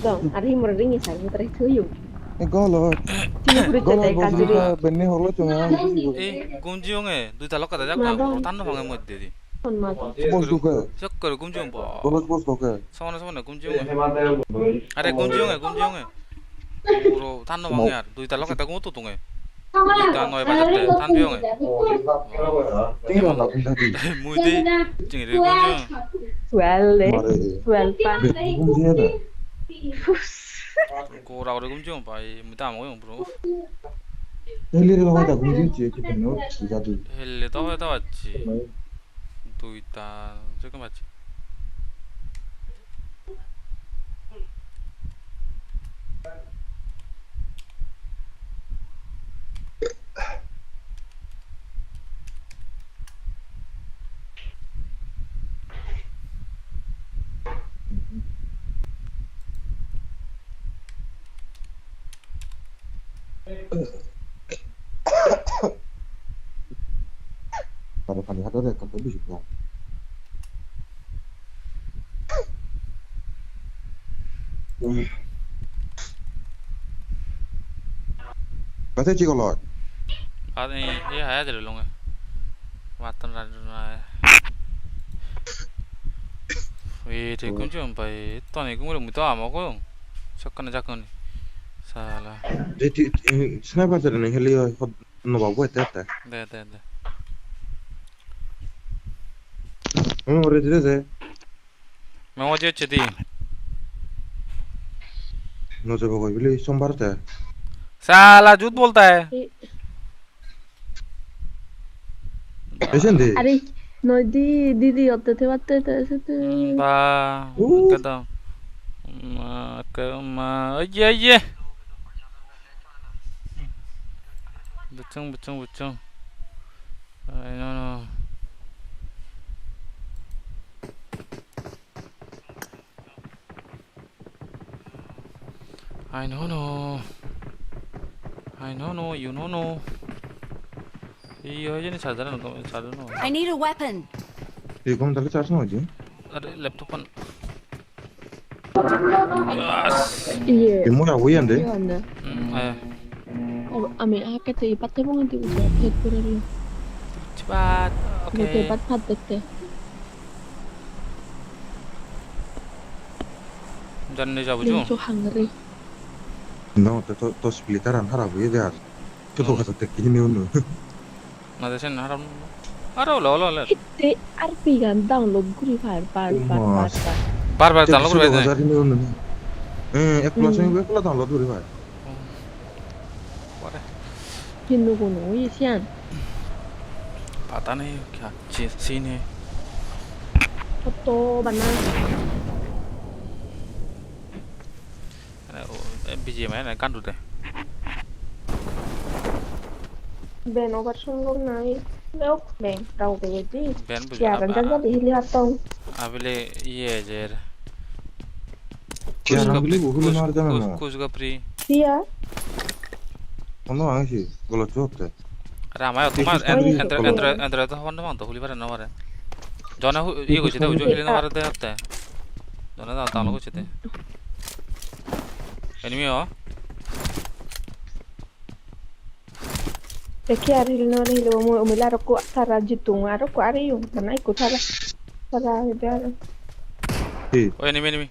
Dong, ada yang merding ya saya terus tuyul. Golot. Golot bosika benne holo chunga. 곰지용에 누이 달라까 자꾸 탄노 방에 못 되디. Kon mata. Bos duka. 셔커 곰지용 봐. Golot bos duka. 서원에 곰지용에. 아래 곰지용에. 우로 탄노 방에 누이 달라까 자꾸 못 동해. 일단 너의 바졌대 탄비용에. Tinggal nak tadi. 무디. 찡이 곰지용. Suel deh. Suel pan. Bumsi ada. 고라 그래 곰지용 봐. 무다 뭐용 브로. Heli lo ada bumsi je kita no jadi. 헬레 다 왔지. 또 있다. 저거 맞지? Pada kali ada deh kata bisa juga. Kata cik kolot. 아니 얘 해야 될 롱에. 왔던 날이나. 왜 지금 좀 봐. 또니 그물을 못 다 먹어요. 잠깐. 살아. Jadi sniper ni heli no bawa tete. 네. Orang dia deh. मैं 어제 चदी No se bawa beli sombar teh. साला झूठ बोलता है Esen deh. Ari, no di otte te batte te sete. बा कदम मा ये बुच्चों no I know you know 이 여전히 잘 자라는 거 잘하노 I need a weapon. Ikom tadi charge no aja. अरे 랩톱은 Iya. Demo ya wian deh. Iya anda. Ame ake te ipat te mongan te uja pet kurang. cepat Oke. Te ipat pat te. jangan dijauh-jauh Ning so hungry. No, to splitaran harap ya deh. Coba kata tek ini unu. nggak ada harap lo Te arpi kan download guri par. bar download Coba berarti kata ini unu. Eksplosi gue kalau download dulu pak. Pindu kono isian. पता नहीं क्या scene है Foto banan. BGMI này căn được đấy Ben over sungguh naik. Leok ben kau begitu. Ben Ya kan jaga dilihat tong. abile ये जर Kiara beli buku luar jangan. कुछ का pre Iya. Ono angsi, kalau cok teh. रामाय तुम्हार enter तो हवन मांगतो हुली बार नवारे जोना ये कुछ तो जो हिलने वाला दे हफ्ते जोना तो तालो कुछ थे एनिमी हो Peki hari hilo mo umila roko tara jitung aro ko ari yung kanai ko tara dia ओ enemy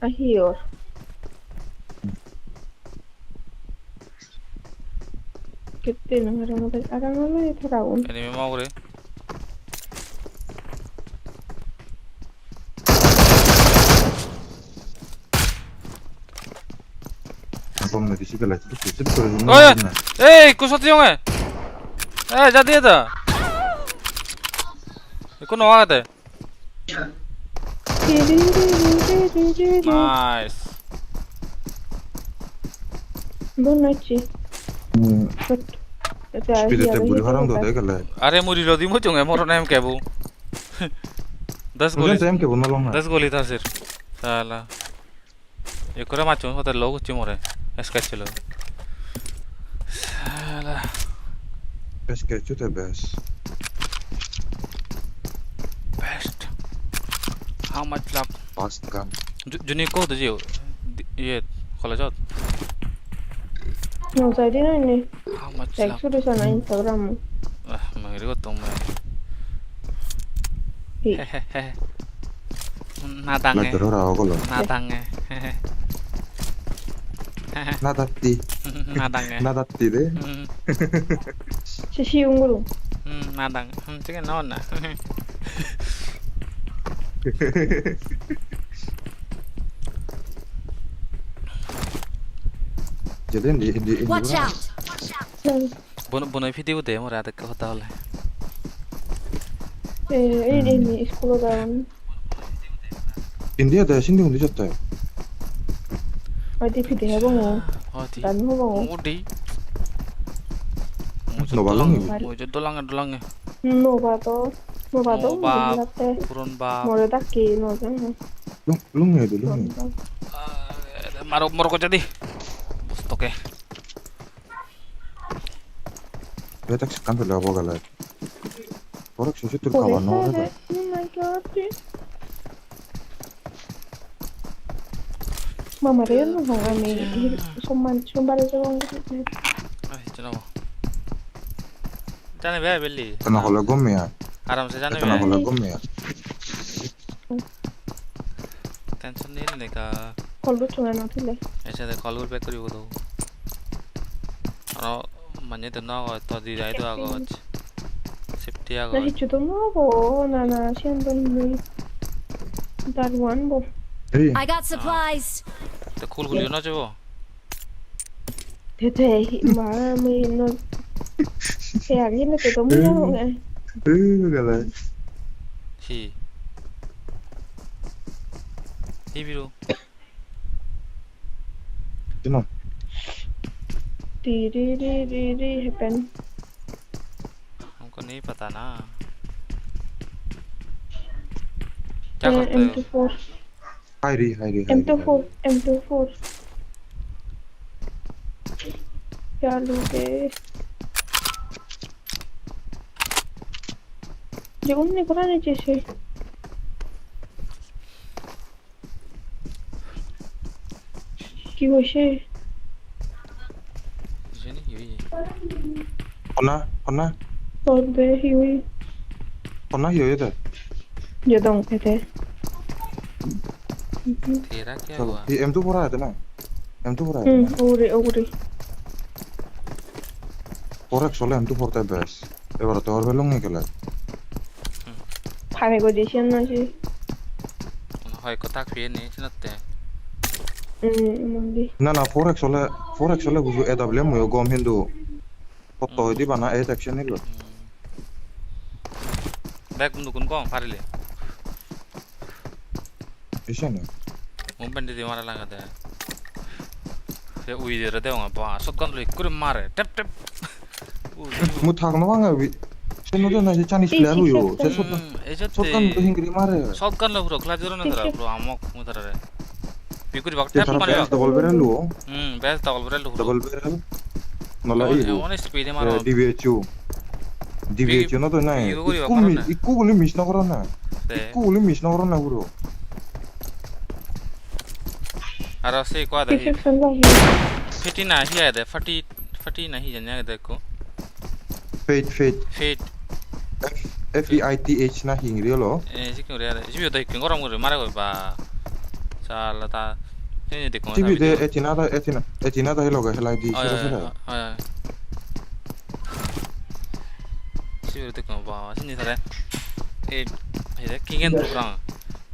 ahior kete nang arang lo taraun enemy mau करे Apa mau di sini lah? Itu ओए ए कुछ होती होंगे ए जा दिया था इसको नवा था nice Boa noite. Speed te buri harang do deh kalau. अरे मुरी रोदी मुझे होंगे मोर नेम क्या वो 10 गोली Mungkin saya ke bunuh long. 10 गोली था सिर्फ साला ये करे माचो होता लोग चिमोरे इसका चलो साला Best kayak itu best. Best how much luck Past kan. जुनी को तो जियो ये कॉलेजात No sai đi này nè. how much Chạy left xuống đi sao này Instagram. मैं रिको तुम Thì 나당해 날 들어라 어걸로 나당해 나다띠 나당해 나다띠네 쉬운 거로. 나당 지금 나왔나 jadi di Watch out! Bunuh video deh mau ada ke hotel ini sekolah dalam. 인디아다 신경 늦었다 어디 비대 해보고. 어디 난 해보고. 어디 너 말랑이 뭐 저 돌랑해 노바도 노바. 몰랐대. 부른 밥 뭐를 닦기 노는. 룽해도 룽해 마로 jadi oke 왜 딱지 깐들 나보갈래 버럭 신시들 가봐 놓으래 Oh my god. Mama Ria não vão a mim. São várias vezes. 지나와 जाने 왜 벨리 그나 걸려 검이야 आराम से जाने 그나 왜 걸려 검이야 tension नहीं लेने का Kalau cuma nanti deh. ऐसे they call back करियो तो और मन्ने तो ना तो दी जाए तो आगो सेफ्टी आगो Nah itu tuh mau nana siang beli. Daruan bo. 에이 I got supplies! तो खूल खुलियो ना जो Tete mà mình nó kẹt cái nó tụi tôi muốn nghe. 그래 히 TV로 진아 Đi happen. हमको नहीं पता ना क्या करते हो M24 하이리 M24 चालू दे जो उन्हें कराने जैसे की वैसे ये नहीं ये 혼나 और दे ही हुई 혼나 히어야 돼 जो दम पे थे तेरा क्या चलो हुआ 이 M2 보라 해야 되나 M2 보라 해야 되나 오리 버럭 솔레 M2 보다 베스 에버라 더 얼벨롱이 gel래 파네 거 디션 나지 하이 거딱 피해 네 지났대 뭔데 나나 포렉 솔레 구조 AWM 요 검 힌두 포토 어디 바나 에 섹션 일로 bag बंदूक उनको फाड़ ले 이샤네 मूवमेंट दे मारा लगा दे ये उई दे रहे होंगे बा शॉटगन ले कुछ मारे टप टप 뭐 타고는 왕아 위 신호도 나 차니스 플레이로 제 ऐसे 솥간 도 힝그리 말해 शॉटगन ले पूरा क्लास जरूर ना तेरा पूरा आमक मुझे रे बिकुरी वक्त 제 टप 사람 मारे 베스 더블 베렐로 बेस डबल ब्रेल 더블 베렐 놀라 이거 오늘 스피드 마로 DVH 너도 나 입고 올림 미시나 그러나 입고 올림 미시나 그러나 그러 알았어 이거 하다 किसे संग फिटी नहीं है दे फटी नहीं जन्या देखो 페이트 fit FEITH 나 힝리로 에 지금 그래 집에 더 있긴 거랑 거를 말하고 봐 잘다 괜히 듣고 TV데 에티나다 헬로가 헬라이디 싫어 아 집에 듣고 봐 신이 살에 에 이제 킹앤 프로그램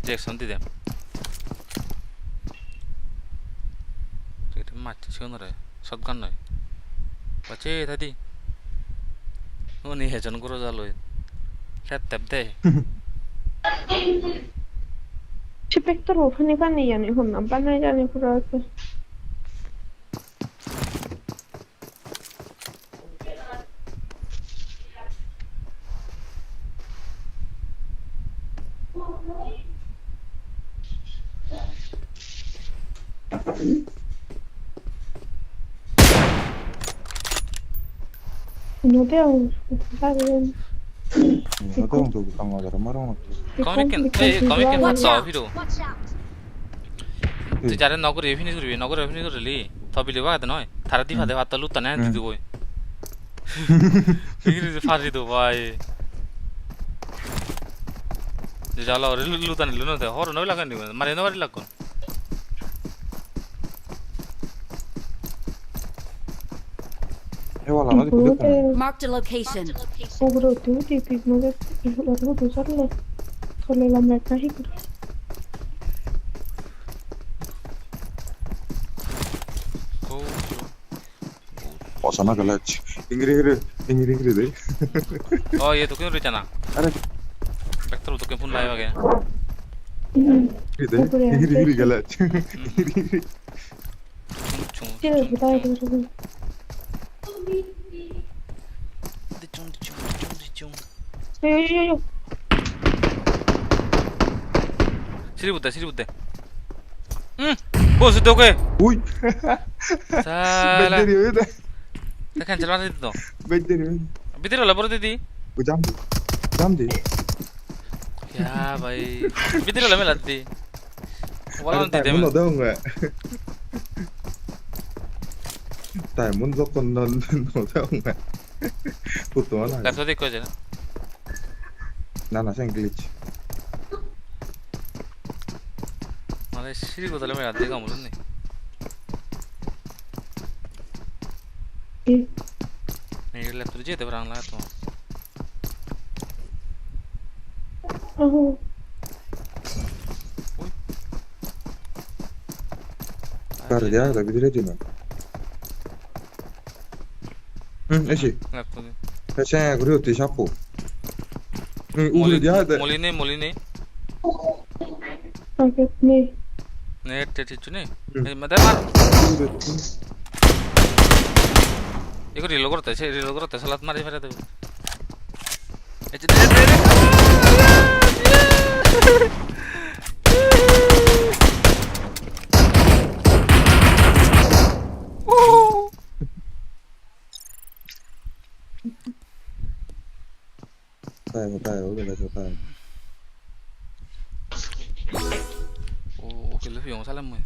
잭슨 디데 되게 맞지 시원하래 샷건 날 맞지 다디 오늘 해전 거로 잘로 랩답대 스펙트로 파니가니 야니 혼남 빠나자니 그러고 No te hago, ¿sabes? 너도 강화자라 말하는 것도 거미ken 맞다 필요 তুই যারে নগরে ফিনিশ করবি নগরে ফিনিশ করলি থবি লিবা কাতে নয় থারা দি ফাদে ফাতা লুতা না দিদি বই ফিনিশ ফারি দো ভাই যে জালা ওরে লুতা নিল না হর নই লাগান দিবে মারে না বাড়ি লাগুন Eh wala, nadi kulit na. Marked a location. Oh bro, tu tipis mo det. Lalu tu sarle. Sarle la mereka hikur. Oh sana galach. Ingri deh. oh ये तो क्यों रे जाना अरे बेहतर तो क्यों फोन लाया गया ingri galach. Cil, kita itu dulu. Yo. Sini butte. Bos itu ke? Uy. Salah. Bederi udah. Tekan jalan itu. Bederi. Bitir lah baru tadi. Jam deh. Ya baik. Bitir lah melati. Walau nanti deh. Mun ada nggak? Mun zokon non ada nggak? Putu mana? Langsung deh kau aja. Nah, saya glitch. Malah sini gua terlalu melati kamu nih. Nih laptop aja deh orang lah tuh. Oh. Kerja, tapi tidak cina. Esi. Laptop. Saya guru di sapu. Udah dia ada. Molini. Angkat nih. Net itu nih. Mada mar. Iko reload करते salat mari fere debe. Hoता है, होता है. Oh, que le fiamos a la mujer.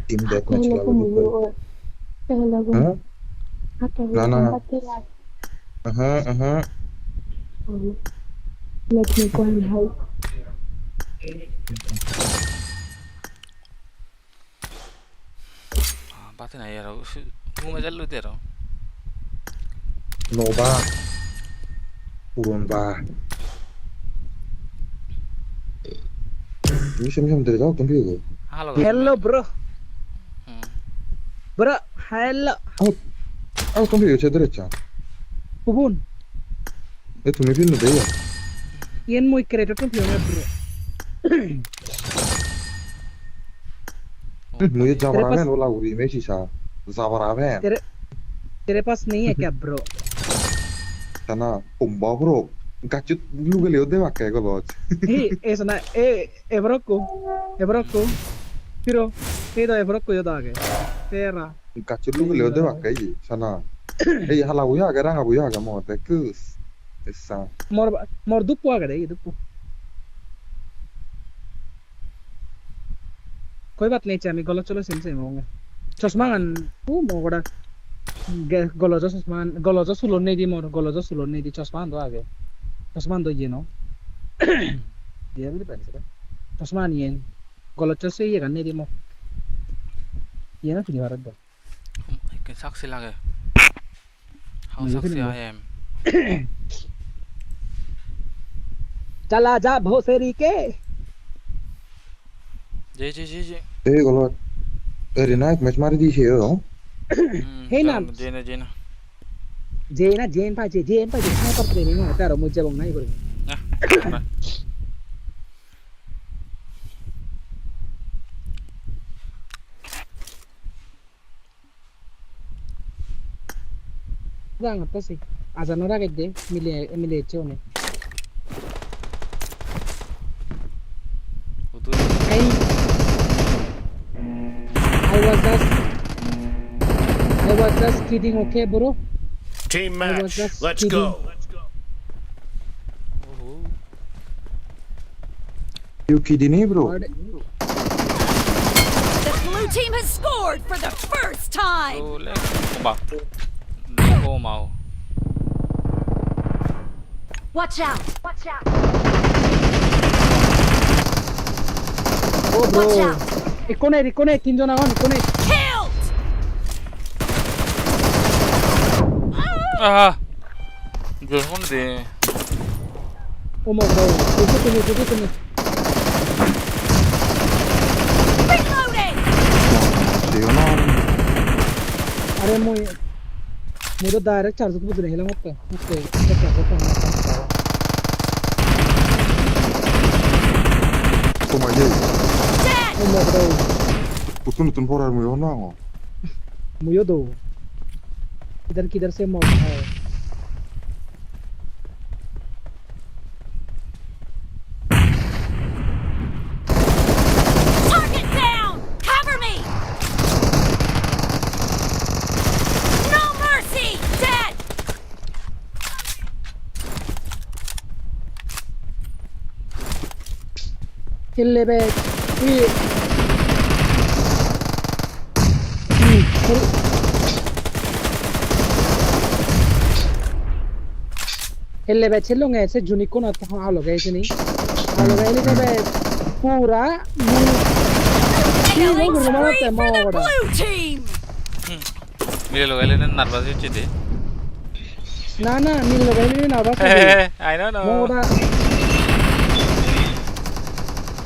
Team deathmatch Kalau lawan kamu Dubai. Hah? Lana. Aha. Let me go and help. बात नहीं यार तू मजा लो तेरा Nova. Urun ba. Ini siapa dari jauh kan dia? Hello bro. Bro, hello. Oh kan dia cedera cah. Pupun. Itu mungkin ada ya. Yan mo i-creator kan bro. मुझे जावरावेन वाला उरी में शीशा जावरावेन तेरे पास नहीं है क्या bro? तना Pumbaa bro gacit lu gale ode wakai golot सुना Ebroko Hiro ये तो Ebroko yo dage तेरा gacit lu gale ode wakai sana hala buya aga ranga buya aga mo te kus essa mor dupu aga de dupu कोई बात नहीं चाहिए गलत चलो सिम से होंगे चश्मा वो मोगड़ा गलत सुलोन नहीं दी मोर गलत सुलोन नहीं दी चश्मा दो आगे चश्मा दो ये नो ये भी पता है चश्मा नहीं है गलत से ये करने दी मोर ये ना फिर भारत दो के साक्षी लगे हाँ साक्षी आया है चला जा भोसरी के जी golot Garena match mari di sih oh hey na Jena Jane pa sniper training ho pero मुझे बंग नहीं करेंगे Jangan apa sih aja nora gede mile cone I was just kidding, okay, bro? Team I was match. just Let's kidding. go. You kidding me, bro? What? The blue team has scored for the first time. Boleh. Ombak. Doko mau. Watch out. Watch out. Oh, bro. Watch out. Ikone, kinjo na on, ikone. Killed. Ah. Jangan deh. Oh my bro. Tutu. Reloading. Siapa? अरे मुझे direct charge को बुझने हिला मत मुझे क्या करना है Kau aja. Dead. O my bro Utun porar mu yona ngo. मुझे दो किधर से मौत है Target down. Cover me. No mercy. Dead. किल ले बे हिल ले बे चलोगे ऐसे जूनिक को ना तो हाल हो गए ऐसे नहीं हाल हो गए लेकिन बे पूरा Killing Ini gua spree mau for the udah. blue team. Mira lo kalian nervous itu deh. ना मिल लो गए नहीं ना बस I don't know. mau udah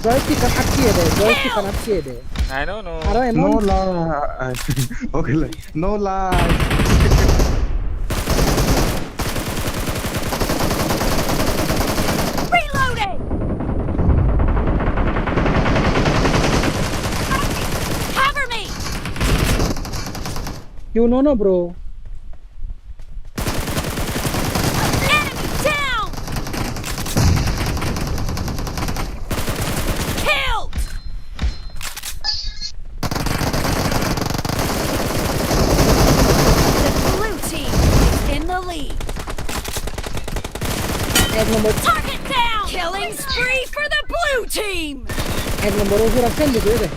joystick kan अच्छी है दे I don't know. अरे No एमोन lie. Okay lah. No lie. Reloading. Cover me. you know no bro Enemy down. Killed. The blue team is in the lead. एक number Target down. Killing spree for the blue team. वो पूरा cell दे दे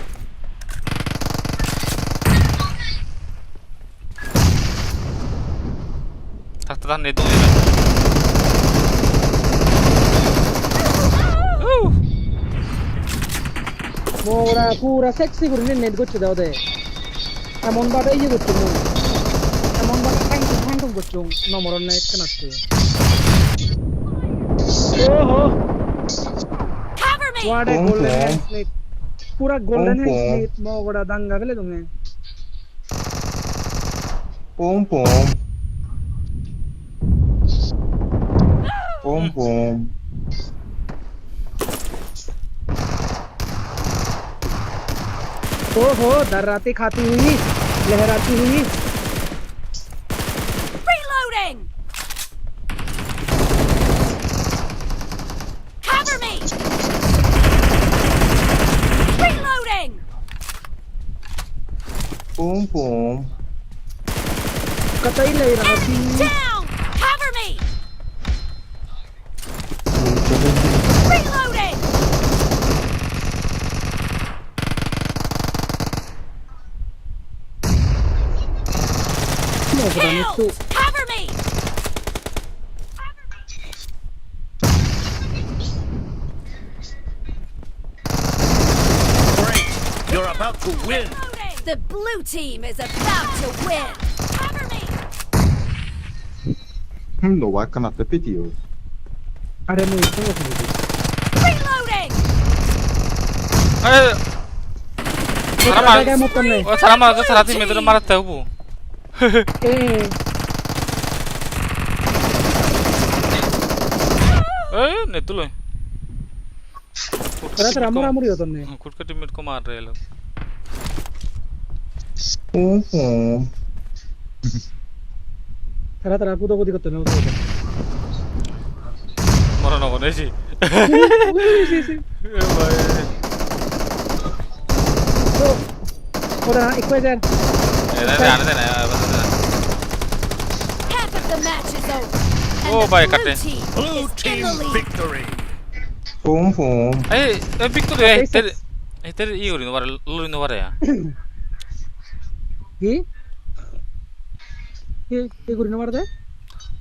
Tahan itu. पूरा sexy गुरने net को चुदा दे एमोन बाबे ये गुच्चू एमोन बाबे thank गुच्चू number net कनस्ते ओहो Cover me. What ए कौन गोल्डन कौन? हैंड स्नेक पूरा गोल्डन कौन हैंड कौन? स्नेक मोगड़ा दंगा गले तुम्हें Pom. ओहो दर्राती खाती हुई लहराती हुई Reloading. Cover me. Reloading. Pom. कतई लहराती Down. Cover me. Reloading. मोगड़ा ने तो Killed. Cover me. Great. You're about to win. Reloading. The blue team is about to win. Cover me. No vai kannatta video. अरे मुझे तो नहीं Reloading. Eh, Salah kayak motor nih. oh salah malah tuh salah tim itu marah tahu bu. Itu loh. Ternyata ramur-ramur ya tuh nih. खुद के teammate को मार रहे हैं लोग. Pom. Ternyata aku tuh ikut tuh nih. मरो ना होने जी. तो, udah ikut aja. आने देना है बस. zone. And Oh, the bye, blue Kate. team Blue is in team the lead. victory. Foam. Hey, Victor, hey, you in war, Lurin war ya. কি কি কি করি না মারতে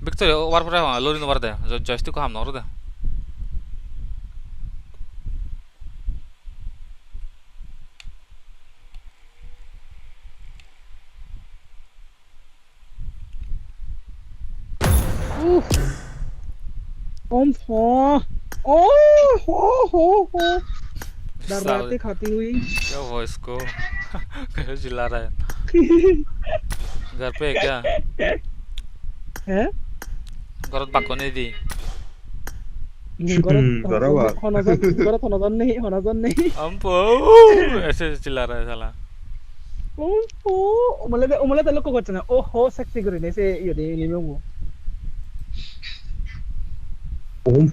Victor, war pura Lurin war de. Joystick ko ham nor de. ओम हो ओ हो डराते खाती हुई क्या voice को कैसे चिल्ला रहा है घर पे है क्या है घर बाको नहीं दी हनजन नहीं अम्पो ऐसे चिल्ला रहा है साला उमले तो लोग को करते ना ओ हो सेक्सी करी नहीं से ये दे नहीं मैं वो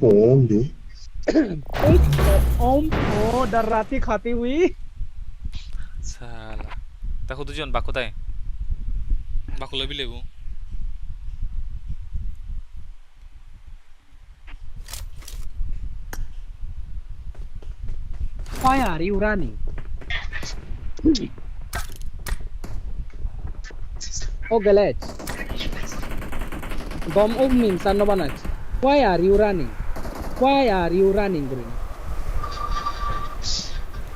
Foam di. ओम हो डराती खाती हुई साला ताको दुजन बाको ताई बाको लबी लेबू Why are you running? Oh, Galet. Gom of means ano banat. Why are you running? Why are you running, Green?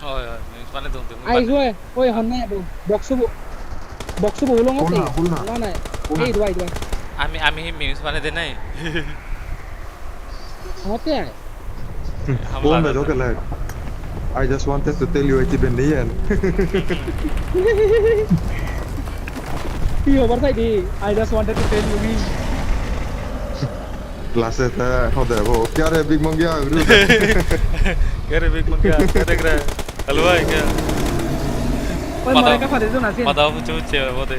ओए माने तुम I swear. Oi, honne bo. Boxu bo ulong ate. No na. Hey, dua. आमी memes माने दे नहीं Hote ay. Foam bejo ke lag. I just wanted to tell you it's been the end. Yo, barsai di. I just wanted to tell you we. Class है हो दे वो क्या रे big मंगिया क्या रे बिग मंगिया क्या देख रहा है हलवा है क्या Oi, mereka pada itu nasin. मादाव चुचे वो दे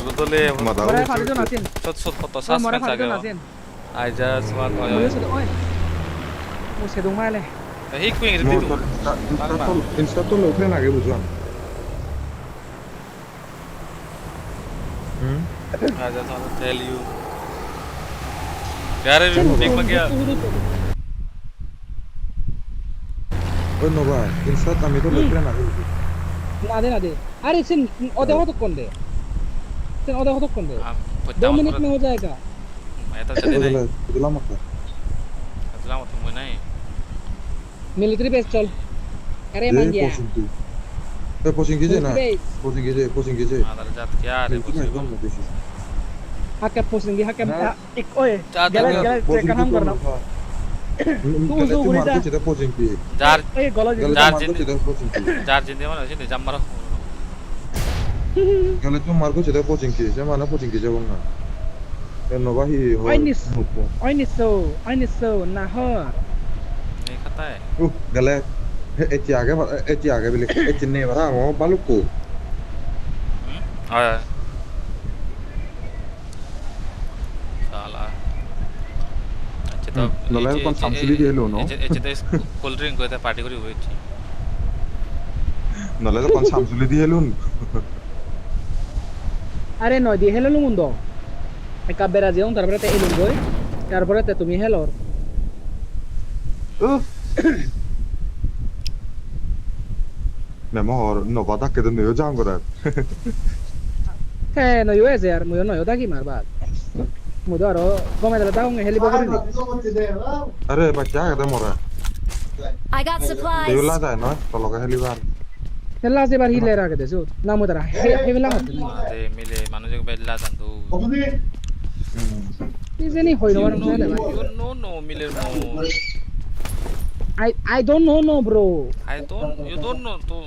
रुतले Mereka pada itu nasin. Shot photo Oh, mereka suspense pada आ itu गया nasin. I just want Mulia sudah. Oi. Mau sedung mana? He queen repeat Insta तो लोग ने आगे बुझवा I just want to tell you क्या रे big मंगिया oh no भाई Insta तमी तो लोग ने आगे Nade. Are sin ode hoto konde. Sin ode hoto konde. 2 minute में हो जाएगा. मैं तो चले नहीं बुझला मत चला मत मुझे नहीं Military base चल. अरे मान गया. तो पोसिंग कीजिए ना पोसिंग कीजिए मादर जात क्या रे Hakap posting hakap ik oye. Galat check हम करना. तू मार को चिता पोसिंग की जार ए गलत जार मार को चिता पोसिंग की जार जिंदे मानो जिंदे जम मारो गलत तू मार को चिता पोसिंग की जे माना पोसिंग की जब ना ये नो भाई हो I need so ना हो. नहीं खाता है गलत एची आगे भी लिख एची ने बरा वो बालू को आया साला अच्छा तो नले कौन सामसुली दिए लो नो अच्छा तो कोल्ड ड्रिंक को तो पार्टी करी हुई थी नले तो कौन सामसुली दिए लो Are no di hello mundo. Eka berazion তারপরে তে এলুঙ্গই তারপরে তে তুমি hello. मैं मोर नो पता के तो नहीं हो जाऊंगा रे Ke no yo ezer, mo yo no yo dagi marbat. Mo daro come della taung heli bogori. अरे बच्चा कहते मोरा I got supplies. देवला था ना तो लोग हेली बार Hella se bar hile ra ke desu. Na mo dara hevela mot. दे मिले मानो जो बेला तंदू Ni zeni hoy no you know मिले no I don't know no bro. you don't know to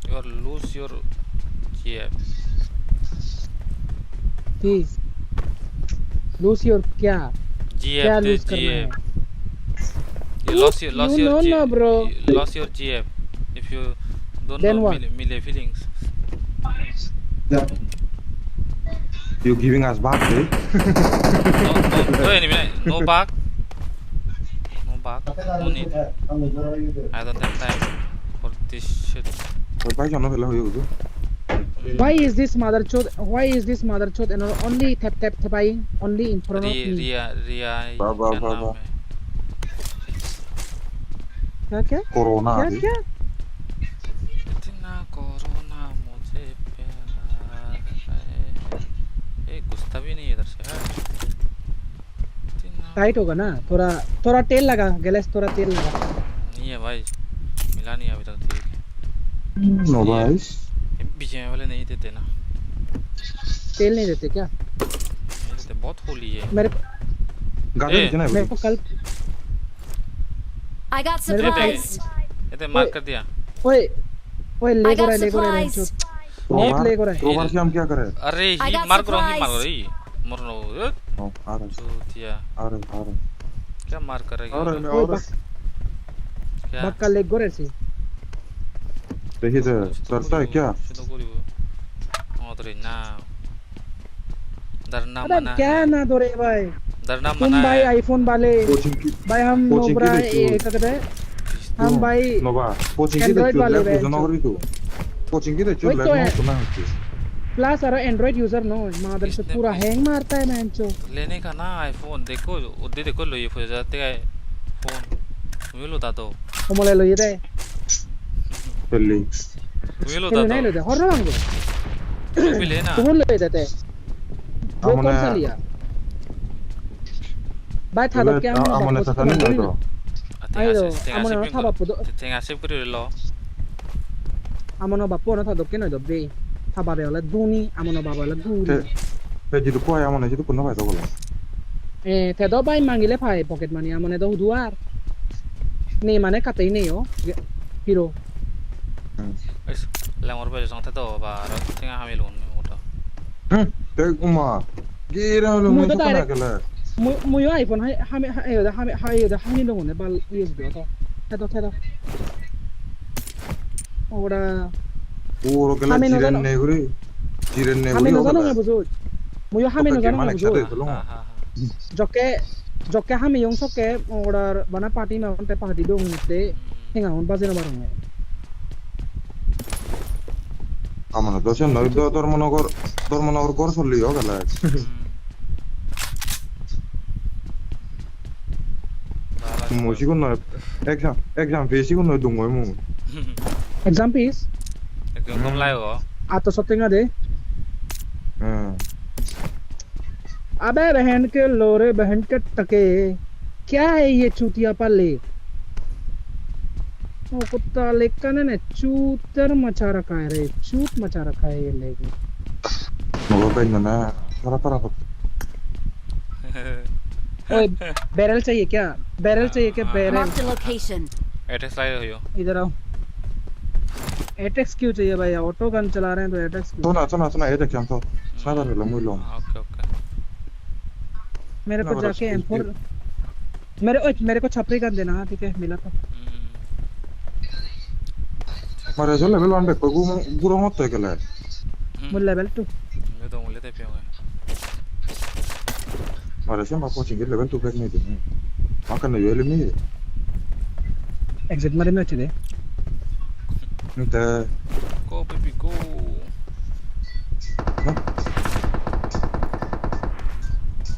you are lose your GF Please. Lose your kya? GF क्या this lose करना है? GF you lost your You know GF no, bro. you lost your GF if you don't Then know what? Mile feelings you giving us back eh no anyway no back no need I don't have time for this shit और भाई जानो पहले हो गया Why is this mother chode? Why is this mother chode? And only tapping only in front of me. Riya Ba, ba, क्या ba, नाम ba. है क्या Corona क्या अभी क्या इतना कोरोना मुझे प्यार है गुस्सा भी नहीं है इधर से है इतना टाइट होगा ना थोड़ा तेल लगा गैलेस थोड़ा तेल लगा नहीं है भाई मिला नहीं अभी तक ठीक है No guys. बीजेएमआई वाले नहीं देते ना तेल नहीं देते क्या नहीं देते बहुत होली है मेरे गाड़ी ए, कितना है मेरे को कल I got मेरे को कल supplies. ये तो मार्क कर दिया ओए I ले got ले supplies. बहुत ले रहा है रोबार से हम क्या करें अरे I ही got मार्क करो ही supplies. मार्क रही मरनो आ रहा चूतिया आ रहा क्या मार्क कर रही आ रहा है मैं आ रहा क्या बक्का ले गोरे से देखिए तो करता है क्या तो कोई वो तो ना डरना अरे मना क्या है ना दो रे भाई डरना तुम मना भाई है आईफोन वाले कोचिंग की भाई हम कोचिंग की नोबरा देखियो। ये क्या कहते हैं हम भाई नोबा कोचिंग की Android देखियो वाले लैब हैं, को जनवरी तो कोचिंग की देखियो वही लैब तो में है। सुना है प्लस अरे एंड्रॉइड यूजर नो मादर से किसने पूरा भाई? हैंग मारता है मैंचो लेने का ना आईफोन देखो उधर देखो लो ये हो जाते है फोन तुम्हें लो दादो como le dé पहले तुम्हें लो pero no le दादो dé horror mango तुम भी लेना तुम ले देते वो हमने- कौन सा लिया भाई था तो क्या हमने सता नहीं है तो Ayo, amone no thaba pudo. tenga sip kuri lo amono bapo no thado keno do be thaba be la duni amono baba la duni पे जी तो कोई हमने जी तो कुन्ना भाई तो बोला te do bai mangile phai pocket money amone do duar ni mane katai nei yo hero lang or ba jong ta to ba ro tenga ha me lo mo to ते उमा गिरा लो मुझे पता क्या है muyo iphone ayo da hani lo ne bal yes do to te do ora वो के हमें लिए नजर- जिरन ने hame no zano buzo muyo hame no zano माने buzo क्या देखो लो ha ha joke hame yung soke ora bana party ma onte party do ngte hinga on baje no barong हमने तो से नई दो धर्मनगर कर चल लियो गला मुझे को ना एग्जाम फेसी को ना दूंगा मैं exam piece kom lai ho ato sotenga de अबे बहन के लोरे बहन के टके क्या है ये चूतिया पाले ओ कुत्ता लेकर ने चूतर मचा रखा है रे चूत मचा रखा है ये लेके मगर पे ना तारा ओए बैरल चाहिए क्या Marked barrel a location. एटेक्स lai ho yo इधर आओ एटेक्स क्यों चाहिए भाई ऑटो गन चला रहे हैं तो एटेक्स सुना ये देख हम तो सादा रे लमु लो ओके ओके मेरे को ना, जाके बस M4 मेरे को छपरी गन देना हाँ ठीक है मिला तो मारे जो लेवल 1 पे गुरो मत है गला मुझे लेवल 2 ले तो ले ते पियो मारे से माको चिंगे लेवल 2 पे नहीं दे माकन ने वेले नहीं एग्जिट मारे में अच्छे दे नहीं go baby go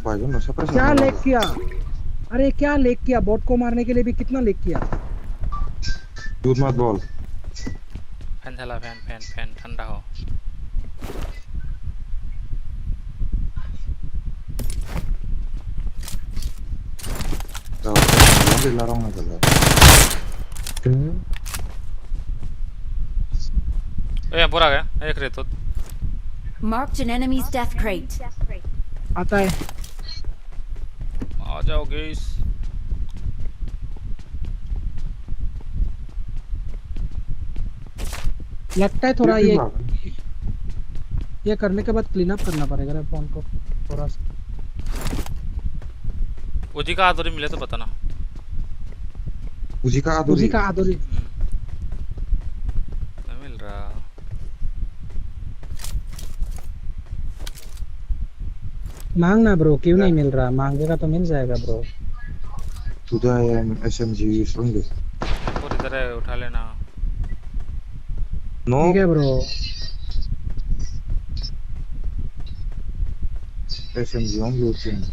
भाई जो नशा पर क्या लेक किया अरे क्या लेक किया बॉट को मारने के लिए भी कितना लेक किया दूध मत बोल फैन चला फैन ठंडा हो तो ये ला रहा हूं गला ए पूरा गया एक रे तो Marked an enemy's death crate. आता है आ जाओ गाइस लगता है थोड़ा ये करने के बाद क्लीन अप करना पड़ेगा रे फोन को थोड़ा सा उजी का आदरी मिले तो बताना उसी का आदोरी नहीं मिल रहा मांगना ब्रो क्यों नहीं मिल रहा मांगेगा तो मिल जाएगा ब्रो तुझा एसएमजी सुन ले और इधर है उठा लेना नो ठीक है bro SMG on looting.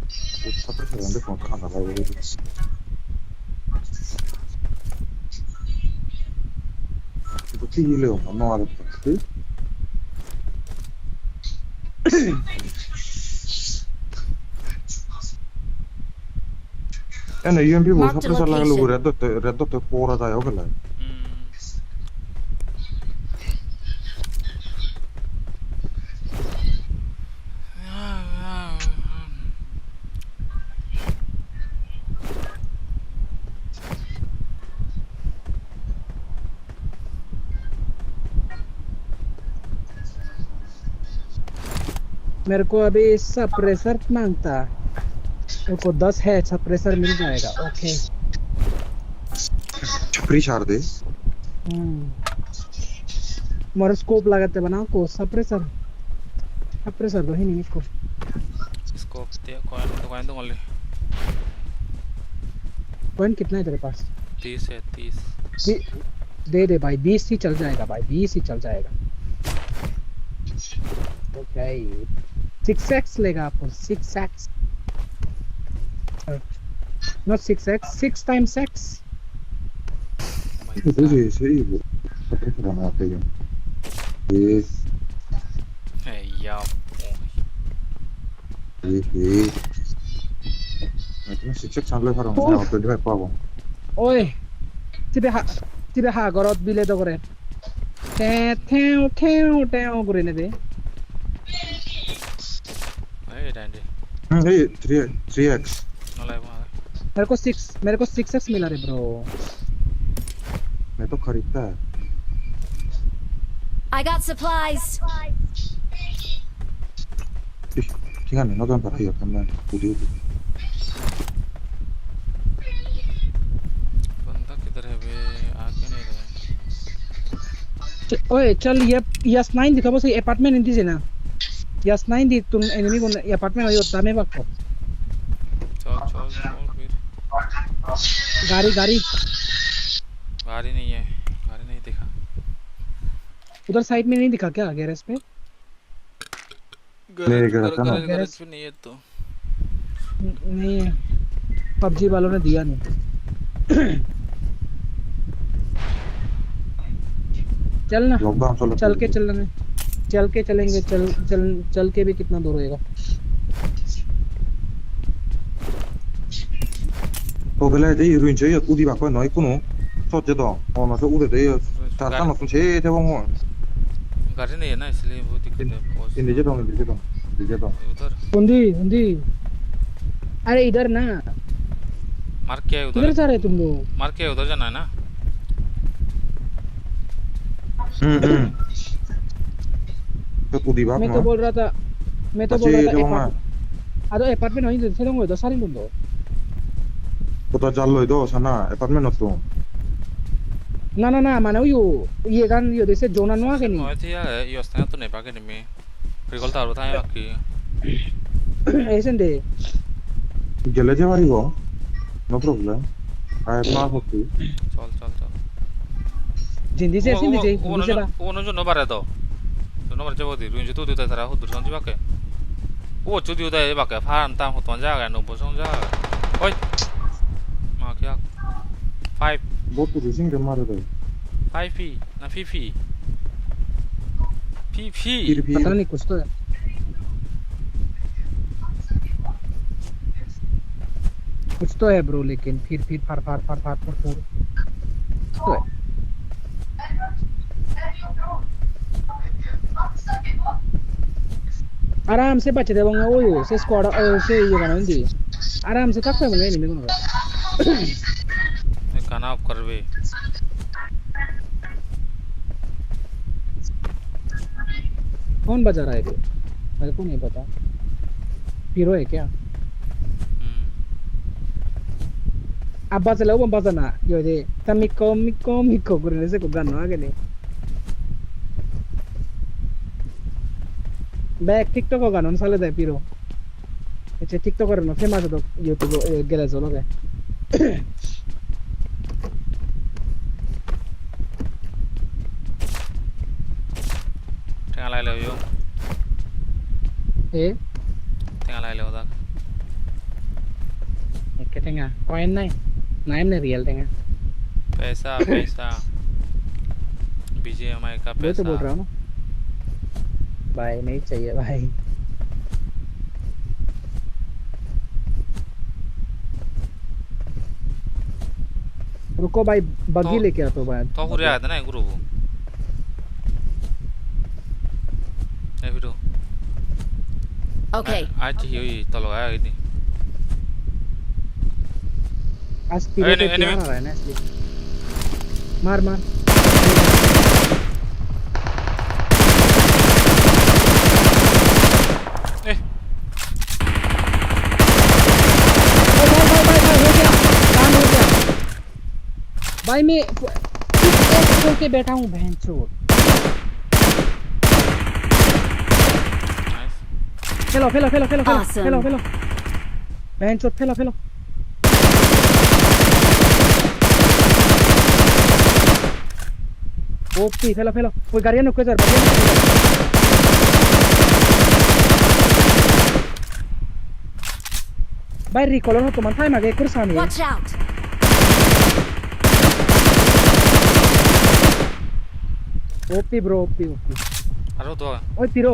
Sắp tới là còn khả năng lại đi. Itu kilo mà nó là cái. Anh ấy UMP bố sắp tới là lúc red dot pora ra yêu cái này. मेरे को अभी suppressor मांगता, मेरे को 10 है, suppressor मिल जाएगा। Okay छपरी छाड़ दे। मोर स्कोप लगाते बनाओ को सप्रेसर तो ही नहीं इसको। स्कोप दे कॉइन दूंगा ले। कॉइन कितना है तेरे पास? 30 है 30। दे भाई, 20 ही चल जाएगा भाई, 20 ही चल जाएगा। ओके 6x लेगा आपको, 6x not 6x, 6 times x। Sí, sắp tới là nào đây? Yes. Hey yo. Nó sẽ chắc chắn lên phát động nào từ đây qua không? Ôi, 집에 하 걸어 빌레도 그래. 태우 그러네 돼. Hey dandy. Hey, 3x. Nó lại vào. मेरे को 6x मिला रे bro. मैं तो खरीदता है। I got supplies. ठीक है ना, तो हम पता ही होता है वीडियो। बंदा किधर है बे? आके नहीं रहा। ओए चल ये यस9 दिखा बस, अपार्टमेंट इंदी से ना यस9 दी तुम एनिमी को अपार्टमेंट हो होता में बाको। चल फिर। गाड़ी नहीं है, गाड़ी नहीं दिखा। उधर साइड में नहीं दिखा क्या गैरेज पे? गैरेज पे नहीं है तो नहीं है, पबजी वालों ने दिया नहीं। चल ना, चल के चलेंगे, चल के भी कितना दूर होएगा? cái đấy ruin chơi ở đi bạc coi nói cũng nó cho chết đó, nó sẽ uống đấy ta nó cũng chế theo không? गाड़ी नहीं है ना, इसलिए वो दिक्कत है। in đi chết đó उधर उंदी अरे इधर ना, मार के है किधर जा रहे तुम लोग? मार के उधर जाना है ना। तो तू दी बात मैं तो बोल रहा था अपार्टमेंट वहीं से लोग दो सारे लोग दो तो चल लो इधर sana apartment तो ना माने ये kan yo dese zona no के नहीं no थी यार, ये उसने तो नहीं पाके नहीं में रिकॉल तार बताया बाकी ऐसे दे गले जे वाली वो no problem I have not hooked चल जिंदी से बा वो जो नो बारे तो नो बारे जो दी रुइन जो तो तारा हो दूर जी बाके वो जो दी उधर बाके फान ताम हो तो जाएगा नो बोसों जाएगा। ओए मार क्या 5 बहुत तो रिसिंग के मारे थे 5p ना PP पता नहीं कुछ तो है। कुछ तो है ब्रो, लेकिन फिर फार तो है। आराम से बचे थे वो से स्क्वाड से ये गाना हिंदी आराम से तक में नहीं मेरे मैं गाना ऑफ कर बे। कौन बजा रहा है ये? मेरे को नहीं पता। हीरो है क्या? अब बजा वो बजाना यो दे मिको करने से को गाना आगे नहीं बैक टिकटॉक होगा ना साले दे पिरो अच्छा टिकटॉक करना फेमस है तो यूट्यूब गेले चलो के ठेंगा ला ले यो ए tinggal lagi lewat. cái thằng à coin này em này real thằng à पैसा BGMI का वही तो बोल पैसा रहा हूँ ना भाई नहीं चाहिए भाई रुको भाई बग्गी तो- लेके आ तो भाई तो पूरे आया था ना ग्रुप ये वीडियो Okay. आज ही तो लगाया इतनी आज पीले पे enemy- क्या आ रहा है ना इसलिए मार मार ए भाई हो गया काम हो गया भाई मैं खोल के बैठा हूँ बहन चोद नाइस फेलो Awesome. बहन चोद फेलो ओपी फेलो कोई गाड़ी नुक्के सर भाई रिकॉलर हो तो मन था मागे कुछ सामने Watch out. OP bro OP अरे तो ओए पिरो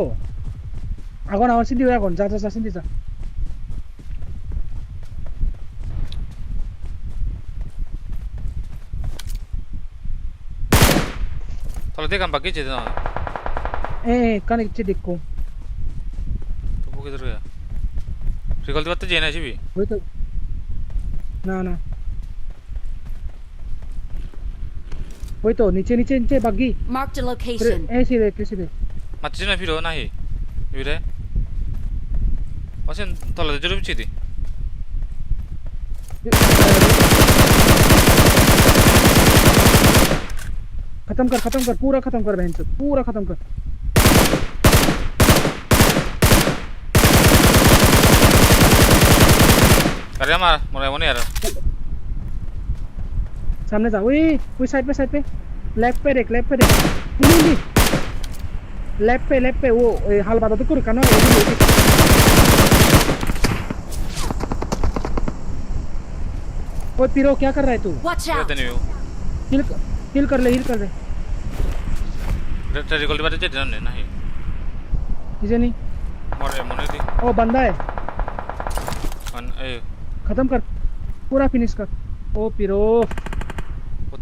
आगोन आवन सिद्धि आगोन जा सिद्धि जा तो देख हम बाकी चीज़ ना ए कनेक्ट चे देखो तो वो किधर गया रिकॉल तो बात जेना भी वही तो ना वही तो नीचे बग्गी Marked a location. ऐसे दे 맞지 좀 필요 나히 이래 어sen 떨어져 주름 치디 खत्म कर पूरा खत्म कर बहन चोद पूरा खत्म कर अरे मार मोरे मोने यार सामने जा वही साइड पे लेफ्ट पे देख हिंदी लेफ्ट पे वो हाल बात तो कर कानो ओए पिरो क्या कर रहा है तू Watch out. 이랬더니 हिल कर ले 레터 리콜 바트 제대로 나히 किसे नहीं मोरे मोने दी ओ बंदा है अन ए खत्म कर पूरा फिनिश कर ओ पिरो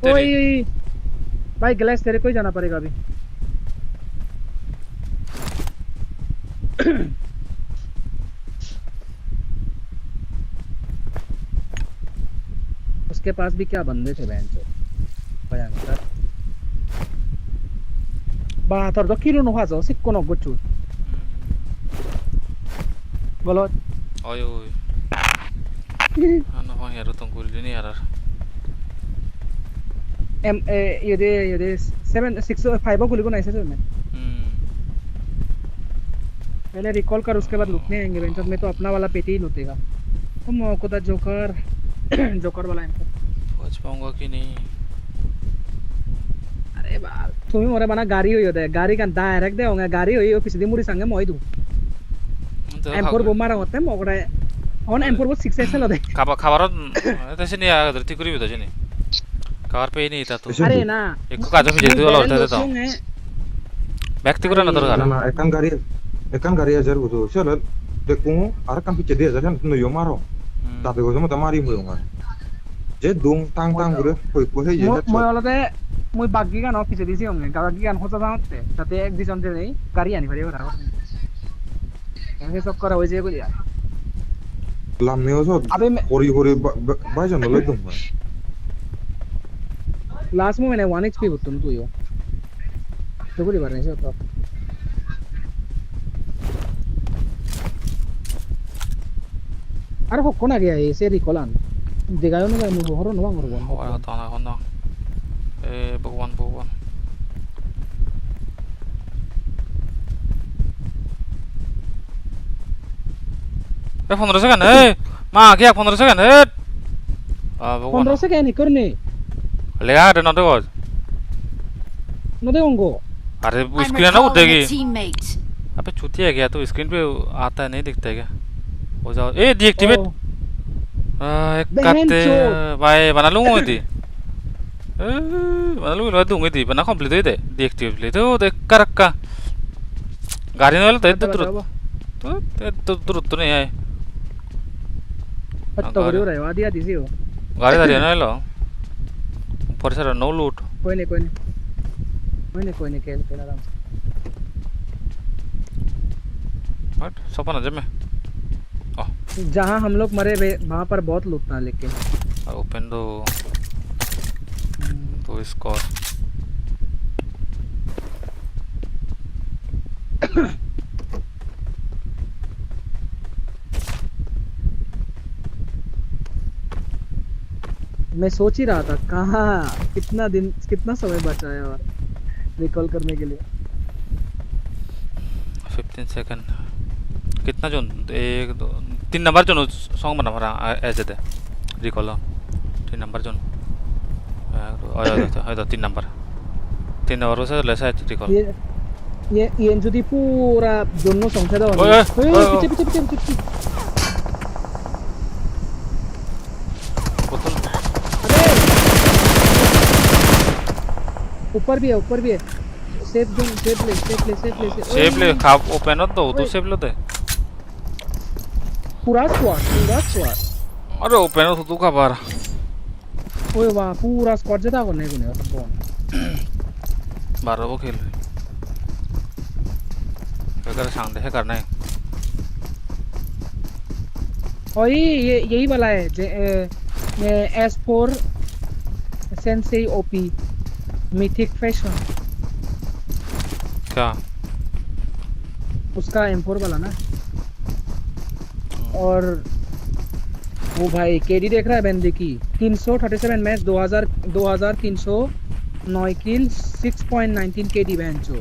तेरी ओए भाई ग्लास तेरे को ही जाना पड़ेगा अभी उसके पास भी क्या बंदे थे बहन चोद भयंकर बाहर तो किलो नो हाजो सिक्को नो गोचू बोलो 어이 어이 하나 방에 야로 동굴이니 야라 एम ये दे 7 6 5 गोली को नहीं से मैं पहले रिकॉल कर उसके बाद लूटने आएंगे बेंचर में तो अपना वाला पेटी ही लूटेगा तुम को दा जोकर वाला एंकर पहुंच पाऊंगा कि नहीं अरे बाल तुम्ही मोरे बना गाड़ी होई होते गाड़ी का डायरेक्ट दे होंगे गाड़ी होई ऑफिस दी मुरी संगे मोई दू M4 बोमारा होते मोगड़े ऑन M4 वो 6XL होते खाबार तसे या धरती करी होता जने कार पे ही नहीं था तो अरे ना एक को काजो भी जल्दी वाला होता था व्यक्ति को ना तो ना ekan garia jar udo shala de kungu ara kan piche dia jar no yo maro ta be go mo tamari mo nga je dung tang gure ko he je মই অলতে মই বাগি গান অফিসে দিছি অমনে বাগি গান হতা যাওতে তাতে এক দুজন দে নেই গাড়ি আনি পারিব তার এনে সব করা হইছে কই lam meo so अबे hori ba jan lo dum last में मैंने 1 HP होतो तू यो तो गोली मारने से होता अरे हो कोना गया ये से रिकॉलन देगायो ना मैं हरो नवा मरबो और तो ना होना ए भगवान ए 15 सेकंड ए मा क्या 15 सेकंड ए भगवान 15 सेकंड नहीं करने ले आ ना तो no de hongo अरे I'm स्क्रीन ना recalling a उठेगी teammate. अबे चूतिया है क्या तो स्क्रीन पे आता है नहीं दिखता है क्या हो जाओ ए डीएक्टिवेट Oh, काटे Behencho. भाई बना लूंगा इधर बना लूंगा दूंगा इधर बना कंप्लीट इधर डीएक्टिवेट तो देख कर का गाड़ी वाला तो Bata इधर bata ba. तो नहीं है Bata bari ho raha hai. Aadi aadi si ho. गाड़ी दारी है ना लो ऊपर से नो लूट कोई नहीं खेल खेल आराम से. हट सपना जब मैं जहाँ हम लोग मरे वहाँ पर बहुत लूट था लेकिन. ओपन दो तो स्कोर मैं सोच ही रहा था कहाँ कितना समय बचा है और रिकॉल करने के लिए. 15 सेकंड कितना जो 1 2 3 नंबर जो सॉन्ग बना रहा ऐसे थे रिकॉल 3 नंबर जो आया 3 नंबर से लेसा है रिकॉल ये जो दी पूरा दोनों सॉन्ग से दो. पीछे ऊपर भी है. सेफ ले खा ओपन हो तो सेफ लो दे पूरा स्क्वाड अरे ओपन हो तू का बार ओए वाह पूरा स्क्वाड जता को नहीं गुने सब 12 वो खेल अगर सांग दे करना है और ये यही वाला है S4 Sensei OP mythic fashion क्या उसका M4 वाला ना. और वो भाई केडी देख रहा है बंदे की 337 मैच 2309 किल 6.19 KD बेंचो.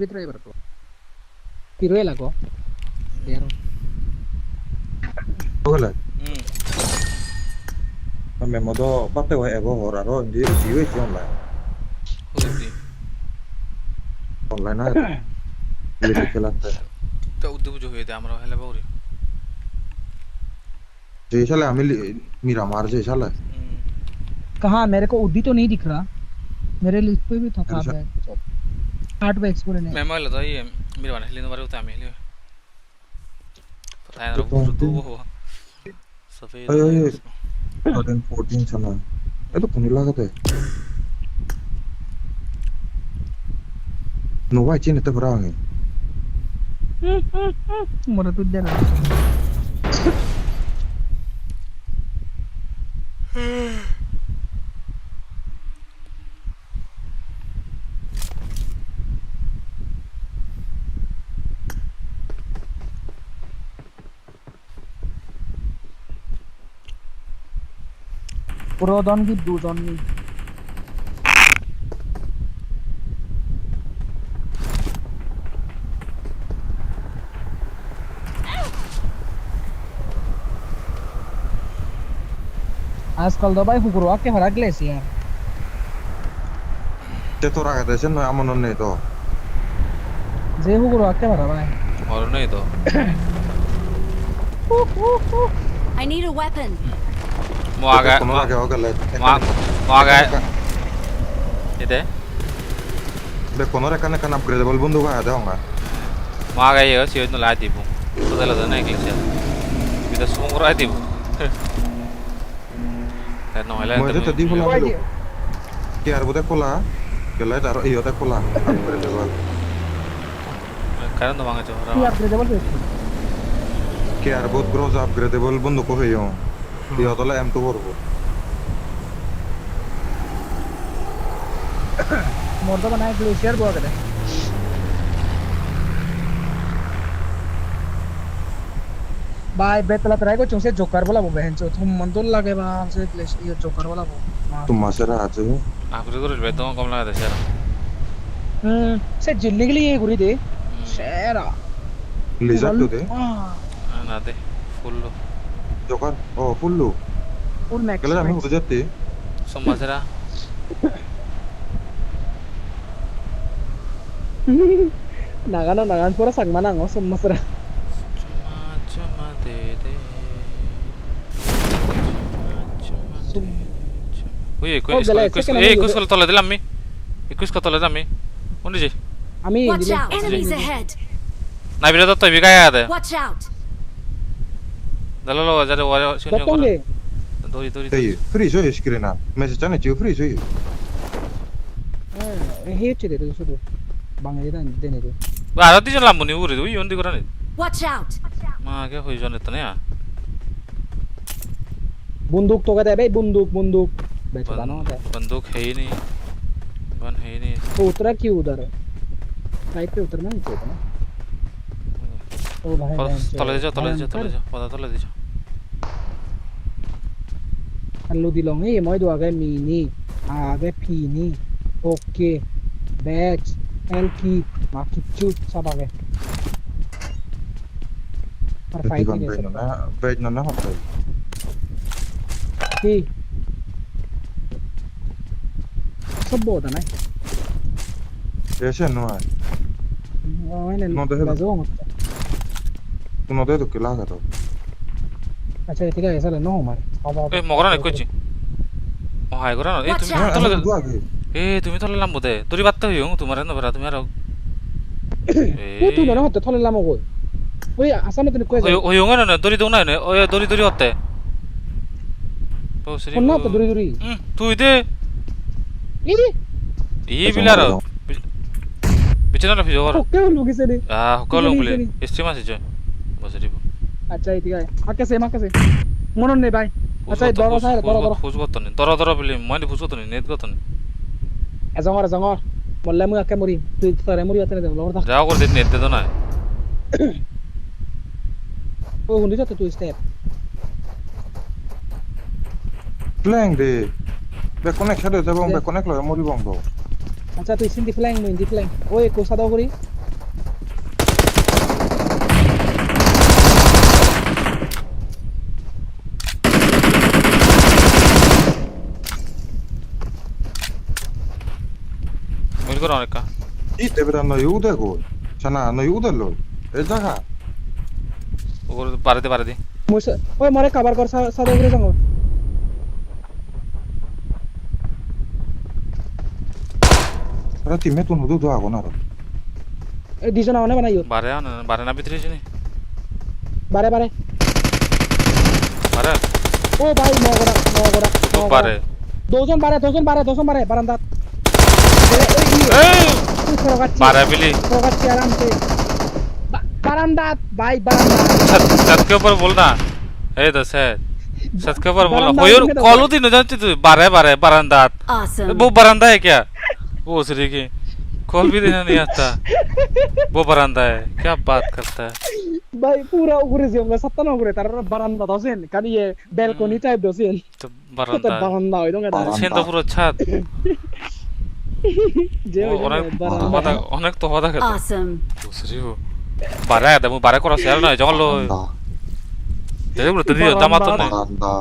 Trae berapa? Piro lah kok. Biar. Oke मैं मदो बाते हुए एगो हो रहा रो जी जीवे क्यों ऑनलाइन ऑनलाइन है ये खेलते हैं तो उद्धव जो हुए थे हमरा हेले बाउरी जी चले हमें मेरा मार जी चले कहाँ मेरे को उद्दी तो नहीं दिख रहा मेरे लिस्ट पे भी था कहाँ पे 8 पे एक्सप्लोर नहीं मैं मान लेता ये मेरे वाले हिलने वाले होते हैं मिले पता है ना वो वो सफेद 14 sana itu kunila kate no vai cine te brangi mora tu dena Pro don gitu don nih. आजकल तो भाई हुकुरो आके हरा ग्लेस यार te to raga te sen no amon ne to जे हुकुरो आके हरा भाई और नहीं तो I need a weapon. mau agak kono lagi oke le mau agak itu le kono rekane kan upgradable bundu ga ada honga mau agak ya sih itu lah tipu betul lah naik kelas kita semua orang tipu kan nolah mo itu tadi pula lo ki ar bude pula ke le taro iyo te pula upgradable karena tuh banget iya orang upgradable tuh care বহুত grows upgradeable বন্ধু কো হইও দিয়া তলে M তো করব मोर तो बनाए glacier बुआ करे भाई बेतला तराई को चुंसे जोकर बोला वो बहन चो तुम मन तो लगे बाप से ग्लेशियर ये जोकर बोला वो তোমার সেরা আছে আপগ্রেড করে বেতন কম লাগে দেশে से जिलने के लिए ये गुरी दे शेरा লিজার তো দে না দে ফুল জোকার ও ফুল্লু और मैक्स গেলে আমি উঠে যেতে সমাজেরা nagan pura sagmana ngo sumasra চমা দে দে ওই একুশ তলে দিলাম আমি 21 কত তলে আমি কোন দিছি আমি Watch out! Enemies ahead! না বিরে তো তুই বিগায় আদে Watch out! দললো যারে ওরে শুনি দপঙ্গে দড়ি দড়ি এই ফ্রি জয় স্ক্রিনা মেসেজ জানে চিও ফ্রি জয় হে চলে তো শুধু বাঙালি দান দেনে দে আর দিজন লামনি উরে ওই অন্দি করে নি Watch out! মা কে হই জনে তো না बंदूक तो कहते हैं भाई बंदूक बेचता ना होता है बंदूक है ही नहीं बन है ही नहीं तो उतरा क्यों उधर साइड पे उतरना नहीं चाहिए था ना ओ भाई तले जा पता तले जा हल्लू दिलोंगे ये मोई दो आगे मिनी आगे पीनी ओके बैच एल की माकी चूत सब आगे पर फाइट नहीं कर सकता বেজ না হতে की सब बहुत है ना এসে নয় मैंने No, deja- बाजू তুমি তো কি লাগা তো अच्छा ठीक है ऐसा लेना हमारे अब এ মগরা নাই কইছি ও হাই গরা না এ তুমি Watch out! তলে দু আগে এ তুমি তলে লাম বদে দড়ি বাত্তা হইও তোমার না বেরা তুমি আর वो तू ना होते थोड़े लामो कोई ওই আসামে তুমি কই যাও হইও না দড়ি দৌ না ওই দড়ি হতে তো সরি কোন না তো দূরি দূরি তুই দে এই ই বিলার বিচনা ফিজো কর ওকে লুকিছে রে কলম বলে স্ট্রিম আছে জয় বসে দিব আচ্ছা ঠিক আছে আকাশে মনন নেই ভাই আচ্ছা দরা সাইরে দরা ফুজ করতে নি দরা বলে মানে ফুজ করতে নি নেট করতে নি এজঙর বললে মই আকে মরি তুই তারে মরি আতে দে লড় যাও করে নেট দে তো না ও হুন্ডি যত তুই স্টেপ প্লেং দে বে কানেক্ট সাথে যাব বে কানেক্ট লয় মরি বন্ধ আচ্ছা তুই সিন্দি ফ্ল্যাং মই ইন্দি ফ্ল্যাং ওই কোসা দাও করি মিল করো অনেক ই দেবে না ইউদে গো ছানা না ইউদে লয় এ জায়গা ওর পারে দি মই ওই মরে কভার কর সা দাও করে যাও আরে তিমে তো নদু দো আগো না এই দিশনা মানে বানাইও বারে না ভিতরে জনি বারে বারে ও ভাই মগরা তো বারে দুজন বারে বারান্দাত এই बारह बिली बारांदात भाई छत के ऊपर बोलना ए दस है छत के ऊपर बोलना कोई कॉल होती न जानती तू बारह बारांदात Awesome! वो बरांदा है क्या वो सरी की कॉल भी देना नहीं आता वो बरांदा है क्या बात करता है भाई पूरा ऊपर से होगा सत्ता ना ऊपर तारा बारांदा दोसेन kan ये balcony type दोसेन तो बरांदा बारांदा होय दंगा छेन तो पूरा छत जे অনেক তো হদা খেতে Awesome! বুঝছিও বারে আদা মু বারে করা সেল না জঙ্গল দেখ বলতে দিও জামাত না বারান্দা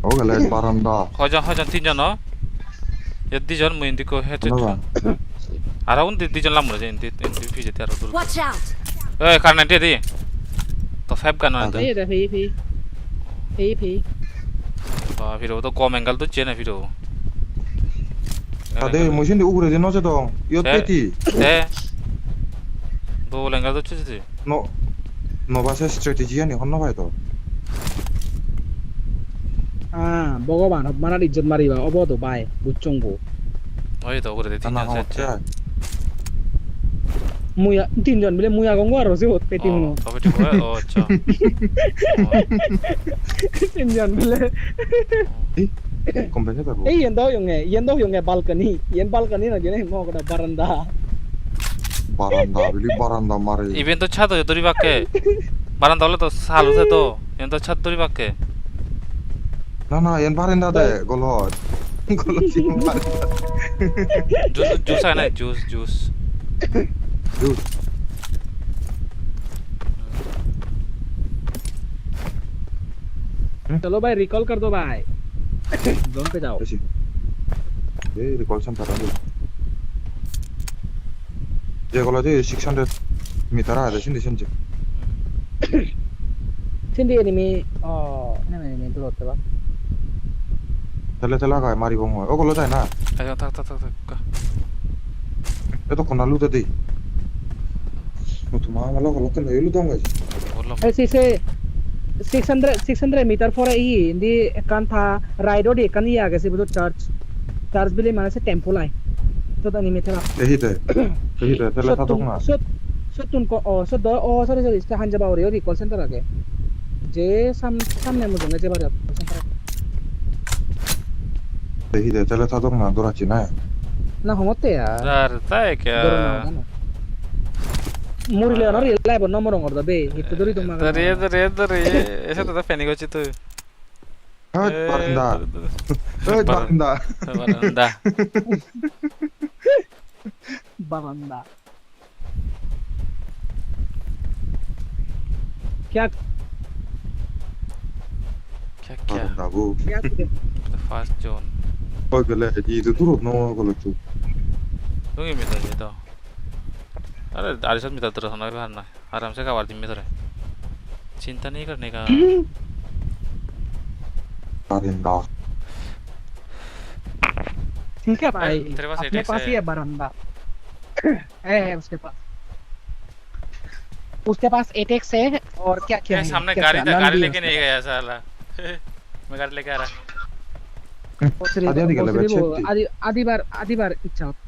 ও গেলে বারান্দা হজন তিনজন দুজন মুই ইন্দি কো হেতে আর উন দুজন লাম রে ইন্দি ফিজে তার দূর Watch out! এই কারণে দি তো ফাইভ কারণে ये दे पी তো ফিরো তো কম অ্যাঙ্গেল তো চেনে ফিরো আদে মশিন উপরে যে নছে তো ইয়তেতি তে দো অ্যাঙ্গেল তো চেছে নো বাসে স্ট্র্যাটেজি আনি হন্ন ভাই তো ভগবান মানার ইজ্জত মারিবা অবদ ভাই বুচঙ্গো ওই তো করে দিতি না না হচ্ছে Muya 3জন মিলে মুয়া গঙ্গ আর রসে হতে পেটি হুনো তবে ঠিক হয় ও আচ্ছা 3জন মিলে Kompennya tak bu? এই yen daw yung balcony na jene mo kada baranda Baranda, beli baranda mari. 이벤트 차도 여드리밖에 말한다 원래 또 살로세도 이벤트 차 드리밖에 Nah, yang baranda deh, golot. Golot sih baranda. 주스 하나 주스 Jus. चलो भाई रिकॉल कर दो भाई जोन पे जाओ Sih. Recall sampai tadi. Ya kalau aja 600 meter ada sini sini. Sindhi enemy enemy तो होते बा Telah kayak mari bongo. Oh kalau saya nah, 아이고 탁탁탁탁 itu kena lu tadi. Tuh mah malah kalau kena lu dong guys. 몰라 ऐसे से 600 metre for ई इंदी कान था राइडो दे कान या कैसे बतो चार्ज बिले माने से टेंपो लाई तो तनी में था Tehite. Telah satu mah. सो तुमको सो दो सॉरी इसका हंजा बावरे और कॉल सेंटर आके जे सामने मुझे जे बारे call centre Tehite. Telah satu mah dora Cina. ना होते यार 잘다 이게 मुरी ले ना रियल लाइव नंबर और दबे इतो दरी तुम दरी ऐसा तो फैनिक होची तो Baranda. Baranda. 바란다 बरंदा क्या क्या Baranda bu. क्या fast zone Oh gila, itu turut no kalau tuh. 동입니다 얘도 अरे 250 मीटर तरह होना है ना आराम से कवर दिन में तरह चिंता नहीं करने का Baranda. ठीक है भाई तेरे पास अपने 8x पास ही है। है बरंदा है उसके पास 8x है और क्या क्या ये है सामने क्या गाड़ी क्या? गाड़ी नंदी है लेके नहीं गया साला मैं गाड़ी लेके आ रहा उसके लिए- Hati-hati kalau उसके लिए becek वो sih. आधी बार इच्छा होता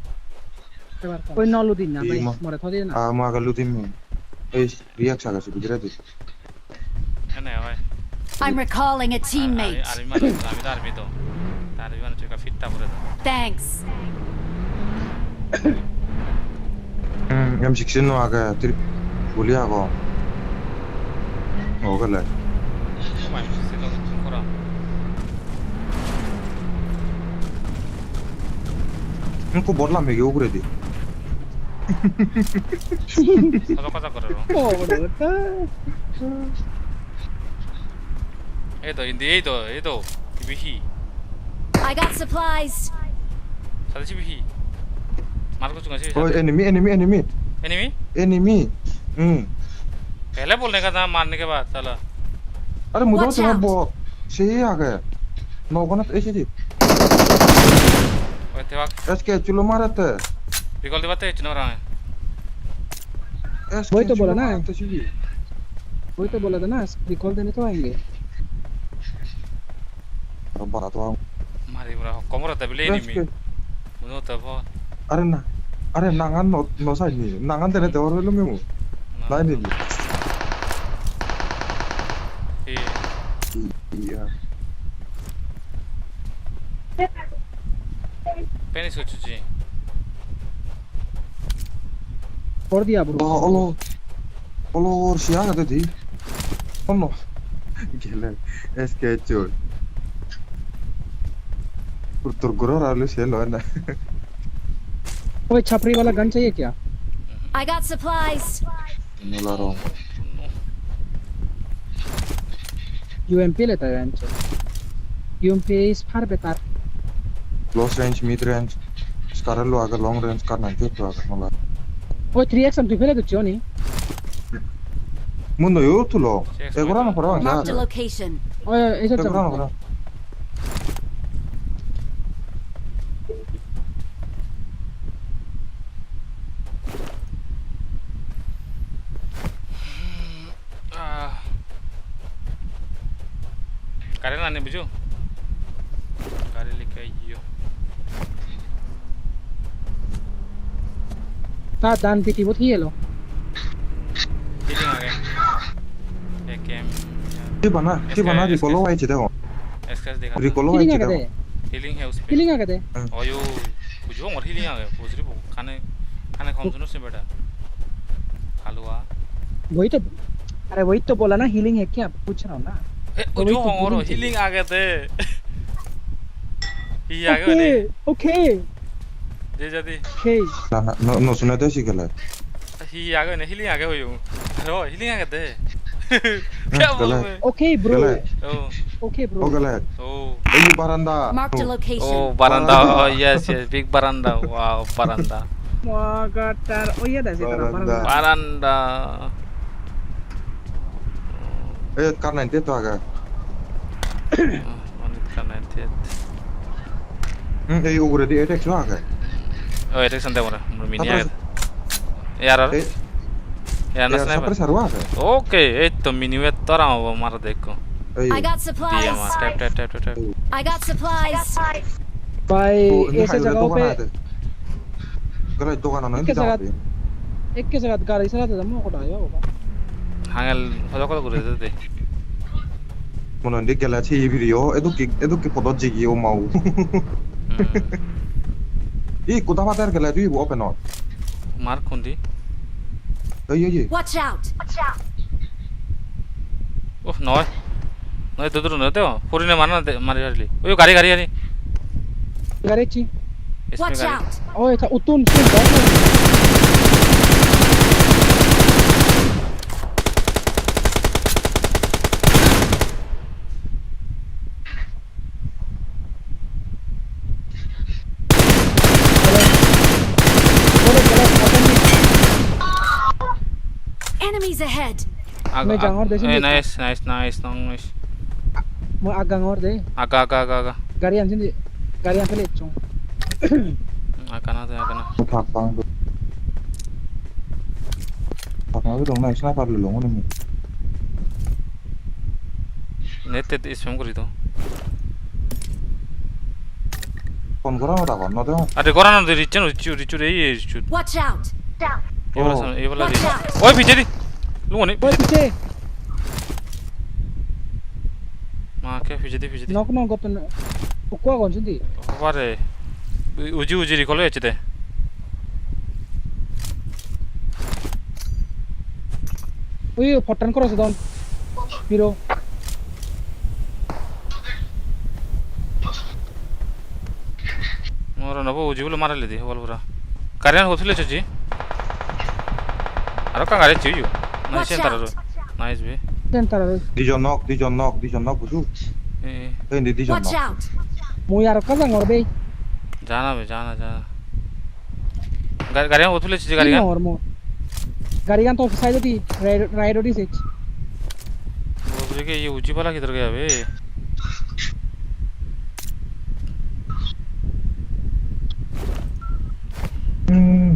कोई नॉलो दिन ना भाई Iya, मोरे थोड़ी ना mau agak lu tim. Riak sagak sih pikir aja. है ना भाई I'm recalling a teammate. Army तो चेका फिट था पूरा Thanks. Yang siksin no agak trip kuliah kok. Oh gila. My से तो कोरा Aku bola megi ogre di. काका कर रहा हूं ओ बोलता ये तो 비히 I got supplies. 사실 비히 मार्को चुका से Oh enemy. Enemy Hmm. पहले बोलने का था मारने के बाद साला Ada mudah Watch cuma out. bo. Sih agak. No banget sih. ओए तेवा SK cuma marat. रिकॉल दिवाते है चिनो रहा है SK वही तो बोला ना। sih. वही तो बोला था ना रिकॉल देने तो आएंगे Rabar atau मारी पूरा कमर होता है बिले एनिमी SK. मुझे होता है बहुत Are nangan no sa ni. Nangan tene te oro lu memu. Lain ini. Iya. पेनी सोचो जी छोड़ दिया bro Allah, siapa tadi? Oh no. Gila. SK cuy. Turgoro lalu sih lo na. ओए छपरी वाला गन चाहिए क्या I got supplies. Melarong. UMP लेता है बेंच यूएमपी इस फार बेकार Close range, mid range. Sekarang lu agak long range karena itu tuh agak malah. ओए 3x हम तुफेले तो क्यों नहीं Mundo yo tuh lo. Kurang apa orang Marked a ya? location. ओए ऐसा चल Kurang apa? Garena nih buju गाड़ी लेके आइयो Ta dan piti bot hielo. Healing आ गया एक game Chibana recall ai chide ho. Excuse देखा Recall ai Healing chide agade. ho. Healing है उस पे Healing agade. ओयो कुछ हो और हीलिंग आ गया पूछ रही खाने खाने कौन सुनो से बेटा हलवा वही तो बोला ना healing है क्या पूछ रहा हूँ ना. ए तो जो वही तो और healing हीलिंग आ गए थे ही आ गए नहीं Okay. जे जदी Okay. No suna de sigala. ही आ गए नहीं हीलिंग आ गए हो यूं अरे हीलिंग आ गए थे क्या बोल रहे Okay bro. O Okay bro. Ogala. O Ei baranda. Marked a Oh, location. baranda. Oh, yes, big baranda. Wow, baranda. Wah gatar. Oh iya dah sih terang Baranda. Baranda. Eh karena itu tuh agak. Onit karena itu. Eh udah di attack tuh agak. Oh, itu santai mana? Mini ya. Yaar. Eh Yaar ya nasne. sampai seru agak. Okay, itu mini wet torang वो मार देखो. I got Dia supplies. मार tap. I got supplies. भाई Ini ऐसे highway जगहों tuh पे kan ada. Kalau itu kan Ikut nanti sangat- jawab. एक के साथ गाड़ी चलाते थे मुझे उड़ाया होगा. Hangel, kalau gue udah deh. Mau nanti kalau sih video itu ke foto jigi o mau. Ih, kuda mater kalau itu ibu open out. Mark kundi. Iya. Watch out. Oh, no. No, itu tuh nanti oh. Purine mana mari hari. Oh, gari. गाड़ी ची. इसमें Watch gari. out. Oh itu utun sih kan. Enemies ahead. मैं जाऊँगा और देखेंगे. Nice. मैं आगांग और दे. Agak. गाड़ी अंसिन गाड़ी अंसिन ले चुं. Agak. Pakang tuh. Pakang itu dong naik sniper dulu nih. Net itu ismem kuri tuh. Kon kurang ada kon, nado. Ada koran ada ricu deh ricu. Watch out. ये वाला Watch दे. out. ओए पीछे दी. लूंगा नहीं. ओए पीछे. माँ क्या पीछे दी. नॉक तो क्या कौन सी थी? वारे. उजी रिकॉल है चीते. ओए फटन करो सदन. हीरो. मोर नबो उजी बोलो मारा ले दी बोल पूरा. कार्यान होते ले चीज़. अरे क्या कार्य चाहिए? नाइस Watch तारा रो. out. नाइस भी. Dan taruh. Di jonok busu. Ini di Watch jonok. out. Mau यार कहाँ ngor be? जाना. Karyawan होते ले चीज़ कार्यान. Ngor mau. गाड़ी का तो ऑफिस आई थी राइड रोडी से. वो बोले कि ये उजी वाला किधर गया बे?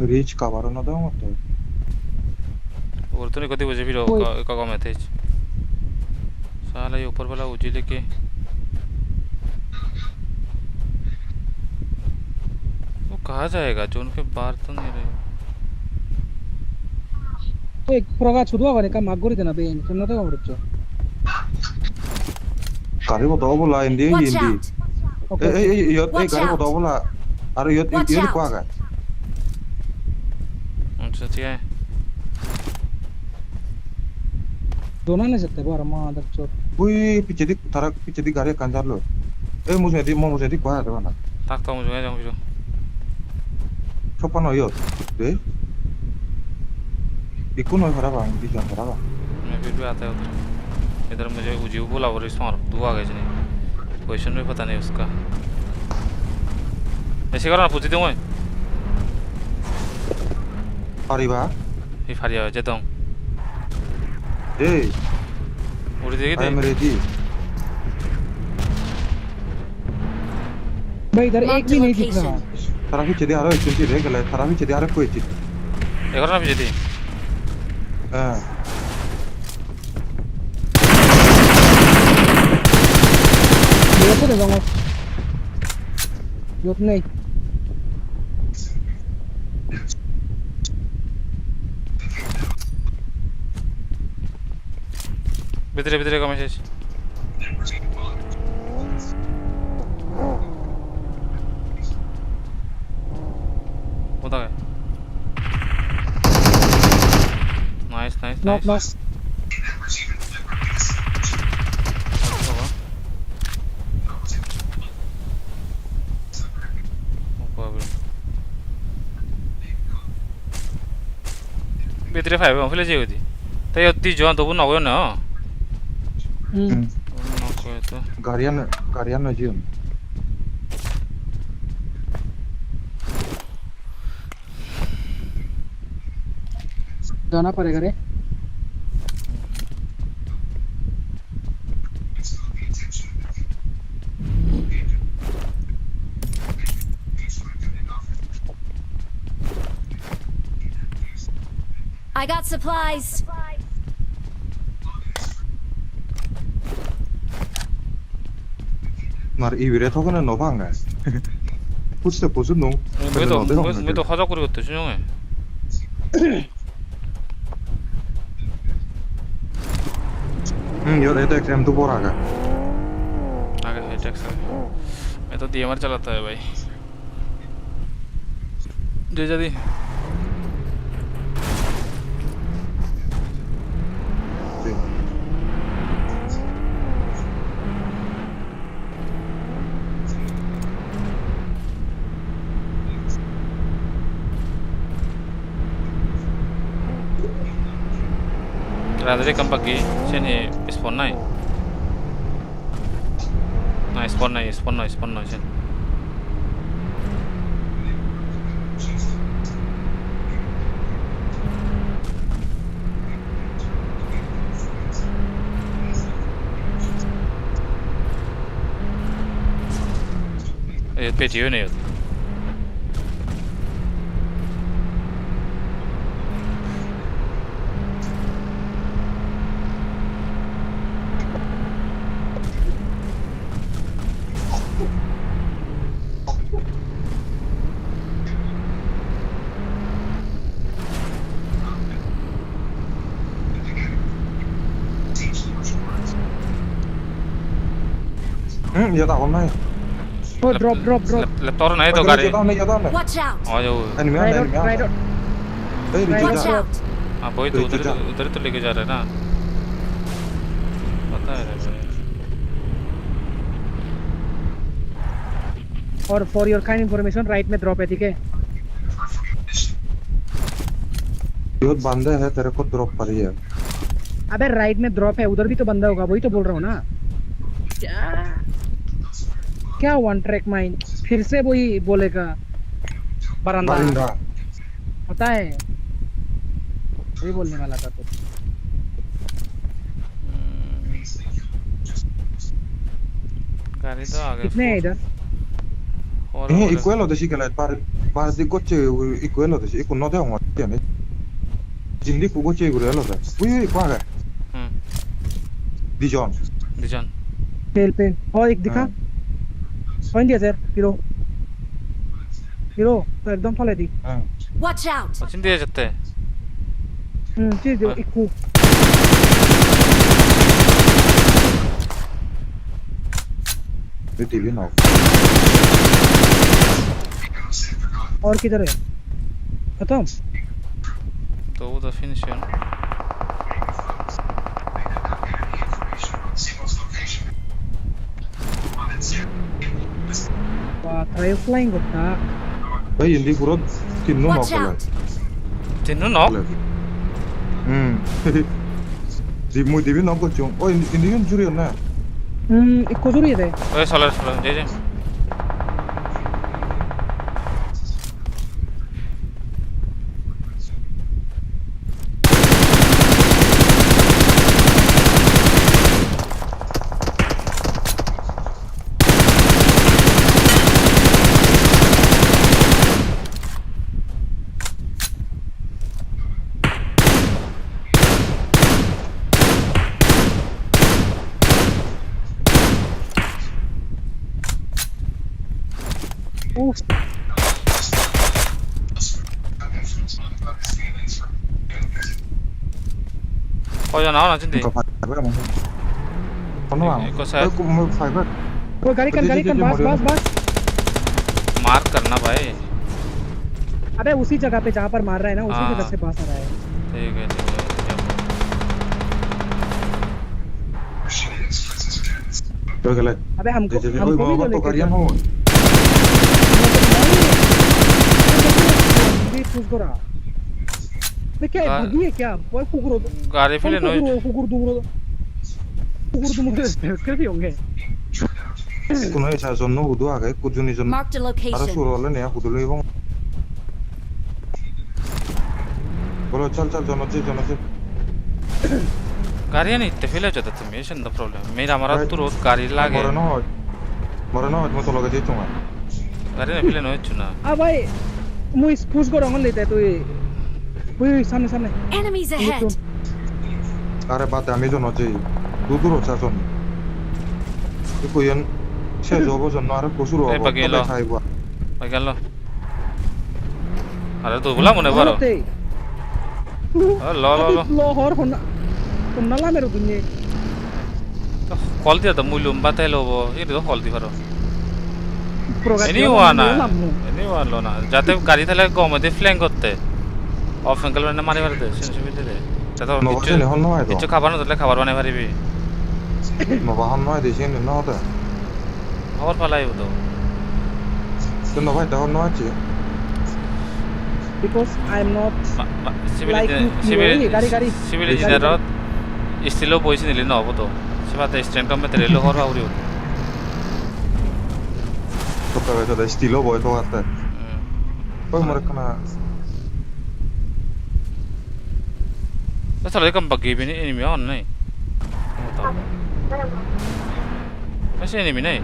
Reach cover nado matu. और तो नहीं कभी वजह भी रो का में थे. साला ये ऊपर वाला उजी लेके. वो कहाँ जाएगा? जो उनके बाहर तो नहीं रहे. तो एक प्रोगा छुड़वा वाले का मागोरी देना be. तुम ना तो और बच्चों. Kari mau tahu bola ini. Watch out. Yot, Watch kari mau out. tahu bola. Are yot Watch ini out. kuah kan? अच्छा ठीक है. दोनों ने सकते बार माँ दर चोर. Wih, piche di kari kancar lo. Musuhnya di kuah ada mana? Tak tahu मुझे जाऊँ फिर. Sopan no yot, deh. Ikut no berapa? Di jam berapa? मैं फिर भी आता है उधर. इधर मुझे उजी बोला और इसमें तू आ गया जने. क्वेश्चन भी पता नहीं उसका. ऐसे करो ना पूछती हूँ मैं. Kari ba? ये फारिया जाता हूँ. उड़ी देगी I'm ready. भाई इधर एक भी नहीं दिख रहा. Tara piche di haro itu deh, kalau tara piche di haro kue itu. ये करो ना पीछे थी. ये तो देखो. योत नहीं. ভিতরে কমে শেষ কোথায় নাইস Knock, knock. ভিতরে ফাইভ ফেলে যাই ওদি তাই অতি জন তবু নগয় না নগয় তো Garena aja. जाना पड़ेगा रे I got supplies. Mar 이비래 토가는 너방아. 붙어 보수 농. 왜도 화자 그리고 또 준영해 यो रहता है क्रैम तो बोरा का आगे है टैक्स मैं तो डीएमआर चलाता है भाई दे जल्दी Radhe kam pagi sini spawn nai. Nah spawn nai sen. Peti yun yun. ये तो हम नहीं Oh, drop. Laptop naik tu gari. Watch out. Oh jauh. Enemy Right enemy out. ए Watch रिचा out. हाँ वही तो उधर तो लेके जा रहा है ना पता है रे और for your kind information right में drop है ठीक है यो बंदे है तेरे को ड्रॉप पर ही है अबे राइट में ड्रॉप है उधर भी तो बंदा होगा वही तो बोल रहा हूँ ना क्या वन ट्रैक माइंड फिर से वही बोलेगा बरामदा पता है वही बोलने वाला था तो गाड़ी तो आगे कितने हैं इधर Eh, y quello de che par di gocce y quello de iku no de un tiene. Jindi ku gocce quello de. Ui qua है. Dijon. पेल और एक दिखा पॉइंट दिया सर हीरो तो एकदम फले थी Watch out. अच्छी दिया जाते हैं चीज जो इक्कू ये टीवी ना और किधर है खत्म तो वो तो फिनिश है ना वाह ट्राई फ्लाइंग होता भाई हिंदी पूरा तीनों Watch नॉक out. तीनों knock di muy di no ko chung oh ini yun juri na इक्को जरूरी है ओए सोलर जे हो जाना ना चिंदी ka pa ba mo Kono bang. एक को शायद- Aku mau fiber. वो गाड़ी जी, जी, kan जी, बस मॉडल। बस बस मार्क करना भाई अबे उसी जगह पे जहाँ पर मार रहा है ना उसी हाँ। जगह से पास आ रहा है ठीक है Coba kalian. अबे हमको Jadi, हमको mau भी apa तो tuh लेके kalian चल। mau? ये पुश करा मैं क्या गा- भागी है क्या वो कुकुरो गाड़ी फिले नो कुकुर दूर कर भी होंगे Kuno ya saya zono udah agak kujuni zono. Marked a Ada location. suruh nih aku dulu bang. Kalau cal zono sih. गाड़ी नहीं इतने फिले जाता तुम ये शंदा प्रॉब्लम मेरा हमारा तो रोज गाड़ी लागे Moreno mau tolong aja cuma. गाड़ी नहीं फिले नो चुना अब भाई मुझे पुश करो अंगल लेते हैं तो ये वही सामने Enemies ahead. Are bate ami zono sih. Duduk saya zono. Itu yang saya coba zono are kusuruh. Eh, pakai lo. Saya gua. भाई कर लो अरे तो बोला मुने बारो लो लो लो लाहौर होना ला मेरे दुनिया कॉल दिया तो मुलुम बात है लो वो ये तो कॉल दी बारो programme ini wana na jate gari thale gomade flank korte off angle bane mari barde sensitivity de jato No sini hono aja. kichu khabar no dole khabar banai paribi No bahan no di sini no ada. khabar palai to Itu no bahan hono aja. because I am not civil Like you, gari. civil engineer istilo boisi nili no hobo to sebate StreamChamp me tere lo hor auri Tuh kalau ada estilo boy tuh kata. Oh mereka na. तो kam bagi bini enemy on nahi masih enemy nahi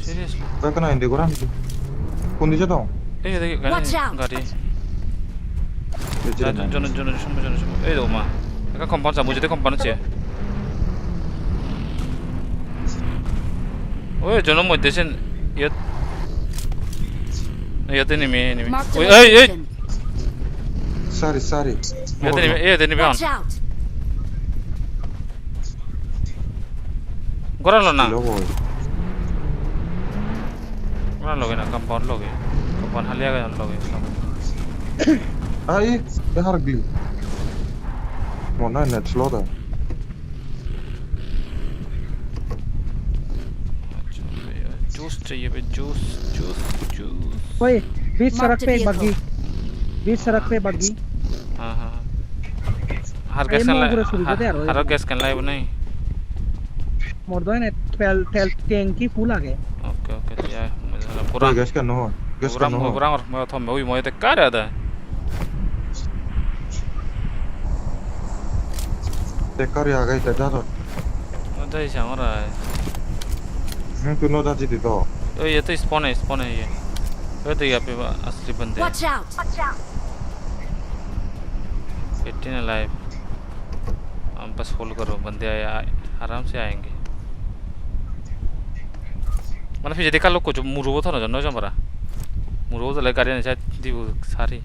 seriously Mereka na hindi ko ram. Kundi siya dong. eh dekhi Watch out. gari Jadi Jono eh do ma ka compound sa mujhe compound che oye jono mo desen yat enemy Marked a oye hey location. sari. yat enemy on Watch out. goran lo na Estilo boy. goran loge na compound halia ga loge Ay, det har gli. Mana net slow dah. Juice चाहिए बे juice ओए बीच सड़क Marked पे एक vehicle. बग्गी बीच सड़क पे बग्गी हाँ हर Ay, mga gura suri ko there, oy. Gas kan live नहीं मोर दो ने 12 टैंकी फुल आ गए ओके तो यार Kurang kurang guys kan no. Guys kan no. kurang और मैं तो मैं वही मोए ते कर रहा था Tekar ya guys, dah dah. मैं तो ऐसा हो रहा है Tu no dah jadi tu. ओए ये तो स्पॉन है ये तो यहाँ पे असली बंदे Watch out. 18 लाइव हम बस फॉलो करो बंदे आराम से आएंगे मैंने फिर देखा लोग कुछ मुरुगो था ना जानना जो मरा मुरुगो तो लगा रहे हैं शायद दी वो सारी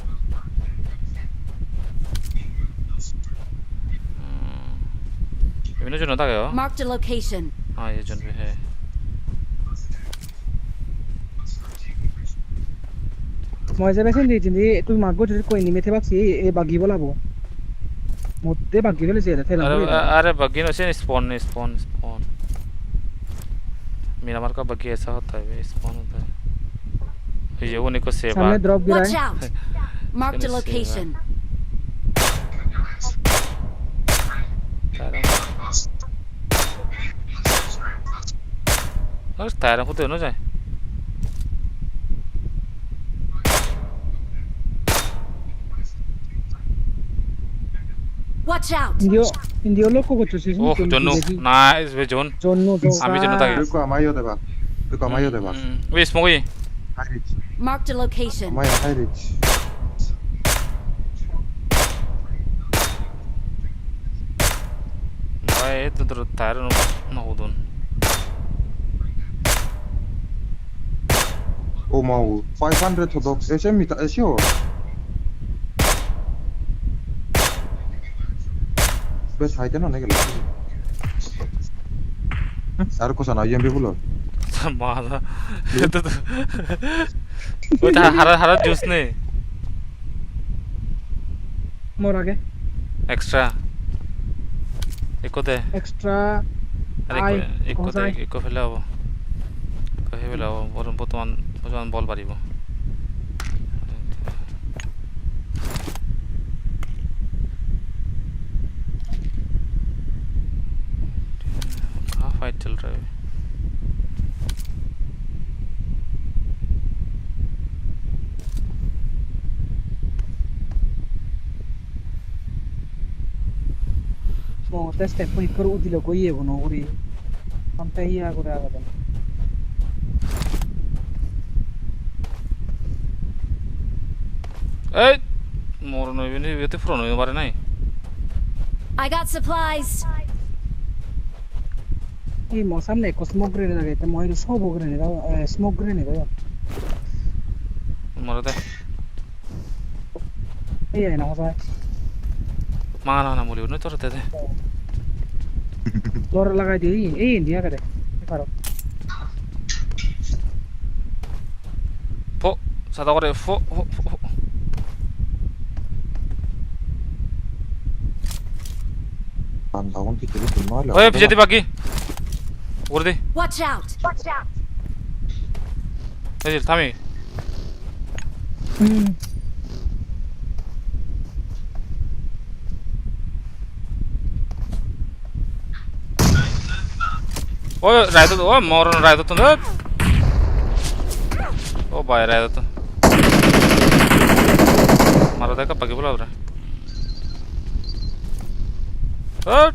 इन्हें जो नता गया Marked a location. हाँ ये जन पे है মই যে বেছেন দিছিলি তুই মাগো যদি কই নিমে থেবাক সি এ বাগি বলাবো মধ্যে বাগি ফেলে যেতে থেলা अरे बग्गी ना से स्पॉन मेरा मार का बग्गी ऐसा होता है स्पॉन होता है ये वो निको सेव सामने ड्रॉप गिरा Watch है out. Marked a Gonna see location. Tyre होते हो ना जाए Watch out. इंडियो लोग को कुछ चीज ओह जोनो नाइस वे जोन जोनो जो Ami jono tak ya? Aku amayo deh bang. Aku amayo deh bang. वे स्मोक ये High reach. Marked a location. Amayo high reach. भाई तो टायर ना हो दोन Oh mau 500 to dog. SM minta sure. Best high kan nih kalau. Ada kosan aja yang bebulo. Mana? Itu tuh. Udah harap jus nih. More आगे Extra. Ikut deh. extra Ikut file apa? Ikut file apa? Bosan ball paribo. कहाँ fight चल रहा है mau tes step pun ikut udah logo iya bono uri sampai iya aku dah kata मोर नहीं भी ये तो prone है हमारे नहीं I got supplies. ये मौसम ने को smoke grenade लगे तो मोहित smoke grenade smoke grenade है मर दे ये ना मौसम मांगना ना बोलियो नहीं तो रहते थे दौड़ लगा दी ये इंडिया का दे करो फो सादा करे फो Tahun kita itu malah. ओए पीछे बाकी उड़ दे Watch out. ए थामी ओए रायतो तो ओए मोरन रायतो तो ओ भाई रायतो तो मारो देखा पगे बोला उधर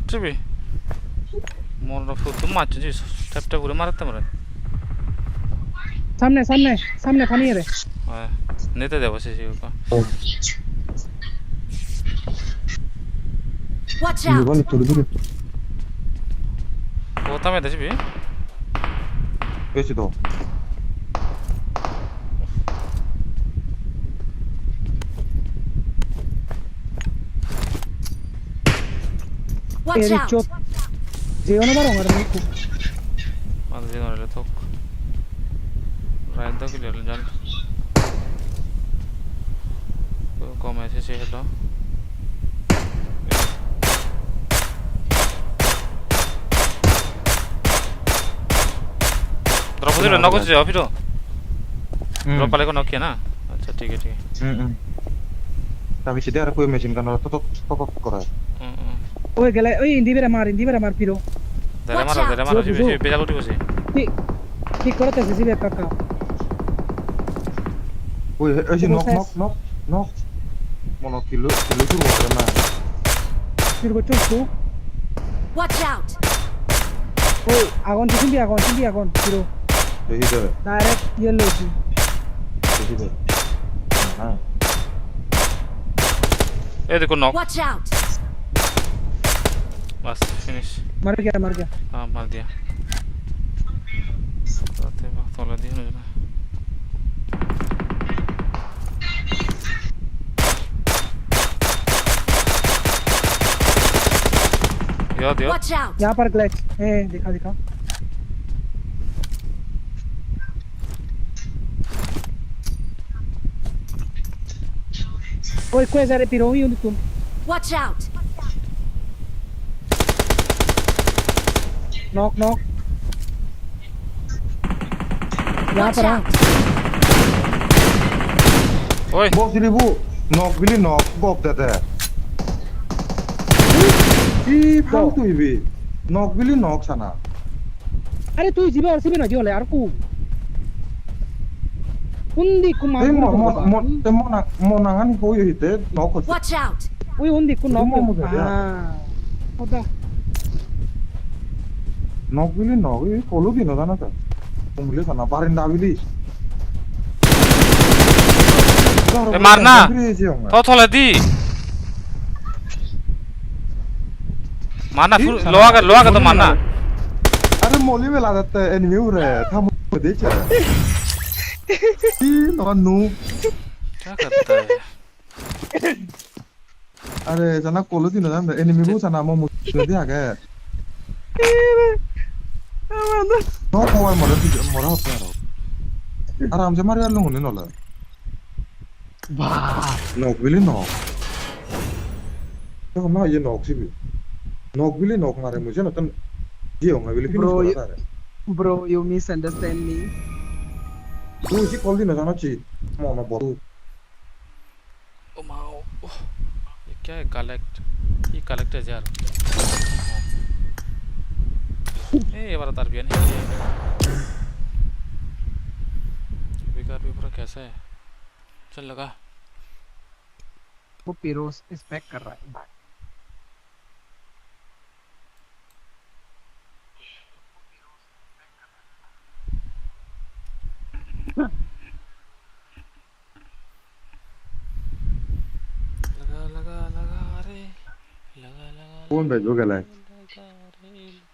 टीवी मोरन फुट तुम माच जी टैप टैप उड़े मारते मरे सामने सामने सामने पानी है नहीं तो देखो सीसी को Watch Ini out. balik dulu. वो था मैं दस भी Besi tuh. Watch out. Chop जीवन बार होगा मेरे को मार दे ना ले तो रायतो के लिए जान तो कम ऐसे से हेलो ड्रॉप उधर ना कुछ जाओ फिर ड्रॉप वाले को नॉक किया ना अच्छा ठीक है Tapi sih dia ada kue mesin kan orang totok korai. ओए गले ओए इंडी बेरा मार पिरो दे मारो जी बेजा लूटी बसे ठीक करो तो सीसी बेका का Kue sih nok. Mono kilo tuh ada mah. फिर को चुप Watch out. ओए आगोन सिंधी आगोन पिरो Jadi deh. डायरेक्ट ये लो जी Jadi deh. Nah. ए देखो नॉक Watch out. बस फिनिश मर गया हाँ मार दिया तो वक्त वाला दिया ना याद Watch out. यहाँ पर ग्लैच दिखा ओए कोई जरा पिरो ही तुम Watch out. नॉक यहाँ Watch पर out. ओए Bos ini bu, nok bili nok, bob deh. Ih, kau tuh ibi, nok bili nok sana. अरे तू जीबे और सीबे ना जो ले यार को उन्दी को मार Mau nangan kau ya itu, nok kau. Watch out. ओए उन्दी को नॉक Mau muda ya. होता Nok bili nok, ini kalau di mana tuh? Beli sana, barinda bili. मारना तो थोड़ा दी मारना फिर लोहा का तो मारना अरे मोली में लागत है एनिमी उरे था मुझे दे चला ये नॉनू क्या करता है अरे जना कोलो दिन ना एनिमी को जना मो मुझे दे आगे nó coi mà nó học nào aram se mari alung ni nola Wah. nok bili nok to ma ye nok sibi nok bili nok ngare mu jena tan dia ngai bili finish Bro, kora you, tare bro, you misunderstand me. tu si kol din na chi mo na botu ओ माओ ये क्या है collect ये collect है यार ये वाला तार भी नहीं बेकार भी पूरा कैसा है चल लगा वो पिरोस स्पेक कर रहा है लगा लगा लगा रे लगा लगा phone भेजो गला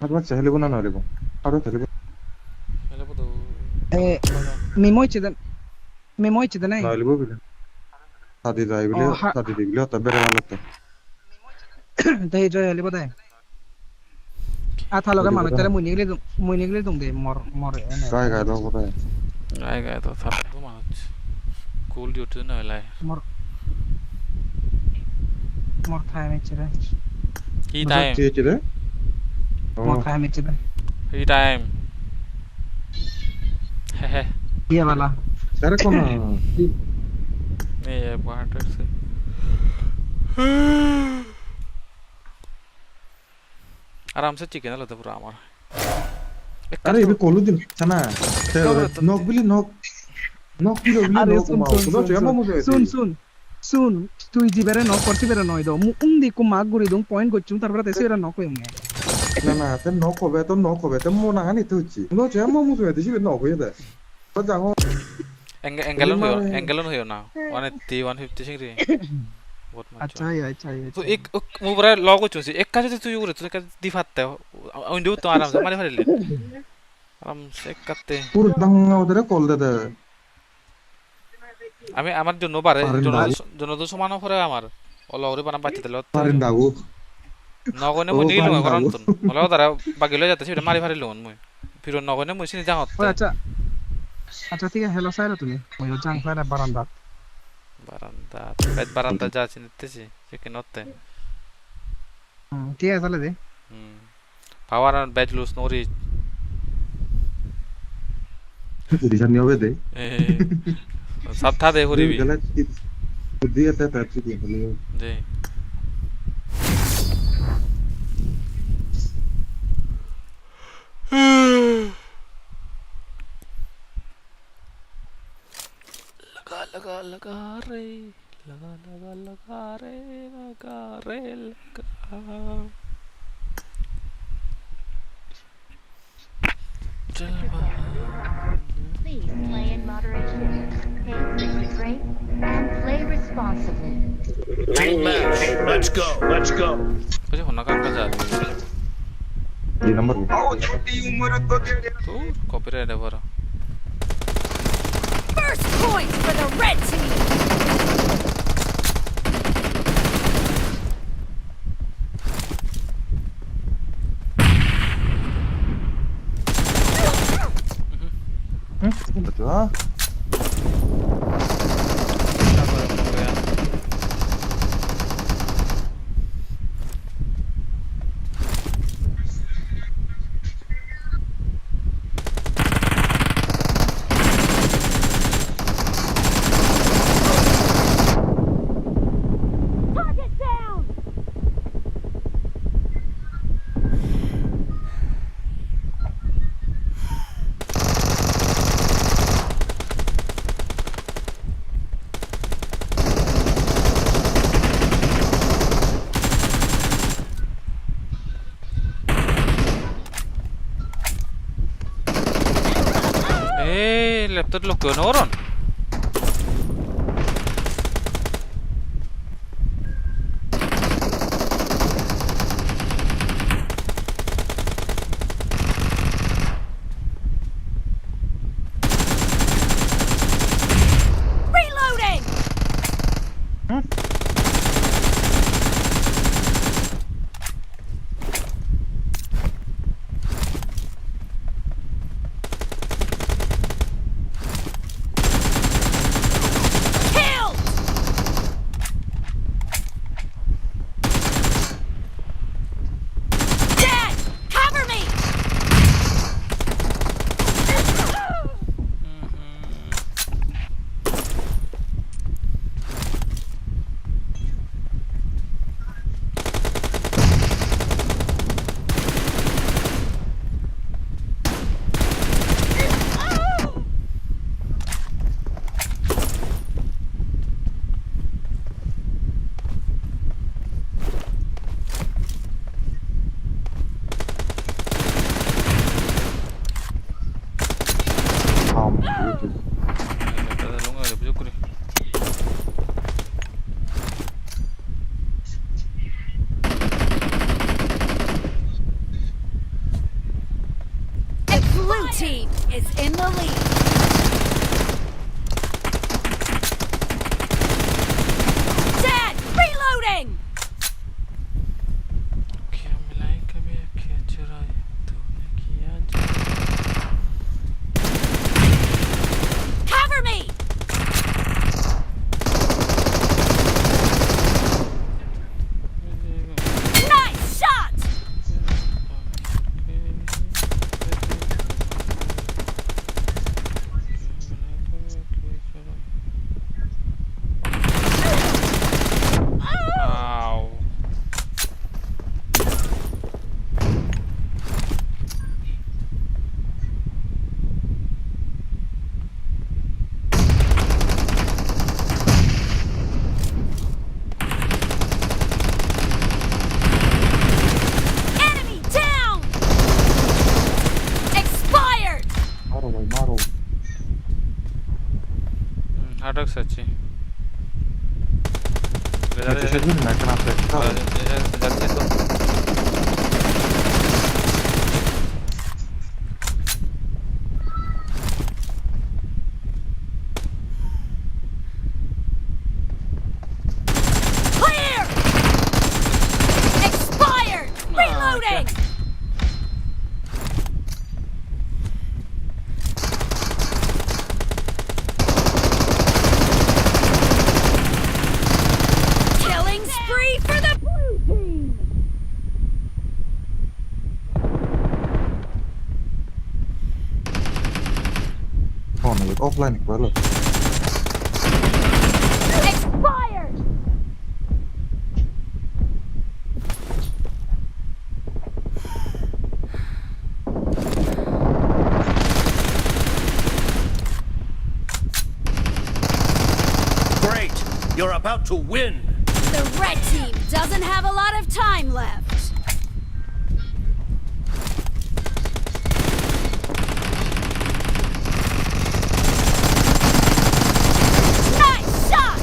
hat wat sahele buna na lebo aro tele पहले तो me moi chida nai na lebo bile sadi dai bile Oh, ha- sadi de bile ta bere wala ta dai joy le bodai a thalo ga mano tere mui nigle dum de mor ene gai gai do bota आएगा तो था तो मानो cool duty ना लाए mor thai me chida ही time che che de mor thai me chida ही time है ये वाला tare kona नहीं है बाहर से आराम से चिकन लो तो पूरा हमारा अरे ये कोलू दिन sana nok bili nok bili Are nok ma no che ma mu sun tu ji bere no korti bere no do di ku mag guri dum point gochum tar bere tese bere no ko yum na na te nok ko be te mo na ni tu chi no che ma mu se de chi nok ye de ba jang ho angle हो ना 180 150 सिंगरी बहुत अच्छा है तो एक मुबरा log चुसी एक का जो तू यूरे तो का दिफाते हो विंडो तो आराम से मारे भरे ले आराम से करते pur dang odere kol de আমি আমার জন্য পারে জন্য তো সমান করে আমার ওলা ওরে বানা বাচ্চা দিল parin dagu নগনে মই নিল কারণ তো ওলা তারা বাগিলে যাতে সেটা মারি ফারি লোন মই ফির নগনে মই সিনি জাঙত अच्छा ठीक है हेलो साइरा তুমি ওই জাং সাইরা বারান্দা বারান্দা যা চিনতেছি সেকে নতে ঠিক আছে তাহলে দে পাওয়ার আর ব্যাচ লুজ নরি di san yobe de সব থা দে হরিবি gala dia te ta chi de জি लगा लगा रे लगा लगा लगा रे लगा रे लगा चल Please play in moderation, pay free drink, and play responsibly. Team match. Let's go. Let's go. कुछ होना काम का जा di number तो कॉपीराइट है भरा First point for the red team. betul ah Target down. laptop lo kön oron Reloading. the lead. Dead! Reloading! क्या मिलाई कभी क्या चुराए तूने किया Cover me! Nice shot! Ow. Enemy down! Expired! मारो भाई मारो Hard rock सच्ची मैं तो शायद नहीं करना पड़ेगा Clear! Expired! Reloading! Killing spree for the blue team! Còn này offline quá rồi Expired! Great! You're about to win! The red team doesn't have a lot of time left. Nice shot!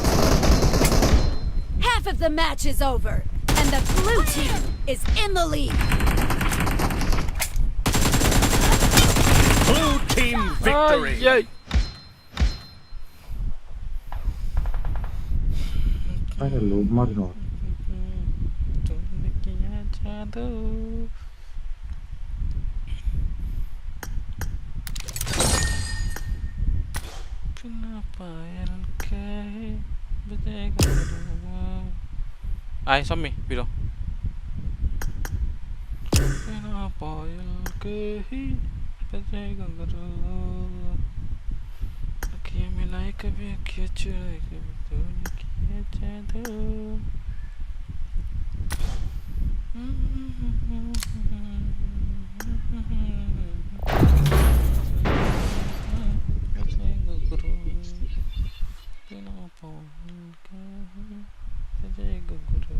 Half of the match is over, and the blue team is in the lead. Blue team victory! Ay, Ai là lũ mất rồi तूने किया जादू बिना पायल के बजेगा ai xong mi video बिना पायल के ही बजेगा अखियाँ मिलाई कभी अखियाँ चुराई कभी तूने किया जादू बजेगा गुरु बिना पायल के बजेगा गुरु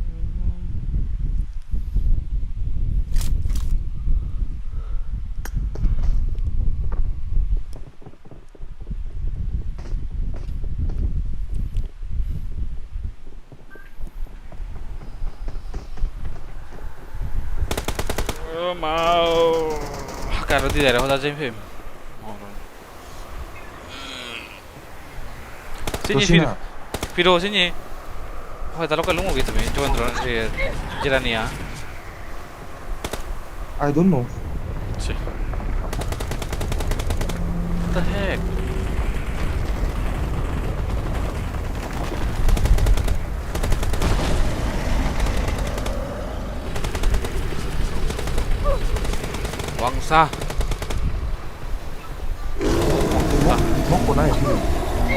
mau caro di daerah kota James sini Sina. Viro sini oh talo ka lungo gitu men cuman drone Jirania I don't know sih what the heck Wangsa móc của này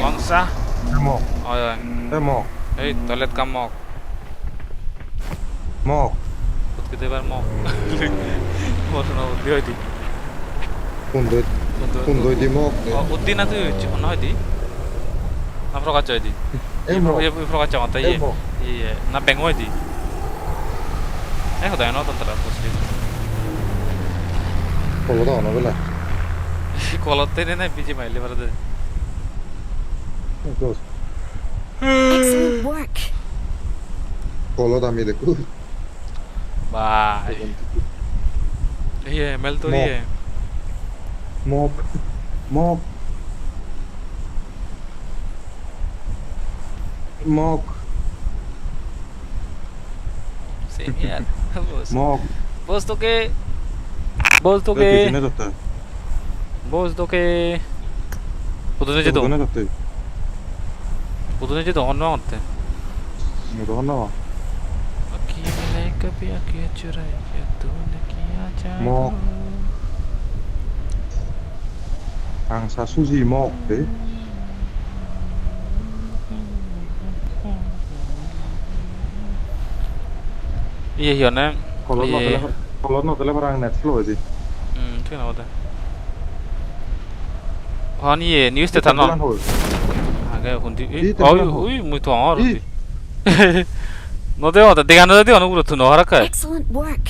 Wangsa em mọc oh ya em mọc hey toilet kamok mọc put kita bar mok mau no dia di cùng đôi đi mọc oh utin na tu ono di na pro kaca di em mọc ya pro kaca mata em iya mọc iya na pengo di udah nonton terus di kalau tao nó với lại kalau tene na BGMI le barade Excellent work. kalau tao mi được cứ bye iya mel tu Mok. iya mọc Mok. Mok. Same here. Mok. Boss तो के कितने जाता है? boss तो के उधर कितने जाते हैं? तो होना होते हैं मैं तो ना कभी आके चुराए क्या तूने किया जादू Mok. Angsa sushi mok deh. ये ही होना Kalau no orang net flow sih. ठीक ना होता है हाँ नहीं ये न्यूज़ था ना आ गए हुंडी ओए मुझे तो और हुंडी 너 대화 내가 너 대화 누구로 또 너하라 까 Excellent work.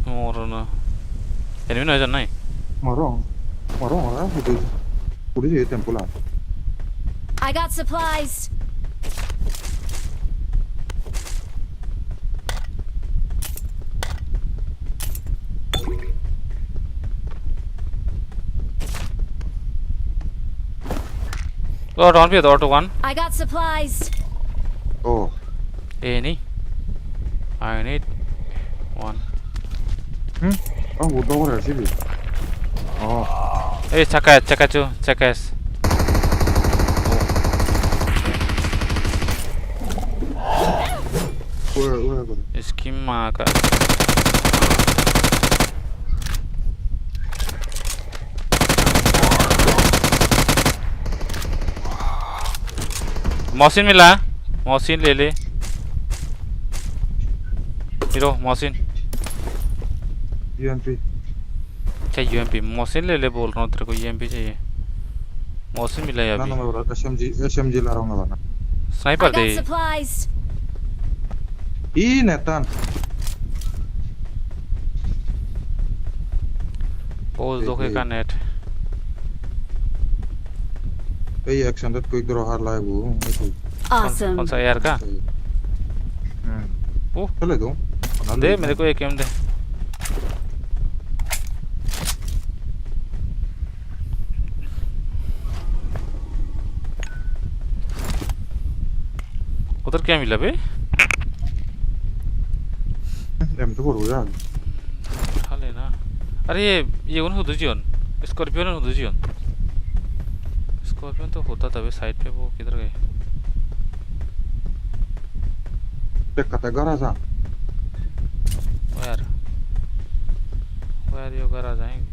뭐로나 애니면 하잖아 Marong lah, udah jadi tempulan. I got supplies. Oh, don't be the auto one. I got supplies. Oh, Any? I need one. oh udah orang sih. Oh, check out check us. gue. Schema ka. Machine मिला machine ले ले hero machine UMP. क्या UMP machine ले ले बोल रहा हूँ तेरे को UMP चाहिए मशीन मिला है Nah, अभी nomor SMG larang nggak mana? I sniper they got supplies. Ih, netan. Pose दो का नेट ये एक्सटेंडेड क्विक ड्रॉ हार लाए वो itu. Awesome. कौन सा यार का ओ चले दो दे मेरे को एक एम दे उधर क्या मिला बे em tuh baru ya. उठा लेना अरे ये उन होता जीवन स्कॉर्पियन होता जीवन स्कॉर्पियन तो होता था वे साइड पे वो किधर गए Dekat garasi. where you gara जाएंगे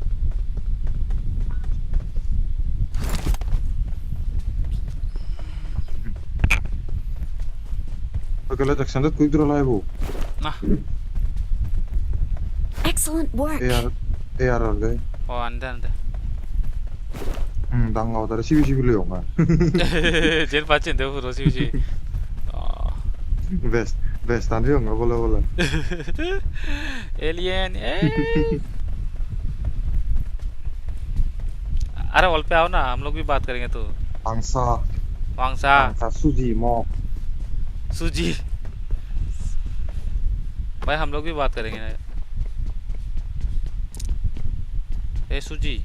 Oke, lihat extended quick draw lae bu. nah Excellent work. AR deh. oh anda Tanggal dari CB beli nggak? 제일 빠진데 그러 시우지 Best tadi nggak boleh. Alien अरे wall पे आओ ना हम लोग भी बात करेंगे तो Angsa वांगसा suji mok. सूजी भाई हम लोग भी बात करेंगे ना ए सूजी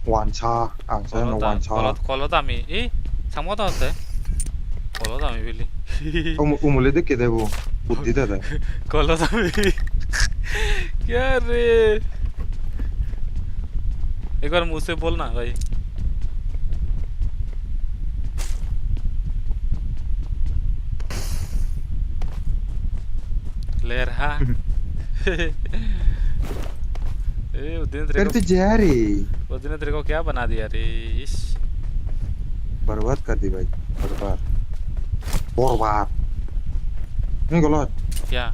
Wancha, angsa no wancha. 콜로다미 이 상모도 어때 콜로다미 빌리 Umulnya deh kita bu, putih dah. 콜로다미 क्या रे एक बार मुंह से बोलना भाई ले रहा उस दिन तेरे को क्या बना दिया रे इस बर्बाद कर दी भाई बर्बाद नहीं गलत क्या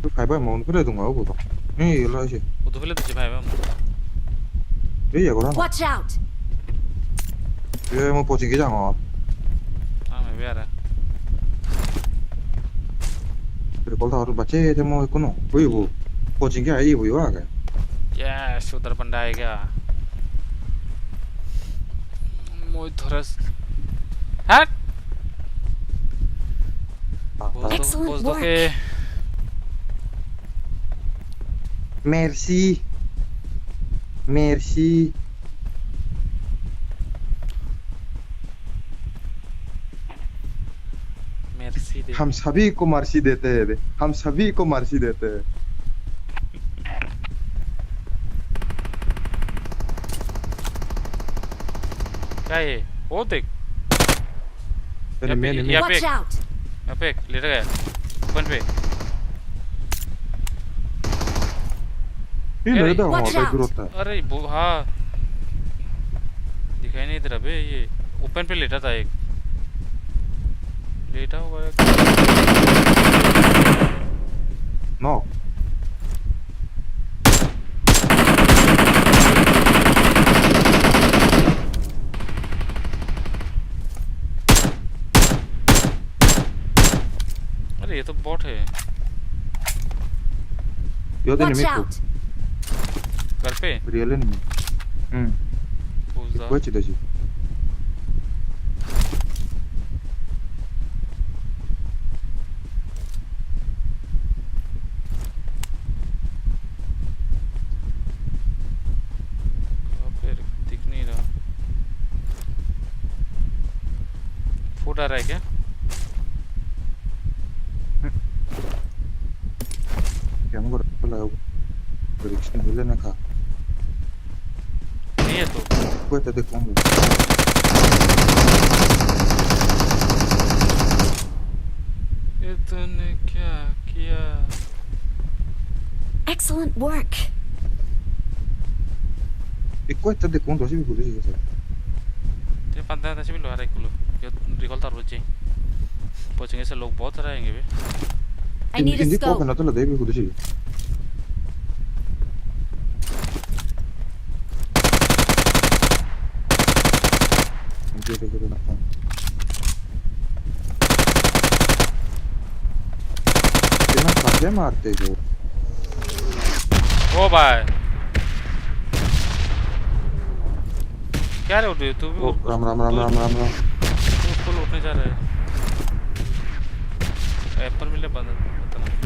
तो खाई भाई मौन करे दूंगा वो तो नहीं गलत sih वो तो पहले तुझे भाई बम iya gua Watch out. dia mau posting kita nggak मैं भी आ रहा terus kalau harus baca dia mau ikut no bu posting kita iya bu ya kan yes उधर बंदा आएगा मोई थोरस हट Excellent बोल दो work. के merci हम सभी को मर्सी देते हैं, हम सभी को मर्सी देते हैं। क्या है वो देख एनिमी एनिमी यहाँ पे Watch out! यहाँ पे लेट गया ओपन पे ये लड़ता Watch वहाँ पे out. दूर होता है। अरे वो हाँ दिखाई नहीं इधर अबे ये ओपन पे लेटा था एक लेटा हुआ है नो अरे ये तो बॉट है यो तो Watch एनिमी out! घर पे रियल एनिमी पूजा कोई चीज़ है फिर दिख नहीं रहा फूट आ रहा है क्या क्या हम कर पला परीक्षा मिले ना खा नहीं है तो कोई तो देखूंगा ये तूने क्या किया Excellent work! e कोई तो देखूंगा तो भी कुछ नहीं है तेरे पंद्रह दस भी लो आ रहा है कुलो ये रिकॉल तार बच्चे पहुंचेंगे से लोग बहुत रहेंगे बे I need a इंदी को scope. करना तो लगे भी कुछ नहीं इंदी को करना कितना खाते मारते जो ओ भाई क्या रे उठे तू भी ओ राम राम राम राम राम राम तू उसको लूटने जा रहा है एप्पल मिले बंद पता नहीं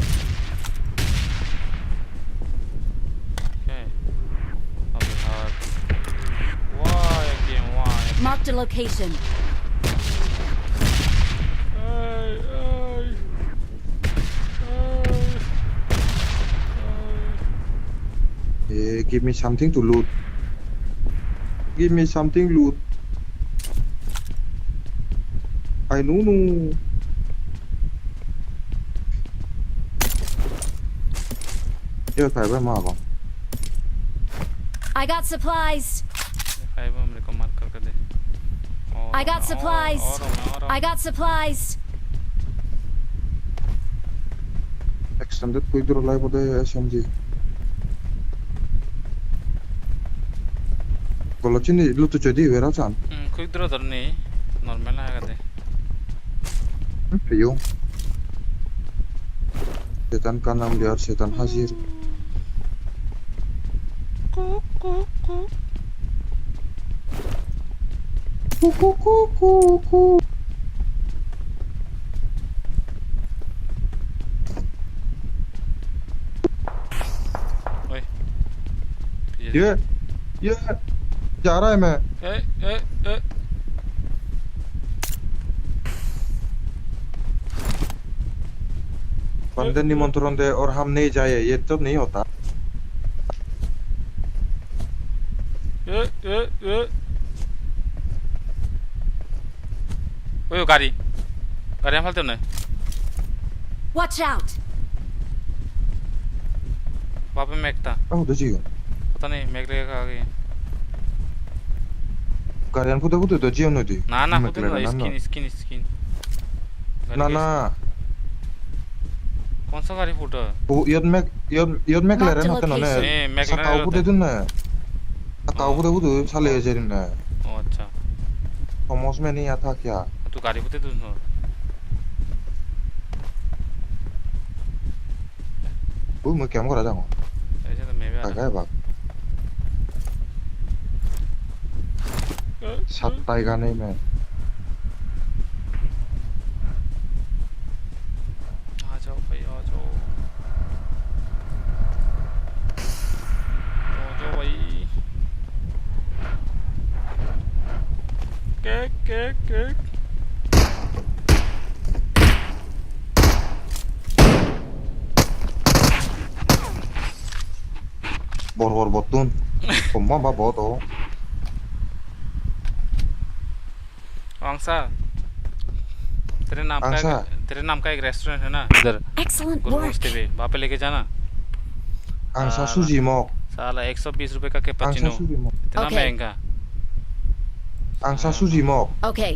क्या है अबे यार वाह ये गेम वाह Marked a location. give me something to loot give me something loot I know no ये खाए भाई माँ को I got supplies. खाए वो मेरे को मार करके दे I got supplies. I got supplies. extended कोई दूर लाइव होता है SMG kalau sini lu tuh jadi werasan quick draw तर नहीं नॉर्मल आएगा दे Yo setan kanam biar setan hasil ओए ये जा रहा है मैं ए बंदे निमंत्रण दे और हम नहीं जाए ये तो नहीं होता ओए गाड़ी गाड़ी हम फलते नहीं Watch out! वहाँ पे मैक था oh udah sih पता नहीं मैक लेकर आ गई kalian putar tuh jion nanti ना ना खुद नहीं स्किन ना ना कौन सा गाड़ी फूटा oh iot mek leren Marked hotel location. nane मैक sa kau putar tuh na sa kau putar sale ajarin na ओ अच्छा समझ में नहीं आता क्या तू गाड़ी फूटे तू ना वो मैं क्या कर रहा हूँ ऐसे तो मैं भी आ क्या है बात सत्ताई का नहीं मैं आ जाओ भाई आ जाओ भाई के bor botunผมว่าบ้าบอโต आंसा आंसा तेरे नाम का एक रेस्टोरेंट है ना इधर Excellent गुलमोहर work. पे वहाँ पे लेके जाना angsa साला suji mok साला 120 रुपए का angsa कैपेचिनो suji mok इतना Okay. महंगा angsa suji mok Okay.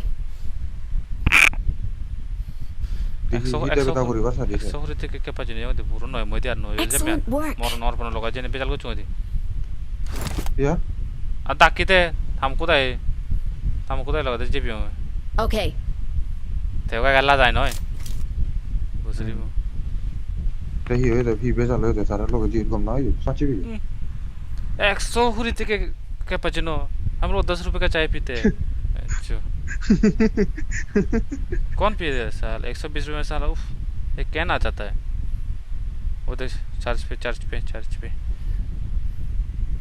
Hita beta kuri basa di 100 रुपए के कैपेचिनो ये तो पूरा नौ मोदी आनो ये जब Excellent work. मोर नॉर पनो लोगा जेने बेचाल को चुंगी ya आ ताकि ते हमको तो लगा दे जेबी में Okay. thế cái gala dài nói bố sư đi te hi oi de phi besa lo de sara lo ge ji kom na yu sa chi bi 100 रुपए के कैपेचिनो हम लोग 10 रुपए का चाय पीते हैं अच्छा कौन पी रहा है साल 120 रुपए में साला उफ ये क्या ना चाहता है वो देख चार्ज पे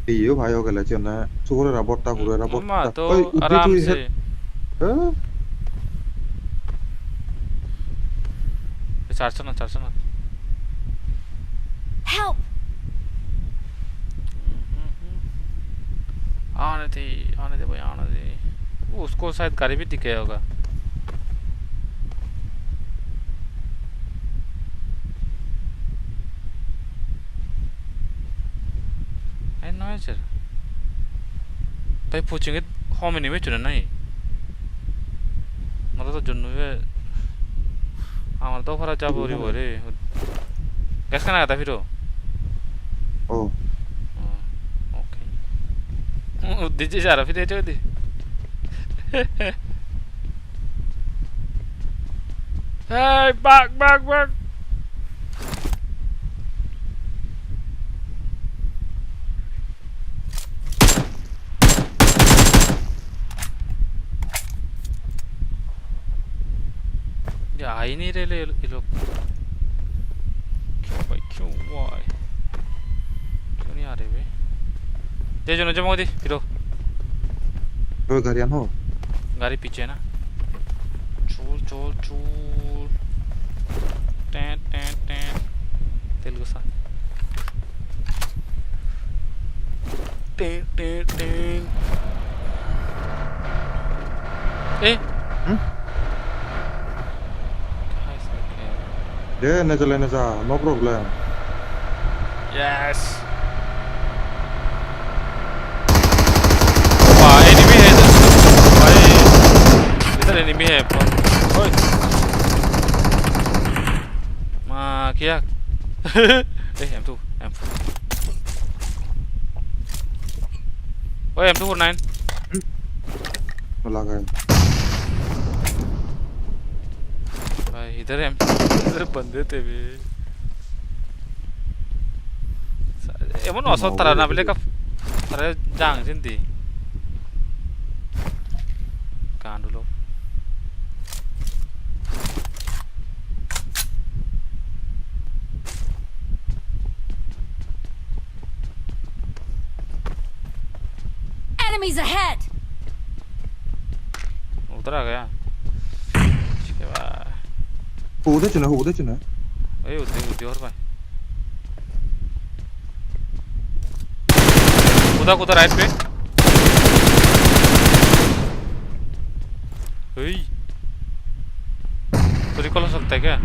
ti yo bhai ho gele chen na su ko ra bot ta ku ra bot मम्मा तो आराम से चार्ज ना Help. आने दे भाई आने दे वो उसको शायद गाड़ी भी दिखे होगा ऐ नॉइस सर भाई पूछेंगे हाउ मेनी में चुना नहीं मतलब तो जुन्नू है हमारा तो फरा चाप हो रही बोले कैसे करना था फिर वो oh ओके दीजिए जा रहा फिर दे चो दी hey back ये आ ही नहीं रहे ये लोग क्यों भाई क्यों वाई क्यों नहीं आ रहे भाई दे जो नजर मोदी फिरो oi garian ho गाड़ी पीछे है ना चूल टें तेलुगु सा टें ए de na za no problem Yes. Wah, enemy है इधर. भाई, इधर enemy है. ओए. माँ क्या? M2. ओए M249. lага भाई इधर बंदे थे भी. Emang no so tara na bile ka tara jang sindi. Kan dulu. Enemies ahead. उधर आ गया. इसके बाद. ho de chuna ए उधर और भाई. उधर राइट पे. तो रिकॉल हो सकता है क्या?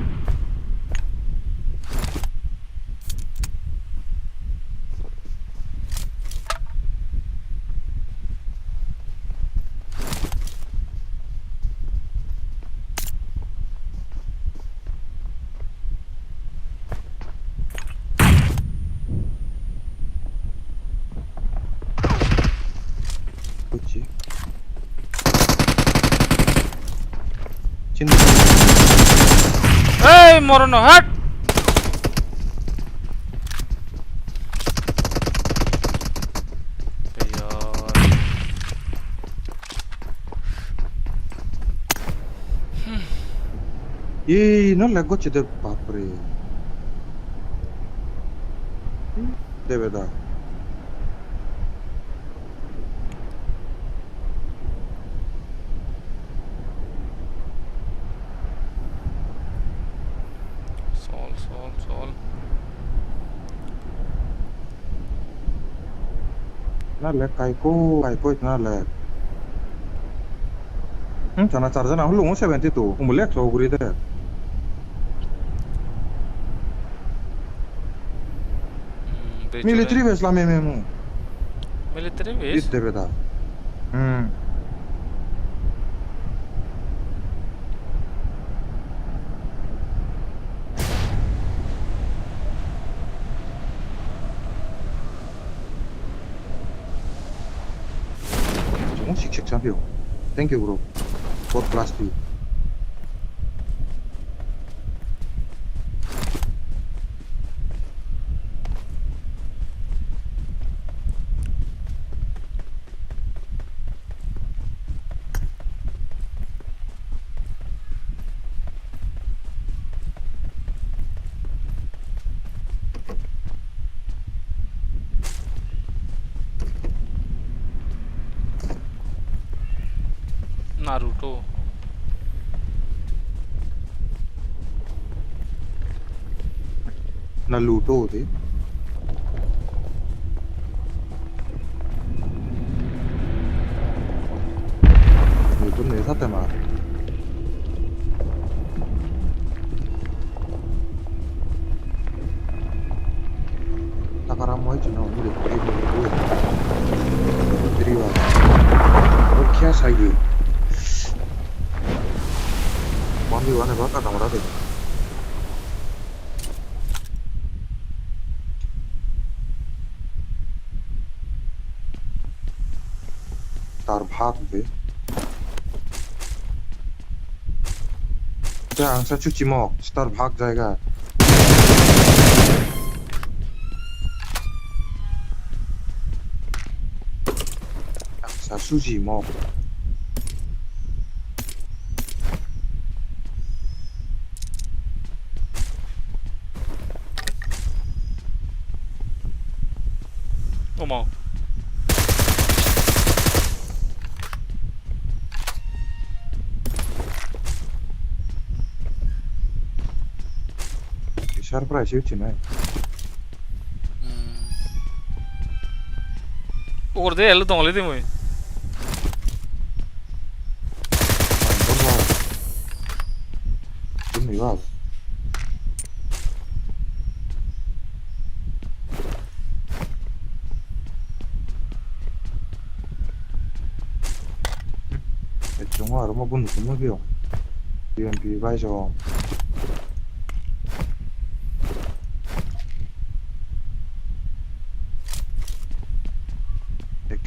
kuchi chin Hey, Morono, hut! ye no la goche de papre de verdad Sol. นั่นแหละไก่โก้นั่นแหละฉันcharge na hulungo 72 umulek so guride military base la memu military base itte beda 식식 champion thank you bro for class B Naruto Naluto de Naluto ne sa tema Takara moi chuna umure kuri mo deriva और क्या चाहिए Mami wane baka tamara de तार भाग दे क्या answer चुची mock star भाग जाएगा answer सुजी mock Omo surprise yuchi na Orde el dongli di moi Dimmi va E chungwa ro mo bundu mo bio BMP vai jo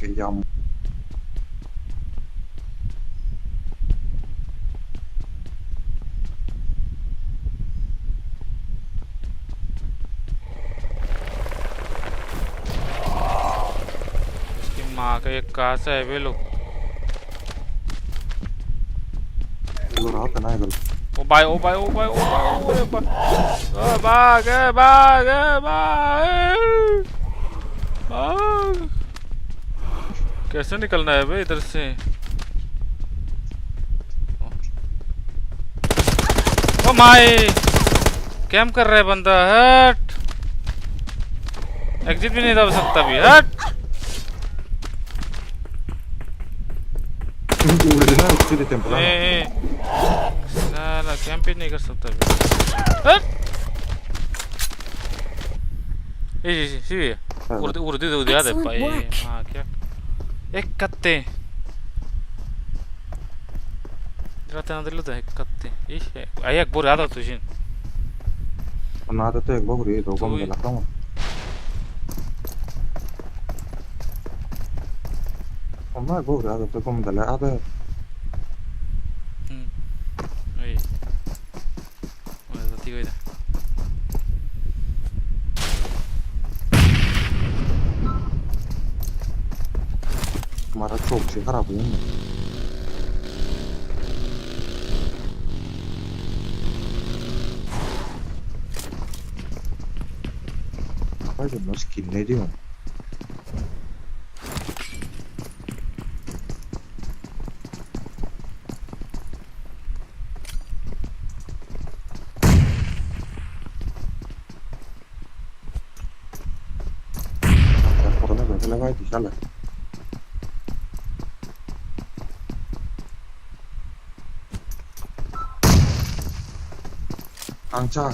che yam इसकी माँ का एक कासा है वे लोग lo rata na gal ओ भाई ओ भाई ओ भाई ओ भाई भाग भाग भाग कैसे निकलना है बे इधर से ओ माय कैम कर रहा है बंदा हट एग्जिट भी नहीं दबा सकता भी हट udah na udah temprano साला कैंप ही नहीं कर सकता भी हट ये सी उर्दू उर्दू उर्दू याद है भाई हाँ क्या एक कत्ते Rata na delu da katte. Ih, ayak bor ada tu jin. nada to ek baguri to kom de la kama amma baguri ada to kom de la ada Aí. Olha, tá tigo aí. हमारा चौक से खराब हुआ है apa itu mas skinnya dia orangnya berapa lama itu salah 강차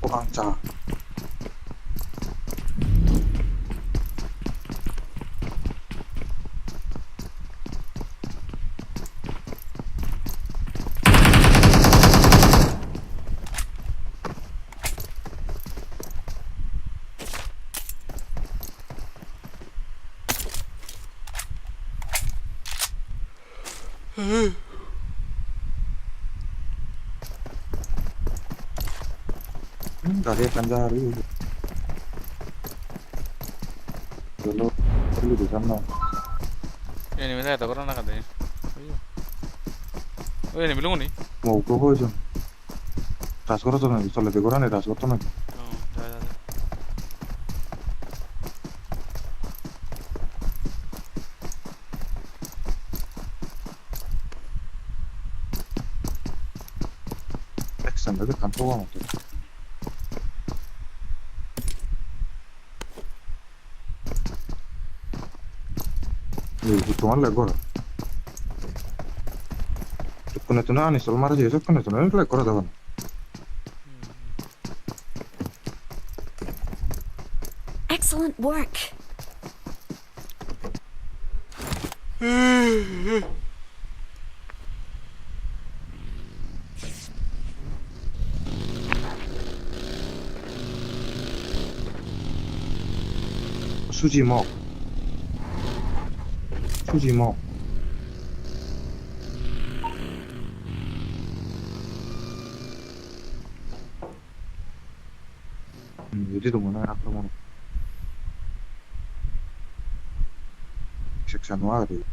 강차 가게 간자리 별로 별로 되잖아 Enemy saya tak korang nak ada. Oh enemy belum ni. 뭐 그거 좀 다시 걸어서는 설레 되고라네 다시 걷더는 Oh, dah dah. 액션 내가 간포가 못해 이거 동안 내거라 조건에서는 아니 썰 말하지 조건에서는 이렇게 거라 다가 Excellent work. 수지 먹 수지 먹 어디도 못 나가 그러면 секция noire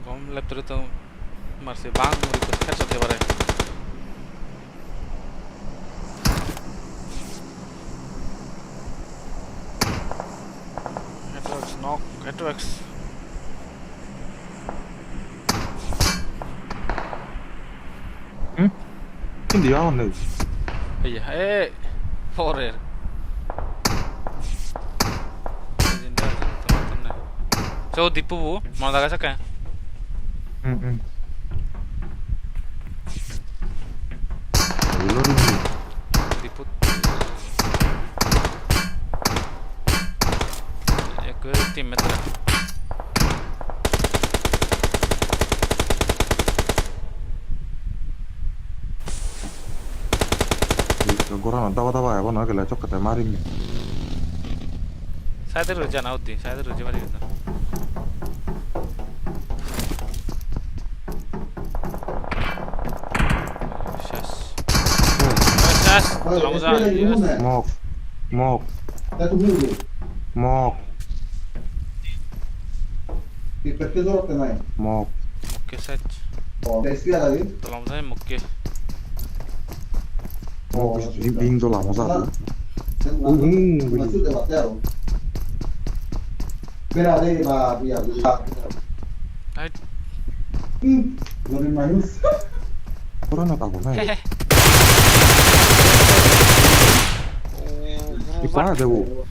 Kau lep terus tu masih bang mau ikut headshot dia bare. Headworks knock headworks. 근데 야왔네 Iya, forer. So Dipu bu, mau tak kasih kan? 응응 Dipu. Ya ke tim meter. 고라는 따와따와 해봐 나게 레쪽 그때 말이니 Saya terus jangan out di, saya terus jangan di. Shush. Shush. Tolong saya. 먹 Muke set. Tolong saya muke. 빙도 나무사 Ay. 불안하다고 해 이봐야 되고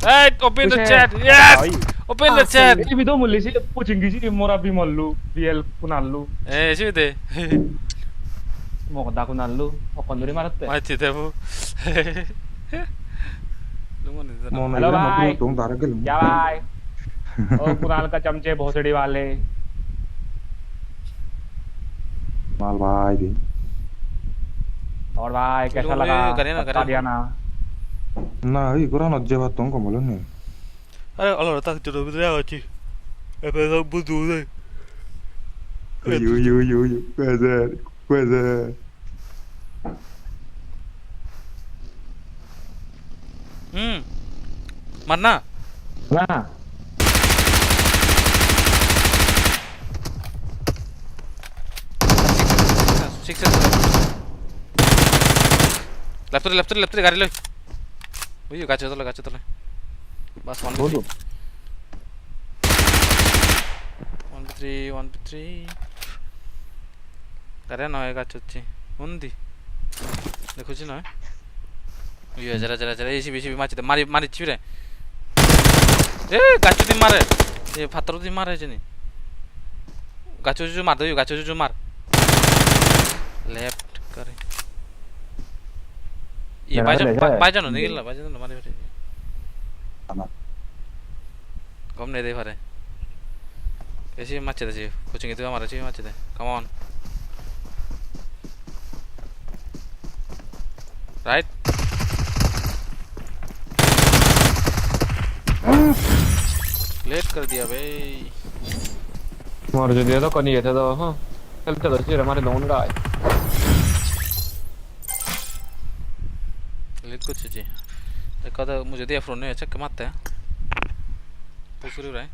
Hey, open the chat. Yes. Open the chat. Ini video mulai sih pucing gisi mora bimallu biel kunallu. Sih deh. Mau kata kunallu, mau kondori marat teh. Mati deh bu. Lu mana itu? mau Halo, bye. dong tarik क्या भाई और कुणाल का चमचे भोसड़ी वाले mal भाई और भाई कैसा लोग लगा ये Garena, बता दिया ना ना 이 그런 어제 봤던 거 몰랐네 Allora tak jodoh betul aja. Apa butuh deh. 유 quase Mana? nah Six. Left to गाड़ी लो. Wih, gacha to le. Bas 1v3. 1v3. Garena है gacha ची. उन्दी. देखो जी ना. ये जरा इसी भी माची दे मारी चिरे. ए गाचो दी मारे ए फातर दी मारे जनी गाचो जो मार दो गाचो जो मार लेफ्ट करे ये बाजन नहीं गिला बाजन मारे बेटे कम नहीं दे फारे ऐसे मत चले जी कोचिंग itu हमारा चाहिए मत चले come on right लेट कर दिया भाई मार जो दिया तो कौन ये था तो हाँ चलते तो चिर हमारे दोनों का लेट कुछ जी एक आधा मुझे दिया फ्रोन ने अच्छा कमाते हैं पूछ रही है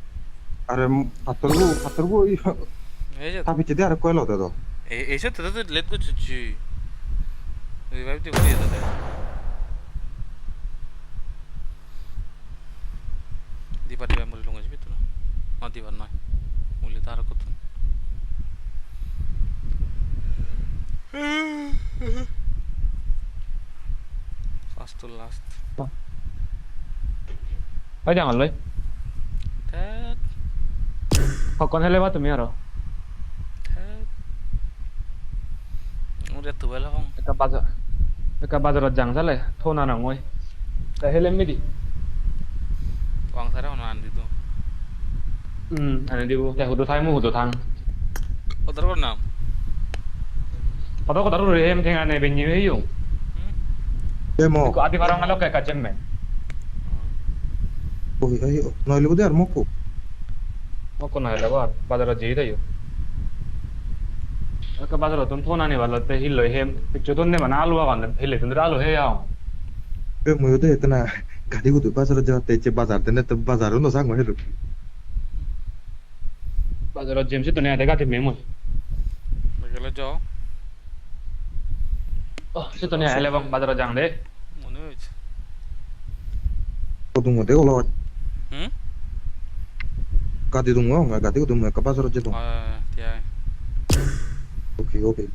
अरे फातर को ये tapi jadi ada kau loh tuh ऐसे तो लेट कुछ जी रिवाइव दी बढ़िया था दीपा दीपा मुझे लूँगा जी भी तो ना दीपा ना मुझे तारा को तो fast to last Ay, jangan loh. Ted Kau kon hele batu miaro. Ted udah tua lah bang Eka bazar jang sale. Thona na ngoi. Ta hele midi. uang saya mana andi tuh Ane di bu. Hudu thai mu hudu thang. udah kau nam Padahal kau taruh rehem tengah ane benyi heyung. demo Kau adi barang ngalok kayak kacem men. oh ayo no lu udah mau kok Mau kau naik lebar. Bazar jadi tayo. Eka bazar tuh thona nih balat teh hilo hem. Picture tuh nih mana alu akan hilo tuh alu heyau. mau udah itu nah gadi gue tuh pasar jawa teh bazar teh net bazar udah sang mahir Bazar jam sih tuh nih ada kati memo. bagaimana jauh Oh, situ nih hele bang bazar jang deh. mana aja kau tunggu deh kalau hmm gadi tunggu nggak gadi gue tunggu ke pasar aja tuh tiada oke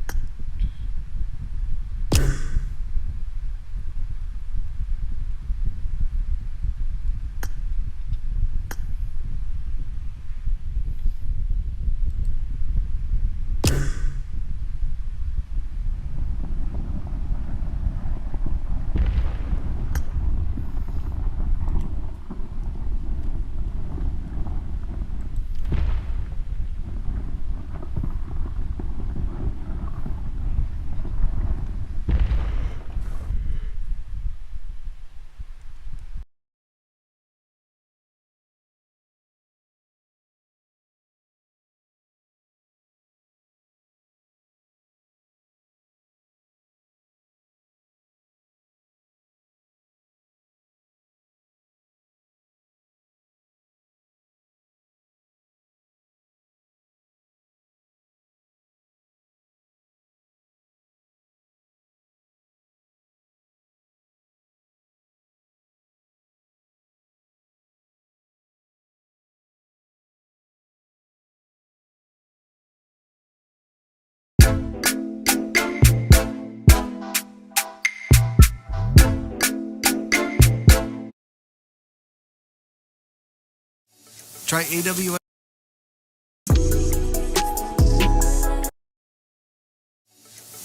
Try AWS.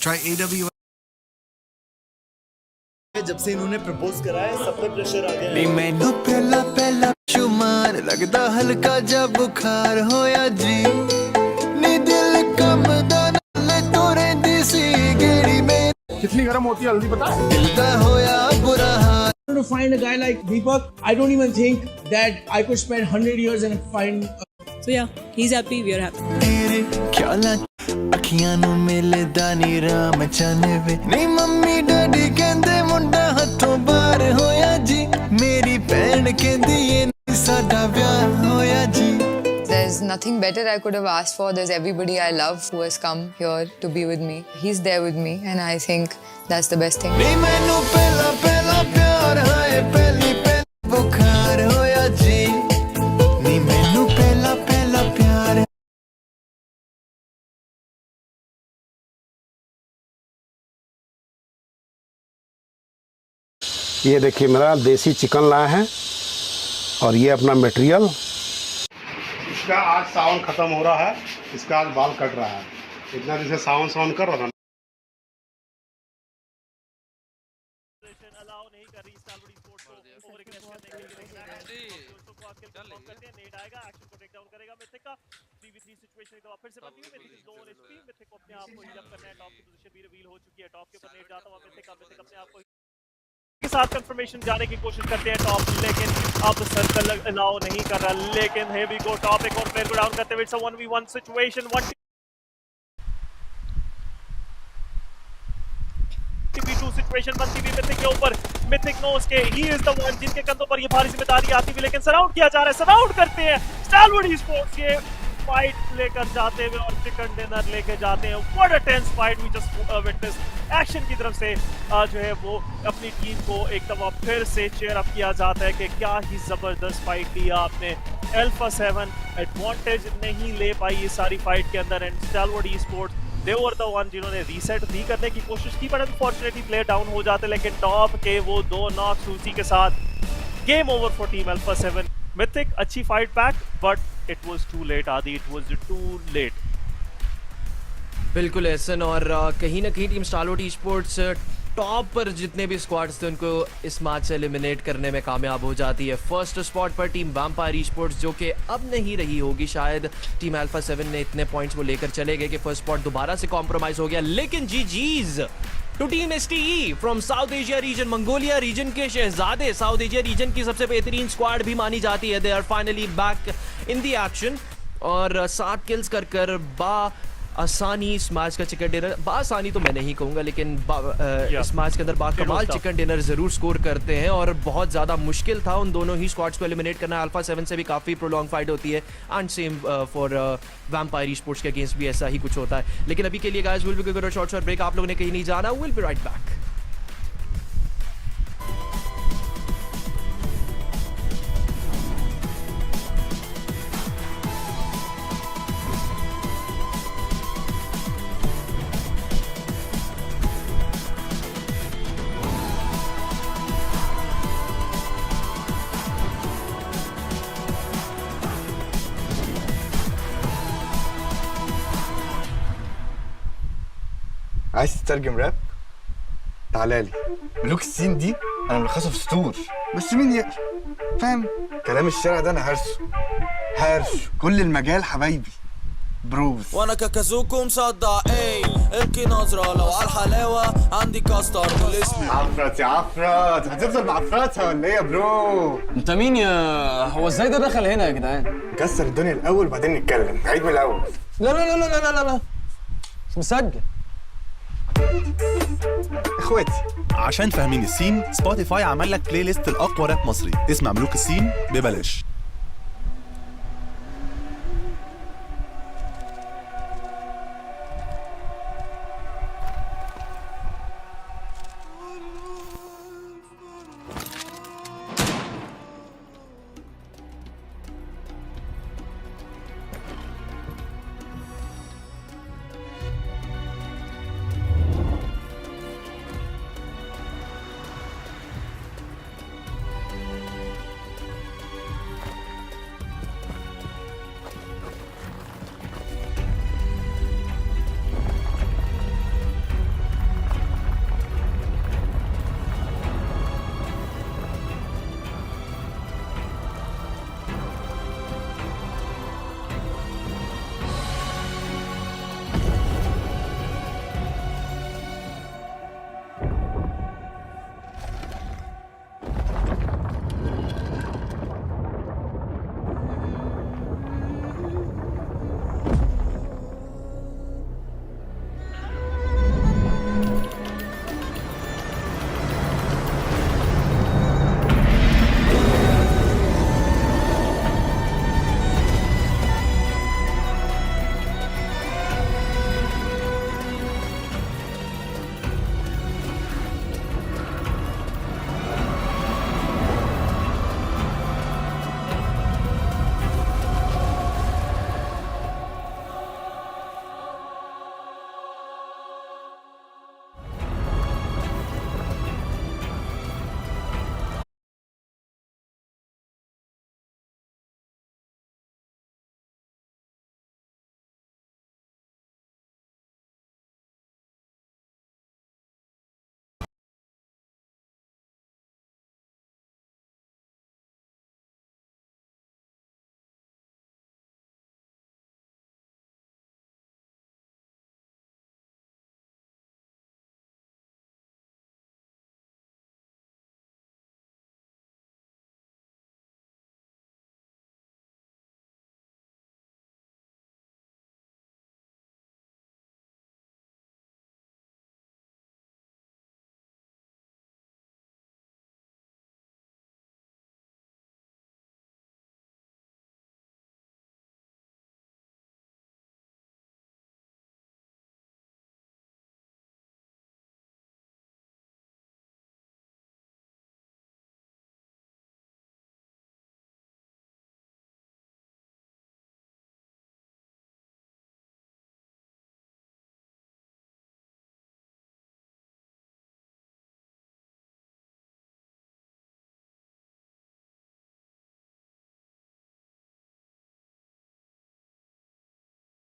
Try AWS. जब से इन्होंने propose करा है सब पे pressure आ गया नी मैनू पहला पहला शुमार लगदा हल्का जा बुखार होया जी नी दिल कम दा नाले तोरे दी सी गेड़ी में कितनी गर्म होती है हल्दी पता है दिल दा होया बुरा हाल to find a guy like Deepak I don't even think that I could spend 100 years and find So yeah, he's happy, we are happy. तेरे ख्यालां अखियां नू मिलदा नी राम चने वे नी मम्मी डैडी कहंदे मुंडा हथों बाहर होया जी मेरी भैन कहंदी ए साडा ब्याह होया जी There's nothing better I could have asked for. There's everybody I love who has come here to be with me. He's there with me and I think that's the best thing. नी मैनू पहला पहला प्यार है पहली पहली बुखार होया जी नी मैनू पहला पहला प्यार ये देखिए मेरा देसी चिकन लाया है और ये अपना मटेरियल। इसका आज सावन खत्म हो रहा है, इसका आज बाल कट रहा है। इतना दिन से सावन सावन कर रहा था। के साथ कंफर्मेशन जाने की कोशिश करते हैं टॉप, लेकिन अब सर्कल अलाउ नहीं कर रहा। लेकिन हे वी गो टॉप, एक और प्लेयर को डाउन करते हुए it's a 1v1 situation. 1v2 situation बनती हुई मिथिक के ऊपर। मिथिक नोस के ही इज द वन जिनके कंधों पर ये भारी जिम्मेदारी आती हुई, लेकिन सराउंड किया जा रहा है। सराउंड करते हैं स्टालवुड ई-स्पोर्ट्स, ये फाइट लेकर जाते हुए और चिकन डिनर लेके जाते हैं। What a tense fight we just witness. Action की तरफ से जो है वो अपनी टीम को एक दफा फिर से चेयर अप किया जाता है कि क्या ही जबरदस्त फाइट लिया आपने। अल्फा 7 एडवांटेज नहीं ले पाई ये सारी फाइट के अंदर, and Stalwart esports they were the one जिन्होंने रीसेट भी करने की कोशिश की, बट अनफॉर्चुनेटली प्लेयर डाउन हो जाते। लेकिन टॉप के वो 2 नॉक्स उसी के साथ game over for team alpha 7। Mythic अच्छी fight back, but it was too late Aadi, it was too late. बिल्कुल एहसन, और कहीं ना कहीं टीम स्टालवुड ई-स्पोर्ट्स टॉप पर जितने भी स्क्वाड्स थे उनको इस मैच से एलिमिनेट करने में कामयाब हो जाती है। फर्स्ट स्पॉट पर टीम वैम्पायर ई-स्पोर्ट्स, जो कि अब नहीं रही होगी, शायद टीम अल्फा 7 ने इतने पॉइंट्स वो लेकर चले गए कि फर्स्ट स्पॉट दोबारा से कॉम्प्रोमाइज हो गया। लेकिन जीजीज to team STE from south asia region, Mongolia region के शहजादे, साउथ एशिया रीजन की सबसे बेहतरीन स्क्वाड भी मानी जाती है। They are finally back in the action, और 7 किल्स कर आसानी इस मैच का चिकन डिनर, आसानी तो मैं नहीं कहूंगा, लेकिन इस मैच के अंदर बाकमाल चिकन डिनर जरूर स्कोर करते हैं। और बहुत ज़्यादा मुश्किल था उन दोनों ही स्क्वाड्स को एलिमिनेट करना। अल्फा 7 से भी काफ़ी प्रोलॉन्ग फाइट होती है, and same for vampire esports के अगेंस्ट भी ऐसा ही कुछ होता है। लेकिन अभी के लिए guys will be going to a short break, आप लोगों ने कहीं नहीं जाना, will be right back. عايز تترجم راب؟ تعالى لي. ملوك الصين دي انا ملخصها في سطور، بس مين يقرا؟ فاهم؟ كلام الشارع ده انا هرسه كل المجال حبايبي بروز. وانا كاكازوكو مصدع ايه القي نظره لو على الحلاوه عندي كاستر والاسم عفرت يا عفرت، هتفضل معفرتها ولا ايه يا برو؟ انت مين يا هو ازاي ده دخل هنا يا جدعان؟ نكسر الدنيا الاول وبعدين نتكلم، عيد من الاول. لا لا لا لا لا لا لا مش مسجل. اخواتي عشان فاهمين السين، سبوتيفاي عمل لك بلاي ليست الاقوى راب مصري، اسمع ملوك السين ببلاش.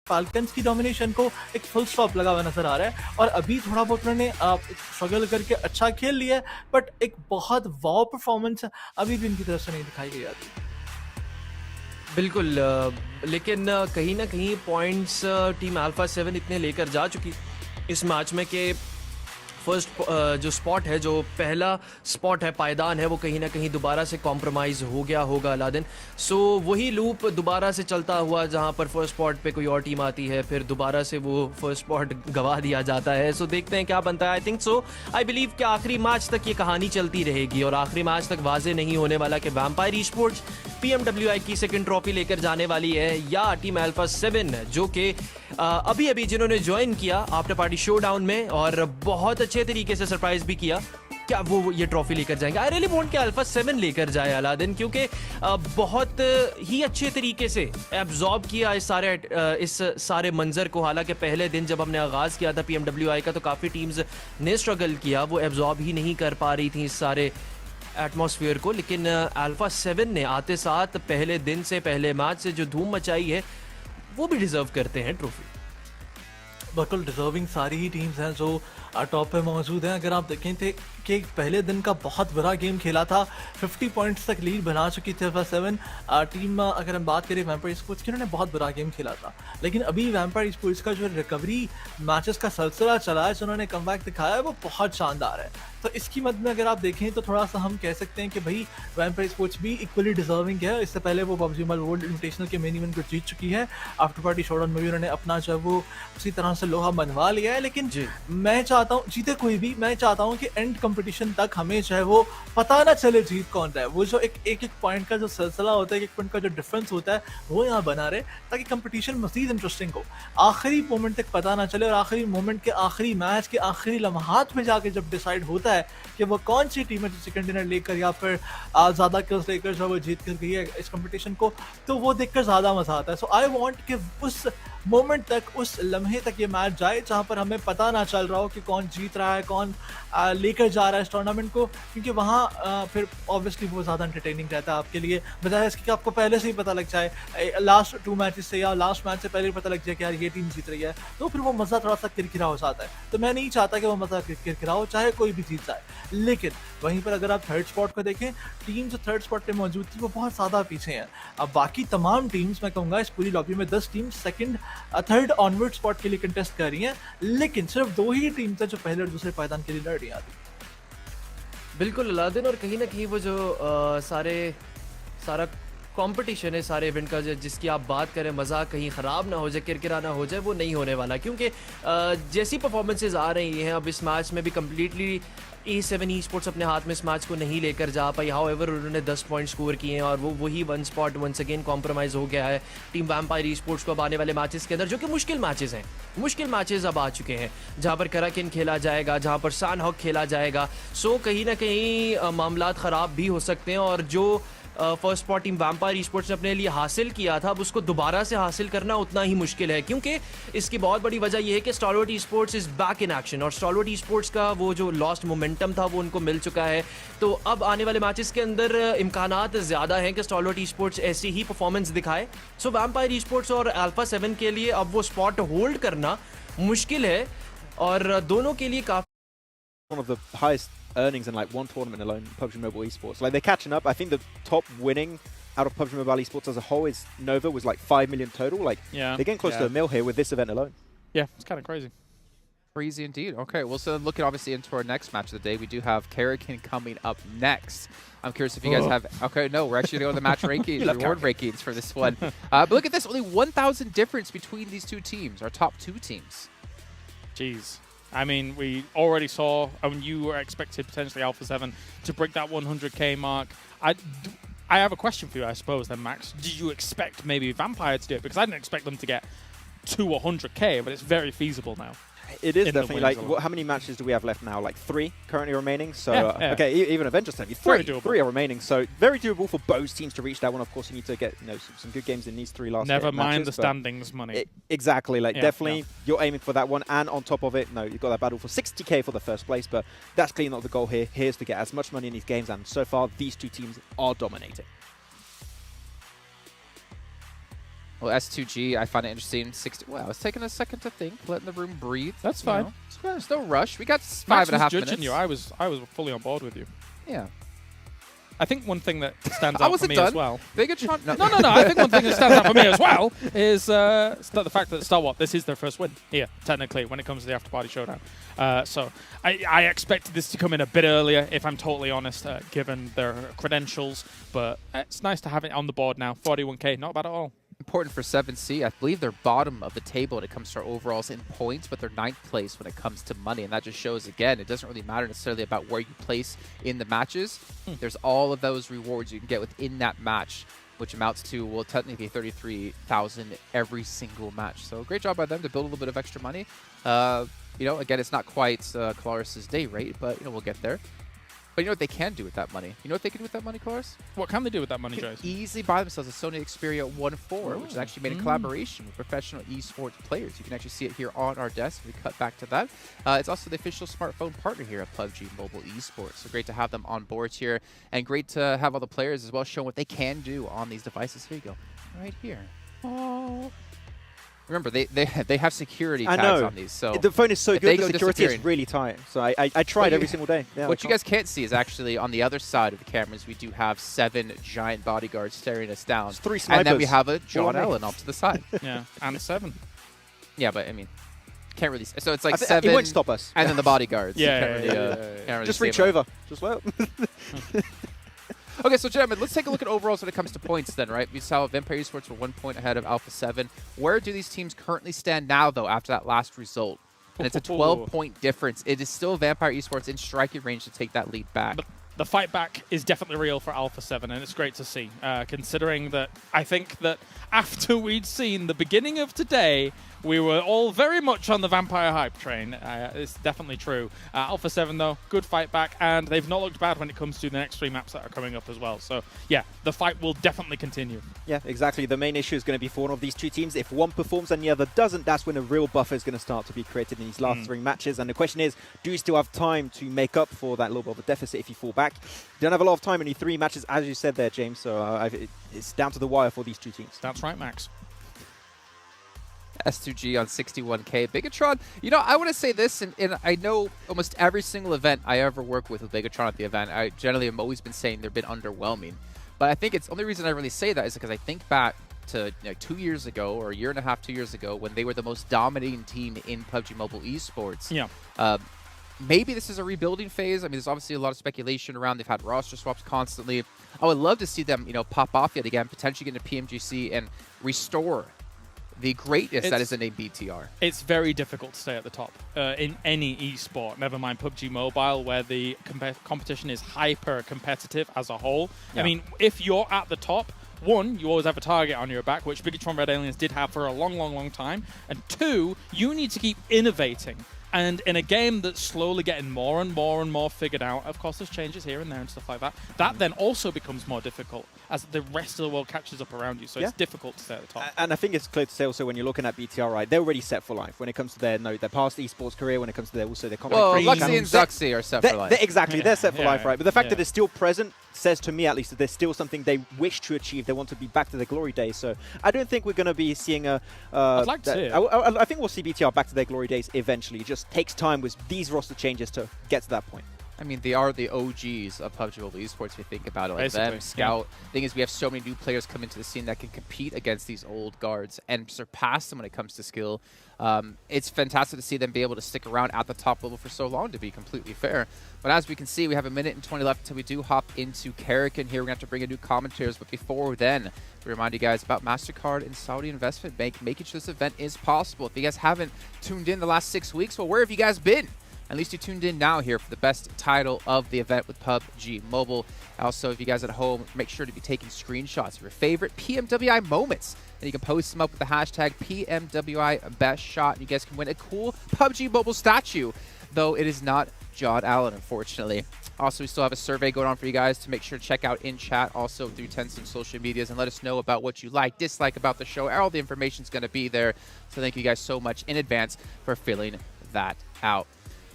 Falcons की डोमिनेशन को एक फुल स्टॉप लगा हुआ नजर आ रहा है। और अभी थोड़ा बहुत उन्होंने स्ट्रगल करके अच्छा खेल लिया है, बट एक बहुत वाव परफॉर्मेंस अभी भी इनकी तरफ से नहीं दिखाई गई आती। बिल्कुल, लेकिन कहीं ना कहीं पॉइंट्स टीम अल्फा 7 इतने लेकर जा चुकी इस मैच में कि फर्स्ट जो स्पॉट है, जो पहला स्पॉट है, पायदान है, वो कहीं ना कहीं दोबारा से कॉम्प्रोमाइज़ हो गया होगा अलादीन। सो वही लूप दोबारा से चलता हुआ, जहां पर फर्स्ट स्पॉट पे कोई और टीम आती है, फिर दोबारा से वो फर्स्ट स्पॉट गवा दिया जाता है। सो देखते हैं क्या बनता है। I think so, I believe कि आखिरी मैच तक ये कहानी चलती रहेगी और आखिरी मैच तक वाजे नहीं होने वाला कि वैम्पायर ई-स्पोर्ट्स PMWI की सेकंड ट्रॉफी लेकर जाने वाली है या टीम अल्फा 7, जो कि अभी अभी जिन्होंने ज्वाइन किया आफ्टर पार्टी शोडाउन में और बहुत अच्छे तरीके से सरप्राइज भी किया, क्या वो ये ट्रॉफी लेकर जाएंगे। आई रियली वांट कि अल्फा 7 लेकर जाए अलादीन, क्योंकि बहुत ही अच्छे तरीके से एब्जॉर्ब किया इस सारे मंजर को। हालांकि पहले दिन जब हमने आगाज़ किया था PMWI का, तो काफ़ी टीम्स ने स्ट्रगल किया, वो एब्जॉर्ब ही नहीं कर पा रही थी इस सारे एटमॉस्फेयर को। लेकिन अल्फा 7 ने आते साथ पहले दिन से, पहले मैच से जो धूम मचाई है, वो भी डिजर्व करते हैं ट्रॉफी। बिल्कुल डिजर्विंग सारी ही टीम्स हैं जो टॉप पे मौजूद हैं। अगर आप देखें थे कि पहले दिन का बहुत बुरा गेम खेला था, 50 पॉइंट्स तक लीड बना चुकी थी अल्फा 7 टीम। अगर हम बात करें वैम्पायर ई-स्पोर्ट्स की, उन्होंने बहुत बुरा गेम खेला था, लेकिन अभी वैम्पायर ई-स्पोर्ट्स का जो रिकवरी मैचेस का सिलसिला चला है, जो उन्होंने कमबैक दिखाया है, वो बहुत शानदार है। तो इसकी मद में अगर आप देखें तो थोड़ा सा हम कह सकते हैं कि भाई वैम्पायर ई-स्पोर्ट्स भी इक्वली डिजर्विंग है। इससे पहले वो PUBG Mobile वर्ल्ड इन्विटेशनल के मेन इवेंट को जीत चुकी है। आफ्टर पार्टी शोडाउन में भी उन्होंने अपना जो है वो उसी तरह से लोहा मनवा लिया है। लेकिन मैं चाहता हूँ, जीते कोई भी, मैं चाहता हूँ कि एंड कंपटीशन तक हमें जो है वो पता ना चले जीत कौन रहा है। वो जो एक पॉइंट का जो सिलसिला होता है, एक पॉइंट का जो डिफरेंस होता है, वो यहाँ बना रहे, ताकि कंपटीशन मजीद इंटरेस्टिंग हो। आखिरी मोमेंट तक पता ना चले और आखिरी मोमेंट के आखिरी मैच के आखिरी लम्हात में जाके जब डिसाइड होता है कि वो कौन सी टीम है जो सेकंड डिनर लेकर या फिर ज़्यादा किल्स लेकर जो वो जीत कर गई है इस कंपटीशन को, तो वो देखकर ज़्यादा मज़ा आता है। सो आई वांट कि उस मोमेंट तक, उस लम्हे तक ये मैच जाए जहाँ पर हमें पता ना चल रहा हो कि कौन जीत रहा है, कौन लेकर जा रहा है इस टूर्नामेंट को, क्योंकि वहाँ फिर ऑब्वियसली वो ज़्यादा इंटरटेनिंग रहता है आपके लिए, बजाय इसके कि आपको पहले से ही पता लग जाए, लास्ट 2 मैचेस से या लास्ट मैच से पहले पता लग जाए कि यार ये टीम जीत रही है, तो फिर वो मज़ा थोड़ा सा किरकिरा हो जाता है। तो मैं नहीं चाहता कि वो मज़ा किरकिरा हो, चाहे कोई भी जीत जाए। लेकिन वहीं पर अगर आप थर्ड स्पॉट को देखें, टीम जो थर्ड स्पॉट पे मौजूद थी वो बहुत ज़्यादा पीछे हैं। अब बाकी तमाम टीम्स, मैं कहूँगा इस पूरी लॉबी में 10 team second third onward spot के लिए कंटेस्ट कर रही हैं, लेकिन सिर्फ 2 ही टीम्स हैं जो पहले और दूसरे पायदान के लिए लड़ रही आती। बिल्कुल अलादीन, और कहीं ना कहीं वो जो सारा कंपटीशन है, सारे इवेंट का जिसकी आप बात करें, मज़ा कहीं ख़राब ना हो जाए, किरकिरा ना हो जाए, वो नहीं होने वाला, क्योंकि जैसी परफॉर्मेंसेज आ रही हैं अब इस मैच में भी कम्प्लीटली A7 ई-स्पोर्ट्स अपने हाथ में इस मैच को नहीं लेकर जा पाई। हाउएवर उन्होंने 10 पॉइंट स्कोर किए हैं और वो वही 1 स्पॉट वंस अगेन कॉम्प्रोमाइज़ हो गया है टीम वैम्पायर ई-स्पोर्ट्स को अब आने वाले मैचेस के अंदर, जो कि मुश्किल मैचेस हैं। मुश्किल मैचेस अब आ चुके हैं, जहाँ पर कराकिन खेला जाएगा, जहाँ पर सैनहॉक खेला जाएगा। सो कहीं ना कहीं मामलात ख़राब भी हो सकते हैं, और जो first spot team vampire esports ने अपने लिए हासिल किया था, अब उसको दोबारा से हासिल करना उतना ही मुश्किल है, क्योंकि इसकी बहुत बड़ी वजह यह है कि Stalwart esports is back in action, और स्टारवर्ड ई-स्पोर्ट्स का वो जो लॉस्ट मोमेंटम था वो उनको मिल चुका है। तो अब आने वाले मैचेस के अंदर इम्कानात ज़्यादा हैं कि स्टारवर्ड ई-स्पोर्ट्स ऐसी ही परफॉर्मेंस दिखाए। सो वैम्पायर ई-स्पोर्ट्स और अल्फा 7 के लिए अब वो स्पॉट होल्ड करना मुश्किल है, और दोनों के लिए काफ़ी one of the highest earnings in like one tournament alone, PUBG Mobile esports. Like they're catching up. I think the top winning out of PUBG Mobile esports as a whole is Nova, was like 5 million total. Like they're getting close to a mil here with this event alone. Yeah, it's kind of crazy. Crazy indeed. Okay, well, so looking obviously into our next match of the day, we do have Karakin coming up next. I'm curious if you guys have... Okay, no, we're actually going to the match rankings, reward rankings for this one. But look at this, only 1,000 difference between these two teams, our top 2 teams. Jeez. I mean, we already saw, I mean, you were expected potentially Alpha 7 to break that 100k mark. I have a question for you, I suppose, then, Max. Did you expect maybe Vampire to do it? Because I didn't expect them to get to 100k, but it's very feasible now. It is definitely like, how many matches do we have left now? Like 3 currently remaining. So, okay, even Avengers time, 3 are remaining. So, very doable for both teams to reach that one. Of course, you need to get some good games in these 3 last Never mind matches, the standings money. Exactly, like definitely you're aiming for that one. And on top of it, no, you've got that battle for 60k for the first place. But that's clearly not the goal here. Here's to get as much money in these games. And so far, these 2 teams are dominating. Well, S2G, I find it interesting. 60. Well, I was taking a second to think, letting the room breathe. That's fine. Know. There's no rush. We got Max 5.5 judging minutes. you. I was fully on board with you. Yeah. I think one thing that stands out for me as well. Bigatron? No. I think one thing that stands out for me as well is the fact that Star Wars, this is their first win here, technically, when it comes to the After Party Showdown. So I expected this to come in a bit earlier, if I'm totally honest, given their credentials. But it's nice to have it on the board now. 41K, not bad at all. Important for 7C. I believe they're bottom of the table when it comes to our overalls in points, but they're 9th place when it comes to money. And that just shows, again, it doesn't really matter necessarily about where you place in the matches. There's all of those rewards you can get within that match, which amounts to, well, technically 33,000 every single match. So great job by them to build a little bit of extra money. You know, again, it's not quite Colaris's day rate, but, you know, we'll get there. But you know what they can do with that money? You know what they can do with that money, Colaris? What can they do with that money, They Joyce? can easily buy themselves a Sony Xperia 1.4, which is actually made in collaboration with professional esports players. You can actually see it here on our desk. We cut back to that. It's also the official smartphone partner here at PUBG Mobile Esports. So great to have them on board here, and great to have all the players as well showing what they can do on these devices. Here you go, right here. Oh. Remember, they have security tags on these, so the phone is so good. The security is disappearing. really tight. So I tried every single day. Yeah, what you guys can't see is actually on the other side of the cameras, we do have 7 giant bodyguards staring us down. It's 3 snipers. And then we have a John Allen off to the side. Yeah, and 7. Yeah, but I mean, can't really. So it's like 7. It won't stop us. And then the bodyguards. Yeah, Can't really just see reach them. over. Just well. Okay, so gentlemen, let's take a look at overalls when it comes to points then, right? We saw Vampire Esports were 1 point ahead of Alpha 7. Where do these teams currently stand now, though, after that last result? And it's a 12-point difference. It is still Vampire Esports in striking range to take that lead back. But the fight back is definitely real for Alpha 7, and it's great to see, considering that I think that after we'd seen the beginning of today, we were all very much on the Vampire hype train. It's definitely true. Alpha 7, though, good fight back, and they've not looked bad when it comes to the next 3 maps that are coming up as well. So, yeah, the fight will definitely continue. Yeah, exactly. The main issue is going to be for one of these two teams. If one performs and the other doesn't, that's when a real buffer is going to start to be created in these last 3 matches. And the question is, do you still have time to make up for that little bit of a deficit if you fall back? You don't have a lot of time, only 3 matches, as you said there, James. So it's down to the wire for these two teams. That's right, Max. S2G on 61K. Bigatron, you know, I want to say this, and I know almost every single event I ever work with Bigatron at the event, I generally have always been saying they've been underwhelming. But I think it's the only reason I really say that is because I think back to 2 years ago, or a year and a half, 2 years ago, when they were the most dominating team in PUBG Mobile Esports. Yeah. Maybe this is a rebuilding phase. I mean, there's obviously a lot of speculation around. They've had roster swaps constantly. I would love to see them, you know, pop off yet again, potentially get into PMGC and restore the greatness that is the name BTR. It's very difficult to stay at the top in any esport, never mind PUBG Mobile, where the competition is hyper competitive as a whole. Yeah. I mean, if you're at the top, 1, you always have a target on your back, which Bigatron Red Aliens did have for a long time. And 2, you need to keep innovating. And in a game that's slowly getting more and more figured out, of course there's changes here and there and stuff like that, that then also becomes more difficult as the rest of the world catches up around you. So it's difficult to stay at the top. And I think it's clear to say also when you're looking at BTR, right, they're already set for life when it comes to their past esports career, when it comes to their content creation. Luxy and Zuxy are set for life. Exactly, they're set for life, right? But the fact that they're still present says to me at least that there's still something they wish to achieve. They want to be back to their glory days. So I don't think we're going to be seeing a... I'd like to see it. I think we'll see BTR back to their glory days eventually. It just takes time with these roster changes to get to that point. I mean, they are the OGs of PUBG Mobile Esports if you think about it. Like them, Scout. Thing is, we have so many new players come into the scene that can compete against these old guards and surpass them when it comes to skill. It's fantastic to see them be able to stick around at the top level for so long, to be completely fair. But as we can see, we have 1 minute and 20 left until we do hop into Karrakin here. We're going to have to bring in new commentators. But before then, we remind you guys about MasterCard and Saudi Investment Bank, making sure this event is possible. If you guys haven't tuned in the last 6 weeks, well, where have you guys been? At least you tuned in now here for the best title of the event with PUBG Mobile. Also, if you guys at home, make sure to be taking screenshots of your favorite PMWI moments. And you can post them up with the hashtag PMWI Best Shot. And you guys can win a cool PUBG Mobile statue, though it is not John Allen, unfortunately. Also, we still have a survey going on for you guys to make sure to check out in chat, also through Tencent social medias, and let us know about what you like, dislike about the show. All the information is going to be there. So thank you guys so much in advance for filling that out.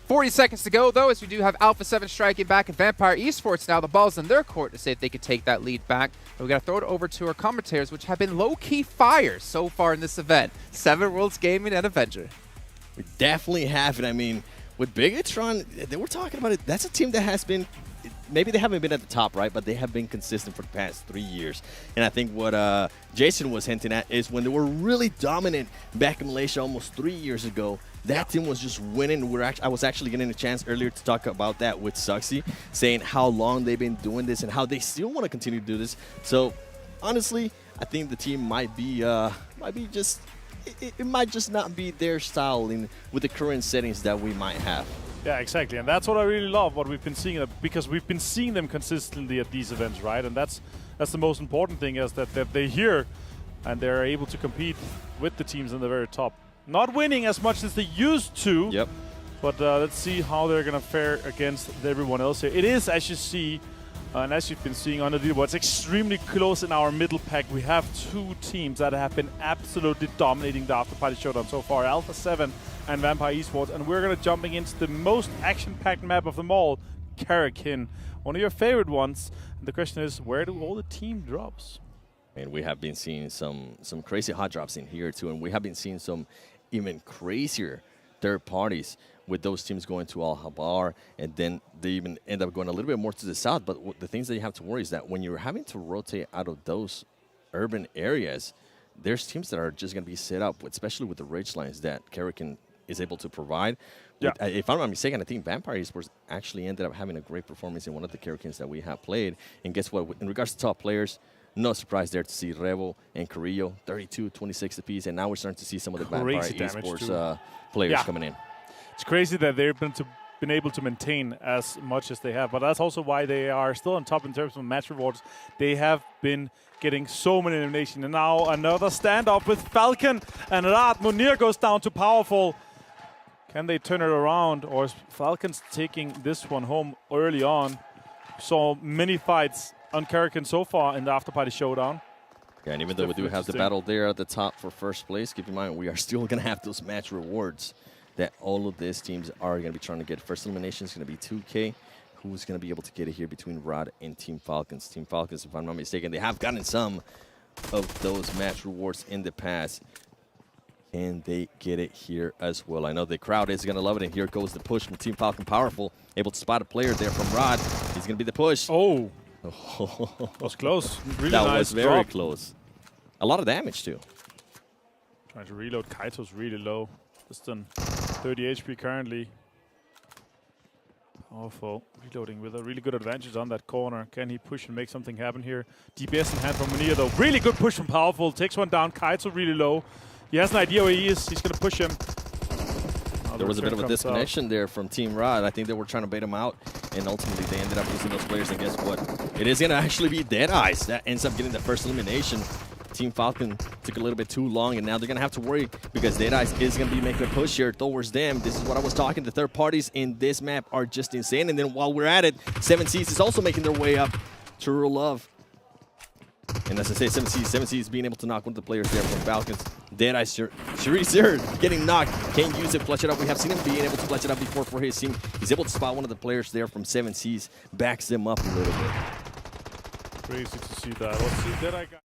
40 seconds to go, though, as we do have Alpha 7 striking back at Vampire Esports now. The ball's in their court to see if they could take that lead back. But we got to throw it over to our commentators, which have been low-key fire so far in this event. 7 Worlds Gaming and Avenger. We definitely have it. I mean, with Biggitron, they were talking about it. That's a team that has been, maybe they haven't been at the top, right? But they have been consistent for the past 3 years. And I think what Jason was hinting at is when they were really dominant back in Malaysia almost 3 years ago, that team was just winning. I was actually getting a chance earlier to talk about that with Suxy, saying how long they've been doing this and how they still want to continue to do this. So, honestly, I think the team might be just, it might just not be their style with the current settings that we might have. Yeah, exactly, and that's what I really love, what we've been seeing, because we've been seeing them consistently at these events, right? And that's the most important thing, is that they're here and they're able to compete with the teams in the very top. Not winning as much as they used to, yep. But let's see how they're going to fare against everyone else here. It is, as you see, and as you've been seeing on the leaderboard, it's extremely close in our middle pack. We have 2 teams that have been absolutely dominating the After Party Showdown so far, Alpha 7 and Vampire Esports. And we're going to jumping into the most action-packed map of them all, Karakin, one of your favorite ones. And the question is, where do all the team drops? And we have been seeing some crazy hot drops in here too, and we have been seeing some even crazier third parties with those teams going to Al-Habar, and then they even end up going a little bit more to the south. But the things that you have to worry is that when you're having to rotate out of those urban areas, there's teams that are just going to be set up, especially with the rage lines that Karakin is able to provide. Yeah. If I'm not mistaken, I think Vampire Esports actually ended up having a great performance in one of the Karakins that we have played. And guess what? In regards to top players, no surprise there to see Revo and Carrillo, 32, 26 apiece, and now we're starting to see some of the Vampire Esports players coming in. It's crazy that they've been able to maintain as much as they have, but that's also why they are still on top in terms of match rewards. They have been getting so many eliminations, and now another standoff with Falcon and Rad. Munir goes down to Powerful. Can they turn it around, or is Falcon's taking this one home early on? Saw many fights on Karakin so far in the After Party Showdown. Yeah, and even though we do have the battle there at the top for first place, keep in mind we are still going to have those match rewards that all of these teams are going to be trying to get. First elimination is going to be 2K. Who's going to be able to get it here between Rod and Team Falcons? Team Falcons, if I'm not mistaken, they have gotten some of those match rewards in the past. Can they get it here as well? I know the crowd is going to love it, and here goes the push from Team Falcon. Powerful, able to spot a player there from Rod. He's going to be the push. Oh. That was close. Really that nice was very drop. close. A lot of damage, too. Trying to reload. Kaito's really low. Just on 30 HP currently. Powerful. Reloading with a really good advantage on that corner. Can he push and make something happen here? DPS in hand from Munir, though. Really good push from Powerful. Takes one down. Kaito really low. He has an idea where he is. He's going to push him. There was a bit of a disconnection there from Team Rod. I think they were trying to bait him out, and ultimately they ended up losing those players. And guess what? It is going to actually be Deadeyes that ends up getting the first elimination. Team Falcon took a little bit too long, and now they're going to have to worry because Deadeyes is going to be making a push here towards them. This is what I was talking. The third parties in this map are just insane. And then while we're at it, 7Cs is also making their way up. True Love. And as I say, 7Cs being able to knock one of the players there from Falcons. Deadeyes, Sharice getting knocked. Can't use it, clutch it up. We have seen him being able to clutch it up before for his team. He's able to spot one of the players there from 7Cs. Backs them up a little bit. Crazy to see that. Let's see, Deadeye got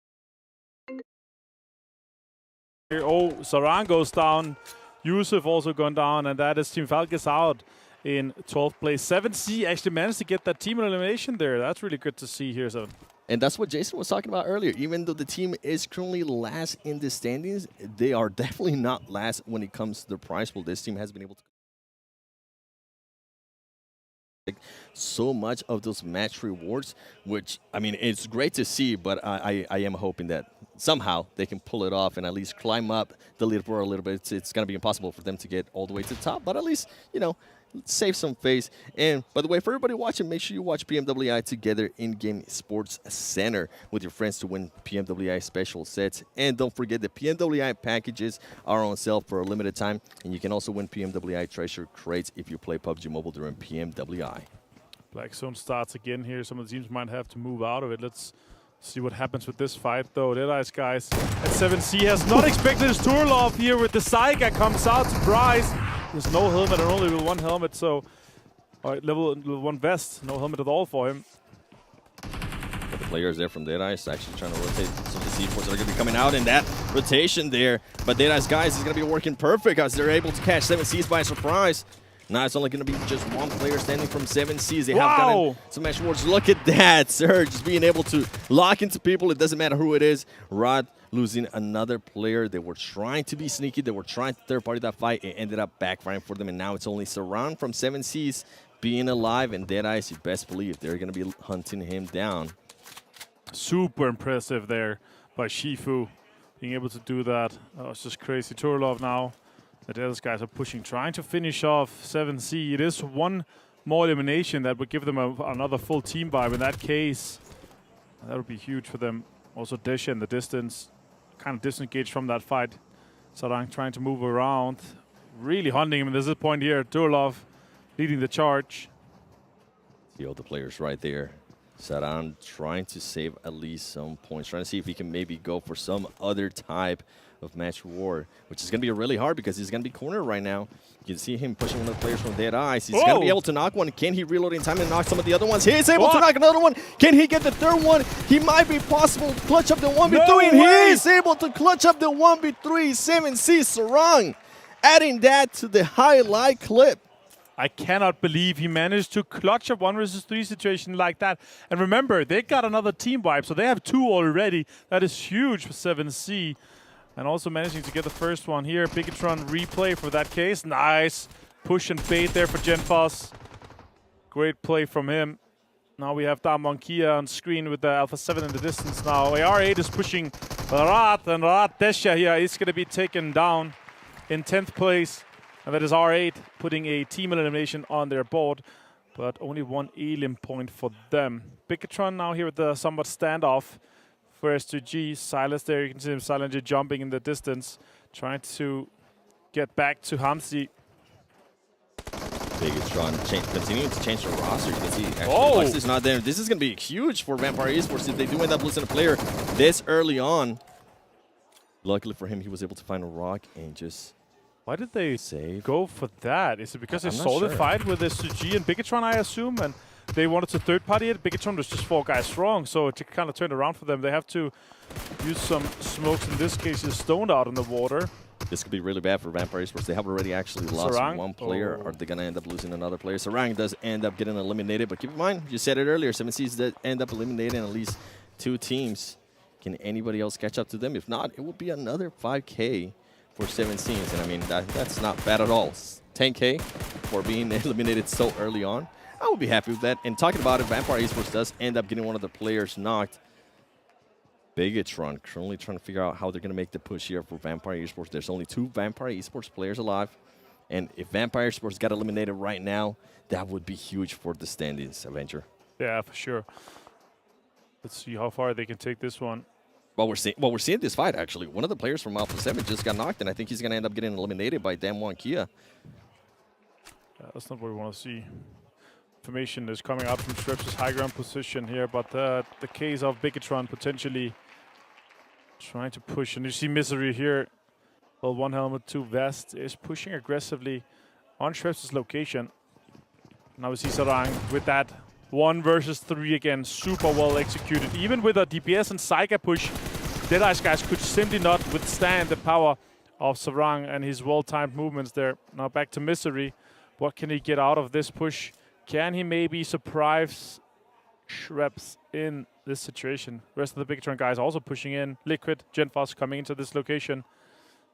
here. Oh, Saran goes down. Yusuf also gone down, and that is Team Falcons out in 12th place. 7C actually managed to get that team elimination there. That's really good to see here. So. And that's what Jason was talking about earlier. Even though the team is currently last in the standings, they are definitely not last when it comes to the prize pool. This team has been able to so much of those match rewards, which, I mean, it's great to see, but I am hoping that somehow they can pull it off and at least climb up the leaderboard a little bit. It's going to be impossible for them to get all the way to the top, but at least, you know, save some face. And by the way, for everybody watching, make sure you watch PMWI Together in-game Sports Center with your friends to win PMWI special sets. And don't forget the PMWI packages are on sale for a limited time, and you can also win PMWI treasure crates if you play PUBG Mobile during PMWI. Black Zone starts again here. Some of the teams might have to move out of it. Let's see what happens with this fight, though. Deadeyes, guys, at 7C has not expected his Turlov here with the Saiga. Comes out, surprise. There's no helmet and only with one helmet, so level 1 vest, no helmet at all for him. But the players there from Deadeye is actually trying to rotate some of the C4s that are going to be coming out in that rotation there. But Deadeye's guys is going to be working perfect as they're able to catch 7Cs by surprise. Now it's only going to be just one player standing from 7Cs. They have gotten some match awards. Look at that, sir. Just being able to lock into people. It doesn't matter who it is. Rod losing another player. They were trying to be sneaky. They were trying to third-party that fight. It ended up backfiring for them. And now it's only Saran from 7Cs being alive. And Deadeyes, you best believe they're going to be hunting him down. Super impressive there by Shifu. Being able to do that. Oh, it's just crazy. Turlov now. The Deadeyes guys are pushing, trying to finish off 7C. It is one more elimination that would give them another full team vibe. In that case, that would be huge for them. Also, Desha in the distance, kind of disengaged from that fight. Sarang trying to move around, really hunting him. And there's a point here. Turlov leading the charge. See all the players right there. Sarang trying to save at least some points, trying to see if he can maybe go for some other type of match war, which is going to be really hard because he's going to be cornered right now. You can see him pushing one of the players from Deadeyes. He's going to be able to knock one. Can he reload in time and knock some of the other ones? He is able to knock another one. Can he get the third one? He might be possible to clutch up the 1v3. And he is able to clutch up the 1v3. 7C Sarang adding that to the highlight clip. I cannot believe he managed to clutch a 1 versus 3 situation like that. And remember, they got another team vibe, so they have 2 already. That is huge for 7C. And also managing to get the first one here. Bigatron replay for that case. Nice. Push and bait there for Genfos. Great play from him. Now we have Damonkia on screen with the Alpha 7 in the distance now. AR8 is pushing Rat, and Rat Desha here is going to be taken down in 10th place. And that is R8 putting a team elimination on their board. But only 1 elim point for them. Bigatron now here with the somewhat standoff. For S2G, Silas there, you can see him silently jumping in the distance, trying to get back to Hamsi. Bigatron continuing to change the roster. You can see actually is not there. This is going to be huge for Vampire Esports if they do end up losing a player this early on. Luckily for him, he was able to find a rock and just Why did they go for that? Is it because they saw the fight with S2G and Bigatron, I assume, and they wanted to third-party it? Bigatron was just 4 guys strong, so it kind of turned around for them. They have to use some smokes. In this case, is stoned out in the water. This could be really bad for Vampire Esports. They have already actually lost one player. Are they going to end up losing another player? Sarang does end up getting eliminated, but keep in mind, you said it earlier, 7Cs did end up eliminating at least 2 teams. Can anybody else catch up to them? If not, it will be another 5K for 7Cs, and I mean, that's not bad at all. 10K for being eliminated so early on. I would be happy with that. And talking about it, Vampire Esports does end up getting one of the players knocked. Bigatron currently trying to figure out how they're going to make the push here for Vampire Esports. There's only 2 Vampire Esports players alive. And if Vampire Esports got eliminated right now, that would be huge for the standings, Avenger. Yeah, for sure. Let's see how far they can take this one. Well, we're seeing this fight, actually. One of the players from Alpha 7 just got knocked, and I think he's going to end up getting eliminated by Damwon Kia. Yeah, that's not what we want to see. Information is coming out from Shreps' high ground position here, but the case of Bigatron potentially trying to push. And you see Misery here. Well, 1 helmet, 2 vest is pushing aggressively on Shreps' location. Now we see Sarang with that 1 versus 3 again. Super well executed. Even with a DPS and Saiga push, Deadeye's guys could simply not withstand the power of Sarang and his well-timed movements there. Now back to Misery. What can he get out of this push? Can he maybe surprise Shreps in this situation? The rest of the Bigatron guys also pushing in. Liquid, Genfos coming into this location.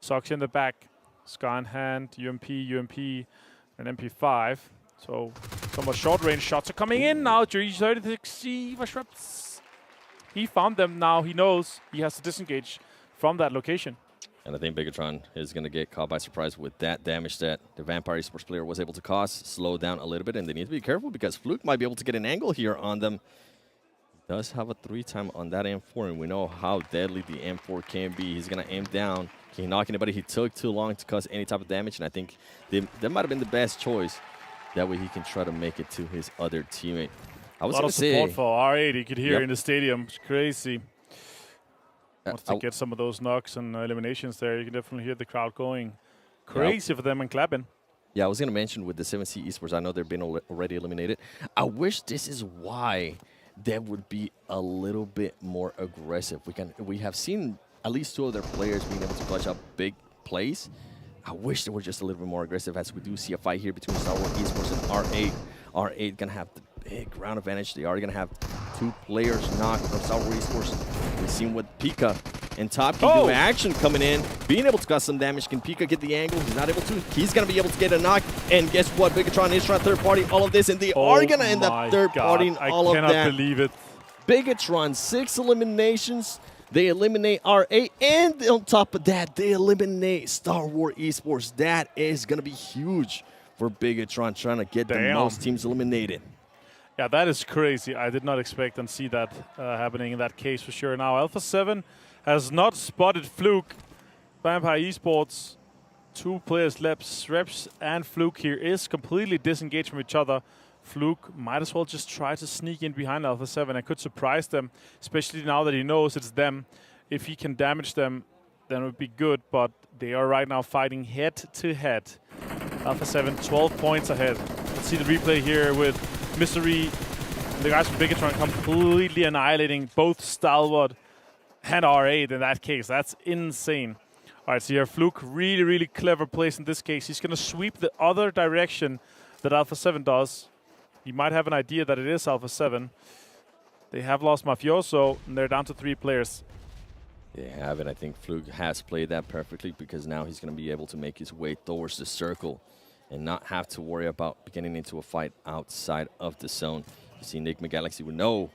Sox in the back. Scar in hand, UMP, and MP5. So somewhat short-range shots are coming in now. 36C for Shreps. He found them now. He knows he has to disengage from that location. And I think Bigatron is going to get caught by surprise with that damage that the Vampire Esports player was able to cause. Slow down a little bit, and they need to be careful because Fluke might be able to get an angle here on them. He does have a 3-time on that M4, and we know how deadly the M4 can be. He's going to aim down. Can he knock anybody? He took too long to cause any type of damage, and I think that might have been the best choice. That way he can try to make it to his other teammate. I was going to say, a lot of support for R8 you could hear in the stadium. It's crazy. Wants to get some of those knocks and eliminations there. You can definitely hear the crowd going crazy for them and clapping. Yeah, I was going to mention with the 7C Esports, I know they've been already eliminated. I wish this is why they would be a little bit more aggressive. We have seen at least 2 of their players being able to clutch up big plays. I wish they were just a little bit more aggressive, as we do see a fight here between Star Wars Esports and R8. R8 going to have the big ground advantage. They are going to have 2 players knocked from Star Wars Esports. We've seen what Pika and Top can do. Action coming in, being able to cause some damage. Can Pika get the angle? He's not able to. He's going to be able to get a knock. And guess what? Bigatron is trying to third party all of this, and they are going to end up third partying all of that. I cannot believe it. Bigatron, 6 eliminations. They eliminate R8, and on top of that, they eliminate Star Wars Esports. That is going to be huge for Bigatron, trying to get the most teams eliminated. Yeah, that is crazy. I did not expect and see that happening in that case for sure. Now, Alpha 7 has not spotted Fluke. Vampire Esports, 2 players left. Sreps and Fluke here is completely disengaged from each other. Fluke might as well just try to sneak in behind Alpha 7 and could surprise them, especially now that he knows it's them. If he can damage them, then it would be good, but they are right now fighting head-to-head. Alpha 7, 12 points ahead. Let's see the replay here with Mystery. The guys from Bigatron completely annihilating both Stalwart and R8 in that case. That's insane. All right, so here Fluke, really, really clever place in this case. He's going to sweep the other direction that Alpha 7 does. He might have an idea that it is Alpha 7. They have lost Mafioso, and they're down to 3 players. They have it. I think Fluke has played that perfectly, because now he's going to be able to make his way towards the circle and not have to worry about getting into a fight outside of the zone. You see Nick McGalaxy would know,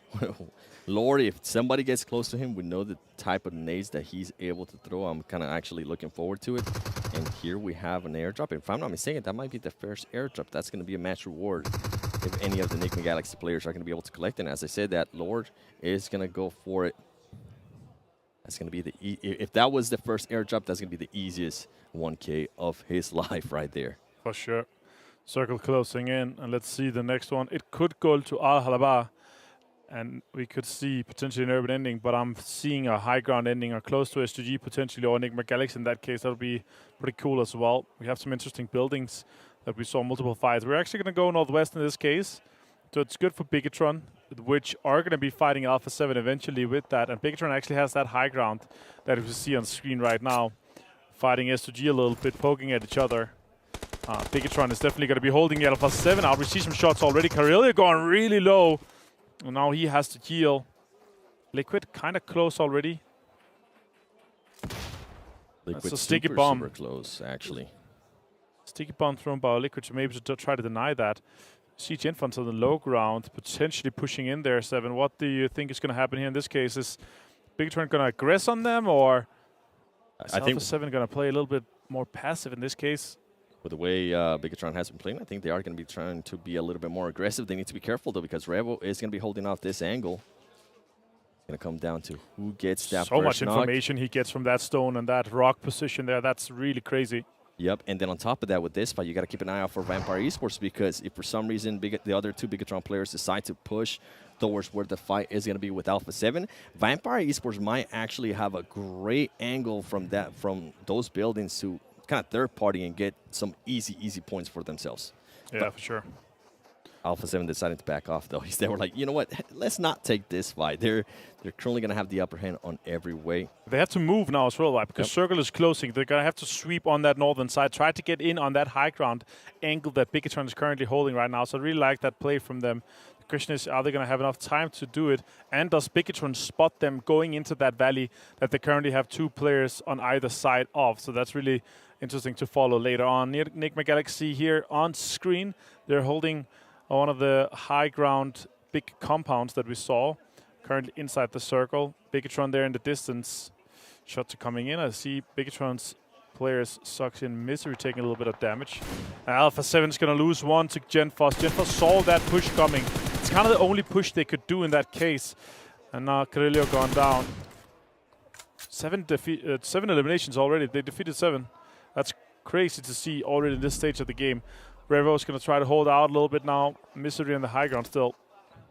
Lord, if somebody gets close to him, we know the type of nades that he's able to throw. I'm kind of actually looking forward to it. And here we have an airdrop. If I'm not mistaken, that might be the first airdrop. That's going to be a match reward if any of the Nick McGalaxy players are going to be able to collect it. And as I said, that Lord is going to go for it. That's going to be if that was the first airdrop, that's going to be the easiest 1K of his life right there. For sure. Circle closing in, and let's see the next one. It could go to Al Halaba, and we could see potentially an urban ending, but I'm seeing a high ground ending or close to SGG potentially, or Nick McGalaxy in that case. That'll be pretty cool as well. We have some interesting buildings that we saw multiple fights. We're actually going to go northwest in this case, so it's good for Bigatron, which are going to be fighting Alpha 7 eventually with that, and Bigatron actually has that high ground that we see on screen right now, fighting SGG a little bit, poking at each other. Bigatron is definitely going to be holding Alpha 7 out. We see some shots already. Karelia going really low. And now he has to heal. Liquid kind of close already. Liquid a sticky bomb. Super close, actually. Sticky bomb thrown by Liquid, so maybe to try to deny that. See Genfons on the low ground, potentially pushing in there, 7. What do you think is going to happen here in this case? Is Bigatron going to aggress on them, or is Alpha 7 going to play a little bit more passive in this case? With the way Bigatron has been playing, I think they are going to be trying to be a little bit more aggressive. They need to be careful, though, because Revo is going to be holding off this angle. It's going to come down to who gets that so first much knock. Information he gets from that stone and that rock position there. That's really crazy. Yep, and then on top of that, with this fight, you got to keep an eye out for Vampire Esports, because if for some reason the other 2 Bigatron players decide to push towards where the fight is going to be with Alpha 7, Vampire Esports might actually have a great angle from those buildings to kind of third party and get some easy points for themselves. Yeah, but for sure. Alpha 7 decided to back off, though. They were like, you know what, let's not take this fight. They're currently going to have the upper hand on every way. They have to move now as well, right? Because Circle is closing. They're going to have to sweep on that northern side, try to get in on that high ground angle that Bigatron is currently holding right now. So I really like that play from them. The question is, are they going to have enough time to do it? And does Bigatron spot them going into that valley that they currently have 2 players on either side of? So that's really interesting to follow later on. Nick McGalaxy here on screen. They're holding one of the high ground big compounds that we saw, currently inside the circle. Bigatron there in the distance. Shots are coming in. I see Bigatron's players sucks in Misery taking a little bit of damage. Alpha 7 is going to lose 1 to Genfos. Genfos saw that push coming. It's kind of the only push they could do in that case. And now Karilio gone down. 7 eliminations already. They defeated 7. That's crazy to see already in this stage of the game. Revo is going to try to hold out a little bit now. Misery in the high ground still.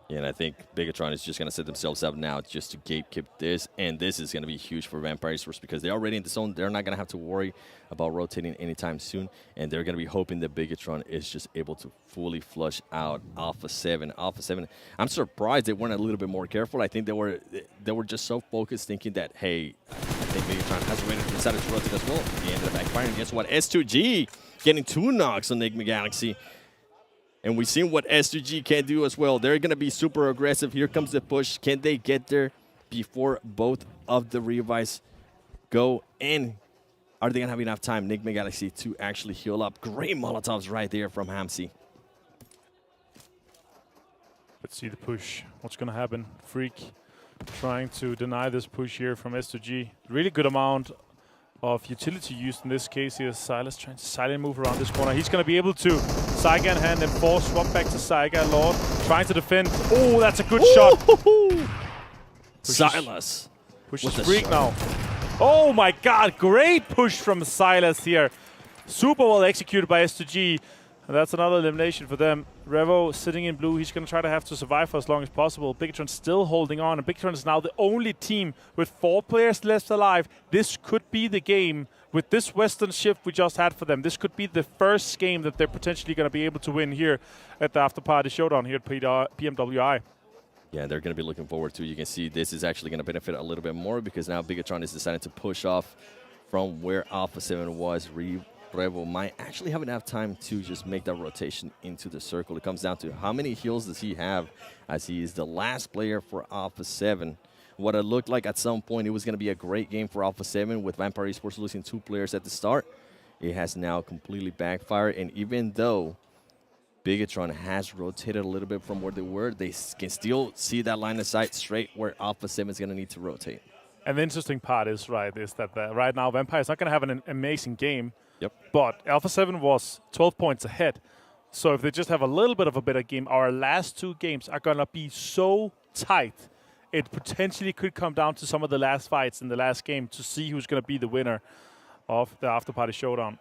Yeah, and I think Bigatron is just going to set themselves up now just to gatekeep this, and this is going to be huge for Vampire Esports because they're already in the zone. They're not going to have to worry about rotating anytime soon, and they're going to be hoping that Bigatron is just able to fully flush out Alpha 7. Alpha 7, I'm surprised they weren't a little bit more careful. I think they were just so focused thinking that, hey, I think Bigatron has already decided to rotate as well. They ended up backfiring. Guess what? S2G getting 2 knocks on Enigma Galaxy. And we've seen what S2G can do as well. They're going to be super aggressive. Here comes the push. Can they get there before both of the revives go? And are they going to have enough time, Enigma Galaxy, to actually heal up? Great Molotovs right there from Hamsi. Let's see the push. What's going to happen? Freak trying to deny this push here from S2G. Really good amount of utility used in this case here. Silas trying to silent move around this corner. He's going to be able to Saiga in hand and force swap back to Saiga. Lord trying to defend. Oh, that's a good shot. Silas. Pushes Freak now. Oh my god, great push from Silas here. Super well executed by S2G. And that's another elimination for them. Revo sitting in blue. He's going to try to have to survive for as long as possible. Bigatron still holding on. And Bigatron is now the only team with 4 players left alive. This could be the game with this Western shift we just had for them. This could be the first game that they're potentially going to be able to win here at the After Party Showdown here at PMWI. Yeah, they're going to be looking forward to. You can see this is actually going to benefit a little bit more because now Bigatron is deciding to push off from where Alpha 7 was. Revo might actually have enough time to just make that rotation into the circle. It comes down to how many heals does he have, as he is the last player for Alpha 7. What it looked like at some point, it was going to be a great game for Alpha 7 with Vampire Esports losing 2 players at the start. It has now completely backfired, and even though Bigatron has rotated a little bit from where they were, they can still see that line of sight straight where Alpha 7 is going to need to rotate. And the interesting part is, that right now Vampire is not going to have an amazing game. Yep. But Alpha 7 was 12 points ahead. So if they just have a little bit of a better game, our last 2 games are going to be so tight. It potentially could come down to some of the last fights in the last game to see who's going to be the winner of the After Party Showdown.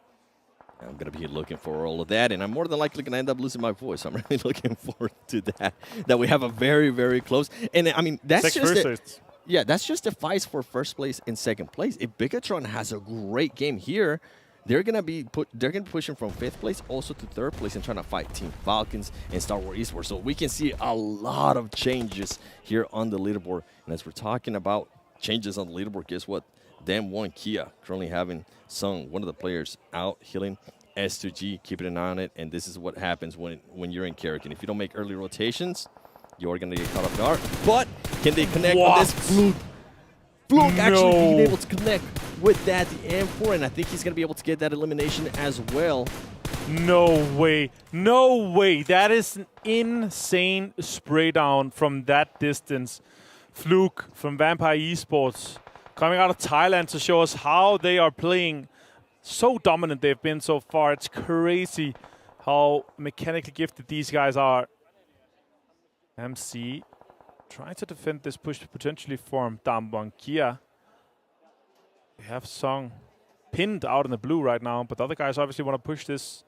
I'm going to be looking for all of that, and I'm more than likely going to end up losing my voice. I'm really looking forward to that. That we have a very, very close. And I mean, that's that's just the fights for first place and second place. If Bigatron has a great game here, they're gonna be pushing from 5th place also to 3rd place and trying to fight Team Falcons and Star Wars Esports. So we can see a lot of changes here on the leaderboard. And as we're talking about changes on the leaderboard, guess what? Damn1 Kia currently having Sung, one of the players, out healing. S2G keeping an eye on it, and this is what happens when you're in Karrakin. If you don't make early rotations, you're gonna get caught off guard. But can they connect with this Fluke? Fluke actually being able to connect with that, the M4, and I think he's going to be able to get that elimination as well. No way. No way. That is an insane spray down from that distance. Fluke from Vampire Esports coming out of Thailand to show us how they are playing. So dominant they've been so far. It's crazy how mechanically gifted these guys are. MC trying to defend this push potentially from Damwon Kia. We have Song pinned out in the blue right now, but the other guys obviously want to push this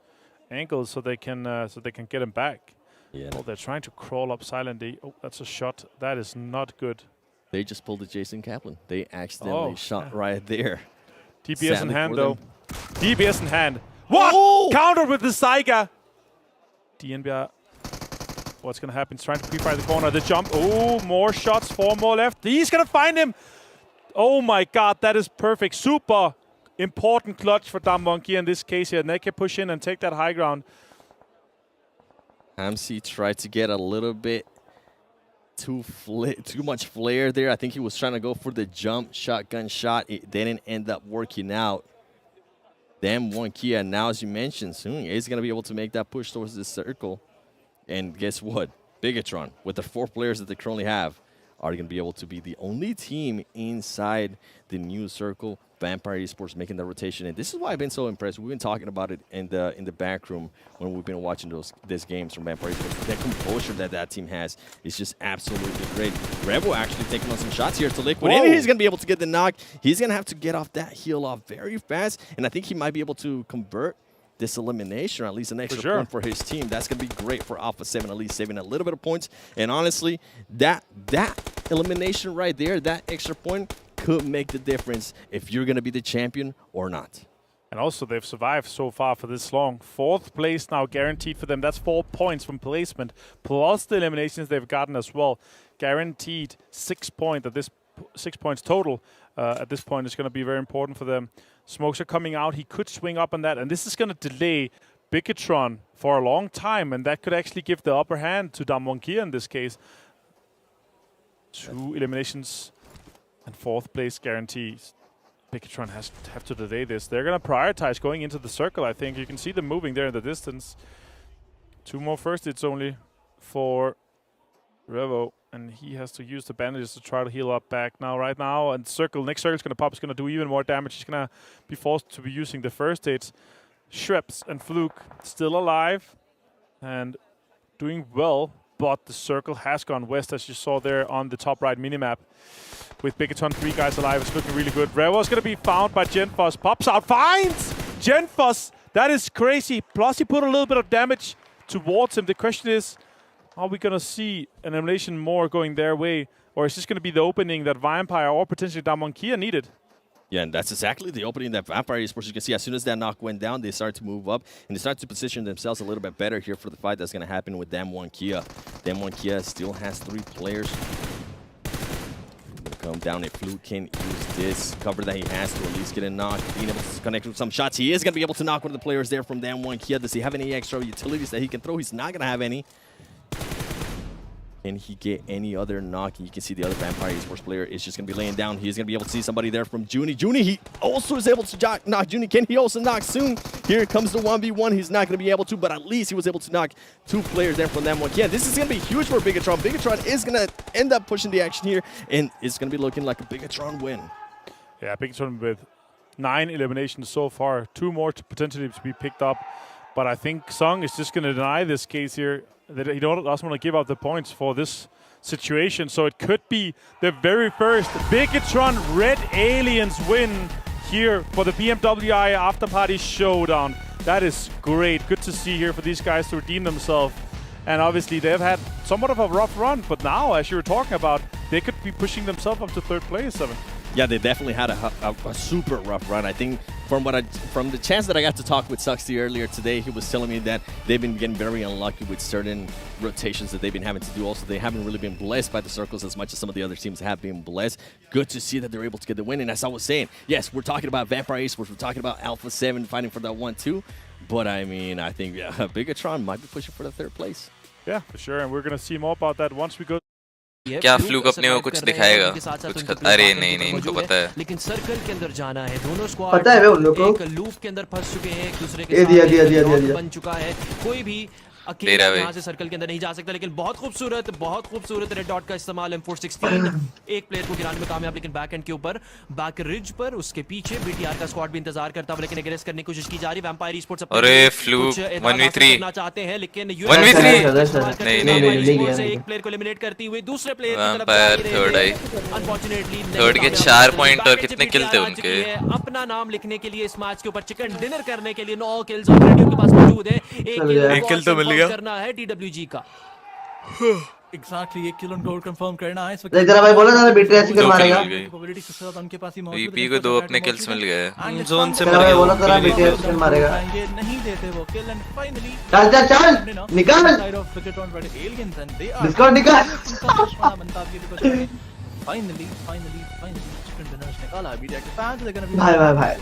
angle so they can get him back. Yeah. Oh, they're trying to crawl up silently. Oh, that's a shot. That is not good. They just pulled the Jason Kaplan. They accidentally shot right there. DPS in hand though. DPS in hand. What? Oh! Counter with the Saiga. DNBR. What's going to happen? He's trying to pre-fire the corner. The jump. Oh, more shots. 4 more left. He's going to find him. Oh my god, that is perfect. Super important clutch for Damwon Kia in this case here. They can push in and take that high ground. Hamsi tried to get a little bit too much flare there. I think he was trying to go for the jump shotgun shot. It didn't end up working out. Damwon Kia, now as you mentioned, soon is going to be able to make that push towards this circle. And guess what? Bigatron, with the 4 players that they currently have, are going to be able to be the only team inside the new circle. Vampire Esports making the rotation, and this is why I've been so impressed. We've been talking about it in the back room when we've been watching these games from Vampire Esports. That composure that team has is just absolutely great. Revo actually taking on some shots here to Liquid. And he's going to be able to get the knock. He's going to have to get off that heal off very fast, and I think he might be able to convert this elimination, or at least an extra point for his team. That's going to be great for Alpha 7, at least saving a little bit of points. And honestly, that elimination right there, that extra point, could make the difference if you're going to be the champion or not. And also, they've survived so far for this long. 4th place now guaranteed for them. That's 4 points from placement, plus the eliminations they've gotten as well. Guaranteed 6 points at this 6 points total at this point is going to be very important for them. Smokes are coming out. He could swing up on that, and this is going to delay Bigatron for a long time, and that could actually give the upper hand to Damwonkia in this case. 2 eliminations and 4th place guarantees. Bigatron have to delay this. They're going to prioritize going into the circle, I think. You can see them moving there in the distance. 2 more first hits only for Revo, and he has to use the bandages to try to heal up back now, right now. And circle, next circle's going to pop. It's going to do even more damage. He's going to be forced to be using the first hits. Shreps and Fluke still alive and doing well, but the circle has gone west, as you saw there on the top right minimap. With Bigatron, 3 guys alive, it's looking really good. Revo's going to be found by Genfos. Pops out, finds Genfos. That is crazy. Plus, he put a little bit of damage towards him. The question is, are we going to see an elimination more going their way? Or is this going to be the opening that Vampire or potentially Damwonkia needed? Yeah, and that's exactly the opening that Vampire Esports, you can see, as soon as that knock went down, they started to move up, and they started to position themselves a little bit better here for the fight that's going to happen with Damwonkia. Damwonkia still has 3 players. Come down if Fluke can use this cover that he has to at least get a knock, being able to connect with some shots. He is going to be able to knock one of the players there from Damwonkia. Does he have any extra utilities that he can throw? He's not going to have any. Can he get any other knock? You can see the other Vampire Esports player is just going to be laying down. He's going to be able to see somebody there from Junie. Junie, he also is able to knock Junie. Can he also knock soon? Here comes the 1v1. He's not going to be able to, but at least he was able to knock 2 players there from them. Yeah, this is going to be huge for Bigatron. Bigatron is going to end up pushing the action here, and it's going to be looking like a Bigatron win. Yeah, Bigatron with 9 eliminations so far. 2 more to potentially to be picked up. But I think Sung is just going to deny this case here. That he doesn't want to give up the points for this situation. So it could be the very first Bigatron Red Aliens win here for the BMWI After Party Showdown. That is great. Good to see here for these guys to redeem themselves. And obviously they've had somewhat of a rough run, but now, as you were talking about, they could be pushing themselves up to 3rd place, 7. Yeah, they definitely had a super rough run. I think from the chance that I got to talk with Suxty earlier today, he was telling me that they've been getting very unlucky with certain rotations that they've been having to do. Also, they haven't really been blessed by the circles as much as some of the other teams have been blessed. Good to see that they're able to get the win. And as I was saying, yes, we're talking about Vampire Esports. We're talking about Alpha 7 fighting for that 1-2. But I mean, I think Bigatron might be pushing for the 3rd place. Yeah, for sure. And we're going to see more about that once we go. क्या fluke अपने को कुछ दिखाएगा कुछ अरे नहीं इनको पता है लेकिन सर्कल के अंदर जाना है दोनों स्क्वाड पता है वे उन लोगों को एक लूप के अंदर फंस चुके हैं एक दूसरे के साथ बन चुका है कोई भी अकेला यहाँ से सर्कल के अंदर नहीं जा सकता लेकिन बहुत खूबसूरत रेड डॉट का इस्तेमाल M416 एक प्लेयर को गिराने में कामयाब लेकिन बैक एंड के ऊपर बैक रिज पर उसके पीछे बीटीआर का स्क्वाड भी इंतजार करता है लेकिन अगेंस्ट करने की कोशिश की जा रही है वैम्पायर ईस्पोर्ट्स अरे फ्लूक 1v3 करना चाहते हैं लेकिन 1v3 नहीं एक प्लेयर को एलिमिनेट करती हुई दूसरे प्लेयर की तरफ थर्ड आई अनफॉर्चुनेटली थर्ड के 4 पॉइंट और कितने किल थे उनके अपना नाम लिखने के लिए इस मैच के ऊपर चिकन डिनर करने के लिए 9 किल्स ऑलरेडी उनके पास मौजूद है एक किल तो मिल गया करना है TWG का एग्जैक्टली 1 किल उनको कंफर्म करना है इस वक्त जरा भाई बोला था बीट ऐसे कर मारेगा प्रोबेबिलिटी सबसे ज्यादा उनके पास ही मौजूद है वीपी को 2 अपने किल्स मिल गए जोन से भाई बोला था बीट ऐसे मारेगा ये नहीं देते वो किल एंड फाइनली चल निकाल डिस्काउंट निकाल फाइनली चिकन डिनर्स निकाला अभी देखते हैं फैंस आर गोना बी भाई